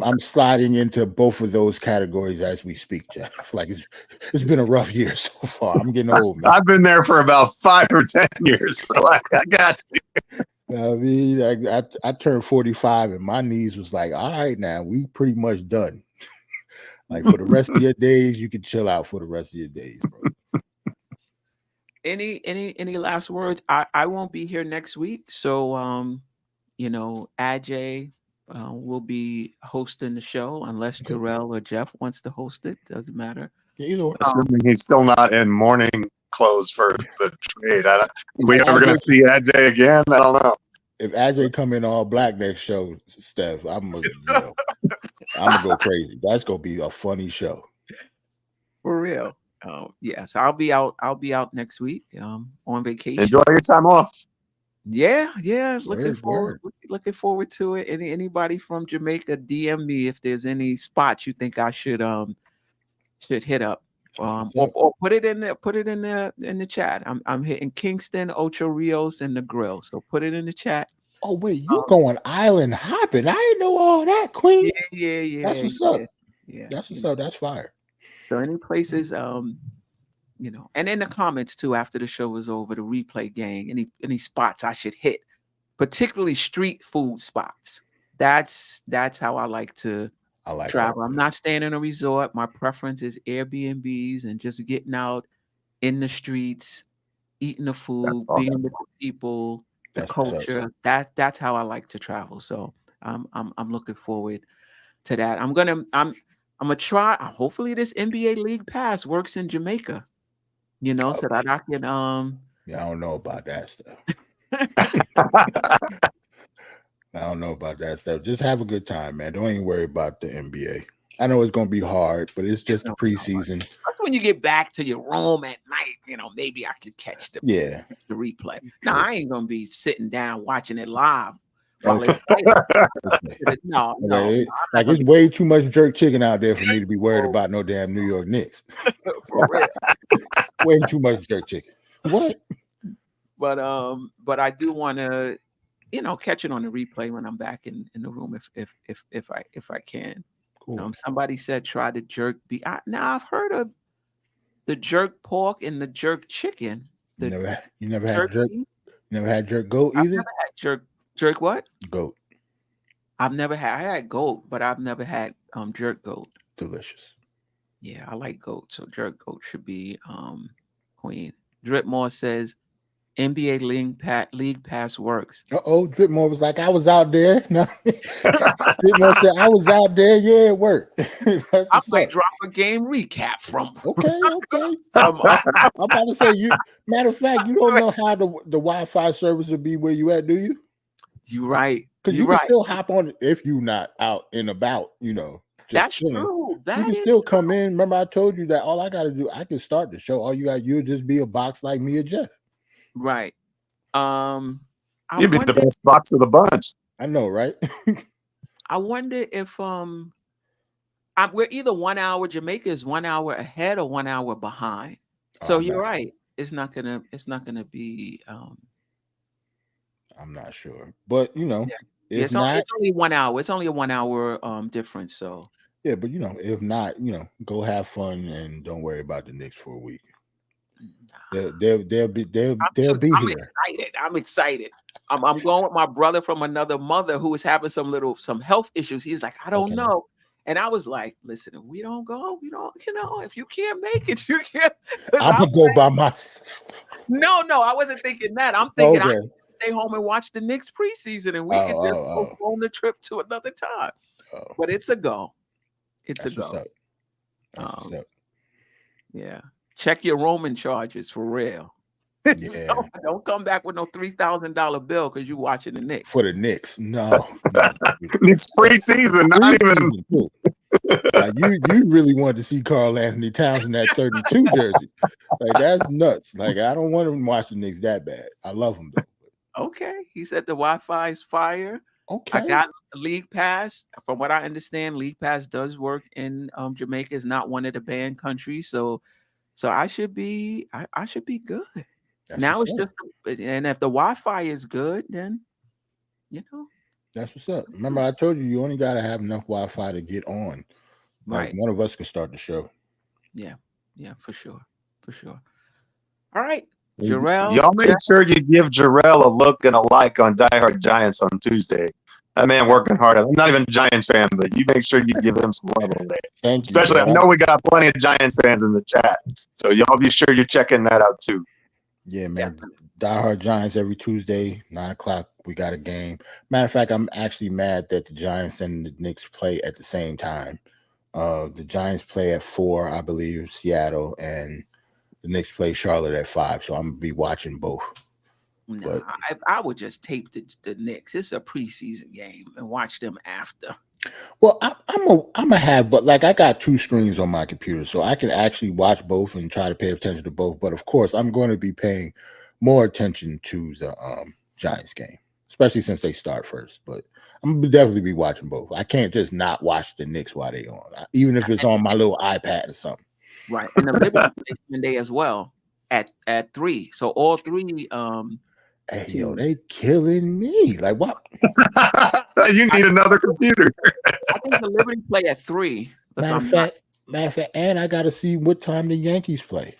I'm sliding into both of those categories as we speak, Geoff. Like it's been a rough year so far. I'm getting old, man. I've been there for about 5 or 10 years, so I got you. I mean, I turned 45 and my knees was like, all right, now we pretty much done. Like for the rest of your days, you can chill out for the rest of your days, bro. Any last words? I won't be here next week, so Ajay will be hosting the show unless Jerrell or Geoff wants to host it. Doesn't matter. Either way. Assuming he's still not in morning clothes for the trade. We ever going to see Ajay again? I don't know. If Ajay come in all black next show, Steph, I'm gonna go crazy. That's gonna be a funny show. For real. Yes, I'll be out next week. On vacation. Enjoy your time off. Yeah. Looking forward to it. Anybody from Jamaica, DM me if there's any spots you think I should hit up. Or put it in the chat. I'm hitting Kingston, Ocho Rios, and the Grill. So put it in the chat. Oh wait, you going island hopping? I didn't know all that, Queen. Yeah. That's what's up. Yeah, that's what's up. That's fire. So any places, and in the comments too after the show is over, the replay gang, any spots I should hit, particularly street food spots. That's how I like to travel. I'm not staying in a resort. My preference is Airbnbs and just getting out in the streets, eating the food, being with the people, the culture. That's how I like to travel. So I'm looking forward to that. I'm gonna try. Hopefully, this NBA League Pass works in Jamaica. So that I can. Yeah, I don't know about that stuff. I don't know about that stuff. Just have a good time, man. Don't even worry about the NBA. I know it's gonna be hard, but it's just the preseason. That's when you get back to your room at night. Maybe I could catch the replay. No, I ain't gonna be sitting down watching it live. No. Like it's way too much jerk chicken out there for me to be worried about no damn New York Knicks. For real. Way too much jerk chicken. What? But I do want to, catch it on the replay when I'm back in the room if I can. Cool. Somebody said try the jerk beef. Now I've heard of the jerk pork and the jerk chicken. You never had jerk. You never had jerk goat either. I've never had jerk what? Goat. I had goat, but I've never had jerk goat. Delicious. Yeah, I like GOAT. So Jerk GOAT should be queen. Dripmore says NBA league pass works. Dripmore was like, I was out there. No. Dripmore said, I was out there. Yeah, it worked. I might drop a game recap from. Okay. I'm about to say, matter of fact, you don't know how the Wi-Fi service will be where you at, do you? You're right. Because you can still hop on it if you're not out and about, That's chilling. true. You can still come in. Remember, I told you that all I got to do, I can start the show. All you'll just be a box like me or Geoff. Right. You'd be the best box of the bunch. I know, right? I wonder if we're either 1 hour. Jamaica is 1 hour ahead or 1 hour behind. So you're right. It's not gonna be. I'm not sure, but it's only 1 hour. It's only a 1 hour difference. So yeah, but if not, go have fun and don't worry about the Knicks for a week. They'll be here. I'm excited. I'm going with my brother from another mother who was having some health issues. He was like, I don't know. And I was like, listen, if we don't go, if you can't make it, you can't. I'm gonna go by myself. No, I wasn't thinking that. I'm thinking I can stay home and watch the Knicks preseason and we can just go on the trip to another time. But it's a go. It's a go. Yeah. Check your Roman charges for real. Yeah. So don't come back with no $3,000 bill because you're watching the Knicks. For the Knicks. No. It's preseason, not even. You really wanted to see Karl Anthony Towns in that 32 jersey. Like, that's nuts. Like, I don't want to watch the Knicks that bad. I love them, though. Okay. He said the Wi-Fi is fire. Okay. I got League Pass. From what I understand, League Pass does work in Jamaica. Is not one of the banned countries. So I should be good. That's now it's just, and if the Wi-Fi is good, then that's what's up. Remember, I told you only got to have enough Wi-Fi to get on. Like, one of us can start the show. Yeah, for sure. All right, Jerrell. Y'all make sure you give Jerrell a look and a like on Die Hard Giants on Tuesday. That man working hard. I'm not even a Giants fan, but you make sure you give him some love over there. Thank you. Especially, I know we got plenty of Giants fans in the chat, so y'all be sure you're checking that out too. Yeah, man. Die Hard Giants every Tuesday, 9:00. We got a game. Matter of fact, I'm actually mad that the Giants and the Knicks play at the same time. The Giants play at 4, I believe, Seattle, and the Knicks play Charlotte at 5. So I'm gonna be watching both. No, I would just tape the Knicks. It's a preseason game and watch them after. Well, I'm a have, but like I got 2 screens on my computer, so I can actually watch both and try to pay attention to both. But of course, I'm going to be paying more attention to the Giants game, especially since they start first. But I'm gonna definitely be watching both. I can't just not watch the Knicks while they on, even if it's on my little iPad or something. Right, and the Liberty Placement Day as well at 3. So all 3. Hey, yo, they killing me. Like, what? You need another computer. I think the Liberty play at 3. Matter of fact, and I got to see what time the Yankees play,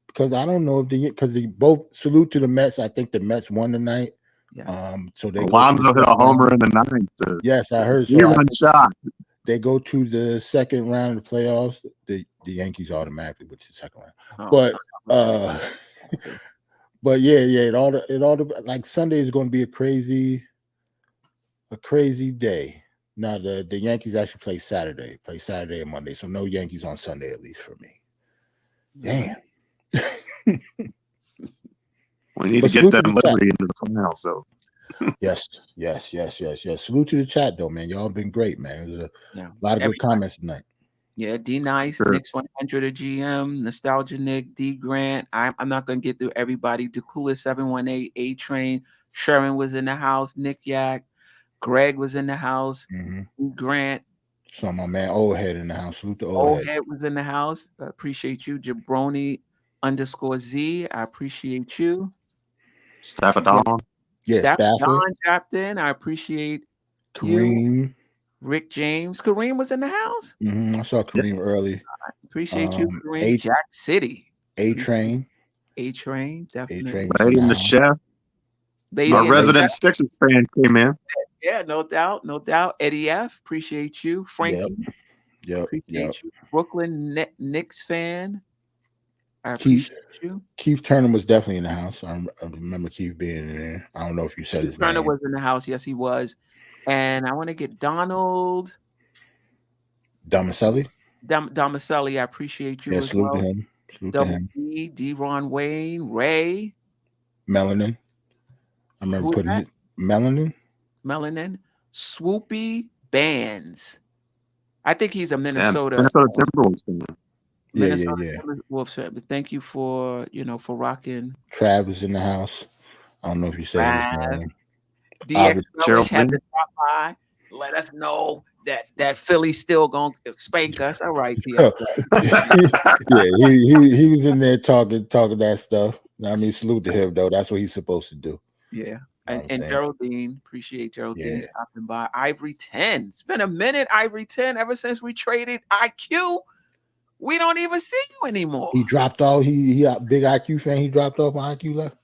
because I don't know if because they both salute to the Mets. I think the Mets won tonight. Yes. So they Alonso hit a homer in the 9th. Yes, I heard. So run shot. They go to the second round of the playoffs. The Yankees automatically with the second round. But yeah, it all like Sunday is going to be a crazy day. Now the Yankees actually play Saturday and Monday, so no Yankees on Sunday, at least for me. Damn. We need to get them Liberty into the final. So yes. Salute to the chat though, man. Y'all been great, man. There's a lot of good comments tonight. Yeah, D Nice, sure. Knicks 100 a GM, Nostalgia Nick, D Grant. I'm not gonna get through everybody. The coolest 718, A Train, Sharon was in the house, Nick Yak, Greg was in the house, Grant. So my man Old Head in the house. Salute to Old Head was in the house. I appreciate you. Jabroni _Z. I appreciate you. Stafford Don. Yeah, Stafford Don dropped in. I appreciate Kareem. You. Rick James. Kareem was in the house. I saw Kareem early. Appreciate you, Kareem. Jack City. A Train, definitely. Lady in the chef. Our resident Sixers fan came in. Yeah, no doubt. Eddie F. Appreciate you. Frankie. Yep. Appreciate you. Brooklyn Knicks fan. I Keith, appreciate you. Keith Turner was definitely in the house. I remember Keith being in there. I don't know if you said his Turner name. was in the house. Yes, he was. And I want to get Donald Domicelli. Domicelli. I appreciate you Yeah, as salute well. to him. Salute to Double him. D, D-Ron Wayne, Ray. Melanin. I remember Who's putting that? it. Melanin. Swoopy Bands. I think he's a Minnesota Timberwolves fan. Yeah. Timberwolves fan. But thank you for for rocking. Trav is in the house. I don't know if you said his name. DX Relish had Gerald to stop by. Let us know that Philly's still gonna spank us. All right, DX. Yeah, he was in there talking that stuff. I mean, salute to him though. That's what he's supposed to do. Yeah. You know And what I'm saying? Geraldine, appreciate Geraldine Yeah. stopping by. Ivory 10. It's been a minute, Ivory 10. Ever since we traded IQ, we don't even see you anymore. He dropped off. He a big IQ fan. He dropped off on IQ left.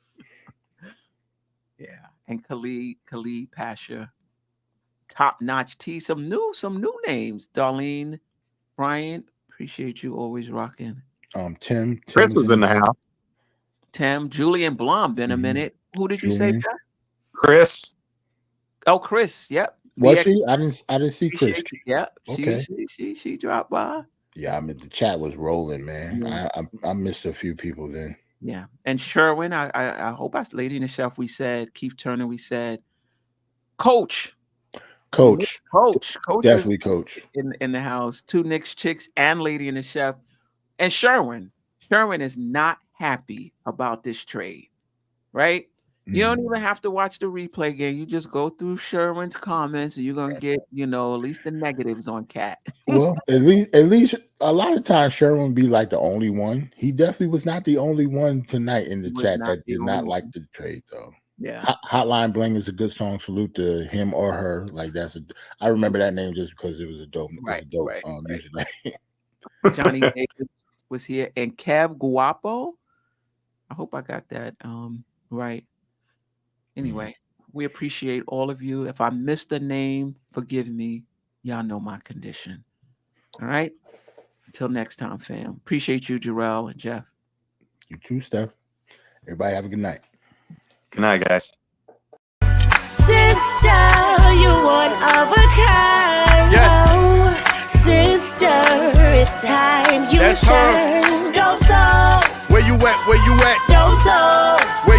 Yeah. And Khalid Pasha, Top Notch T. Some new names. Darlene, Brian, appreciate you always rocking. Tim Chris was in the house. Tim, Julian Blom, been a minute. Who did you say, Julian. Jeff? Chris. Oh, Chris. Yep. Was she? I didn't see Chris. Appreciate you. Yep. Okay. She dropped by. Yeah, I mean the chat was rolling, man. Yeah. I missed a few people then. Yeah. And Sherwin, I hope I Lady in the Chef, we said, Keith Turner, we said, Coach. Coach, is definitely Coach. in the house. 2 Knicks chicks and Lady in the Chef. And Sherwin is not happy about this trade, right? You don't even have to watch the replay game. You just go through Sherwin's comments and you're going to get, at least the negatives on Cat. Well, at least a lot of times Sherwin be like the only one. He definitely was not the only one tonight in the chat that did not like the trade, though. Yeah. Hotline Bling is a good song. Salute to him or her. Like I remember that name just because it was a dope, username. Johnny Davis was here and Kev Guapo. I hope I got that right. Anyway, we appreciate all of you. If I missed a name, forgive me. Y'all know my condition. All right. Until next time, fam. Appreciate you, Jerrell and Geoff. You too, Steph. Everybody have a good night. Good night, guys. Sister, you one of a kind. Yes. Oh, sister, it's time you That's her. shine. Dope soul, Where you at? dope soul.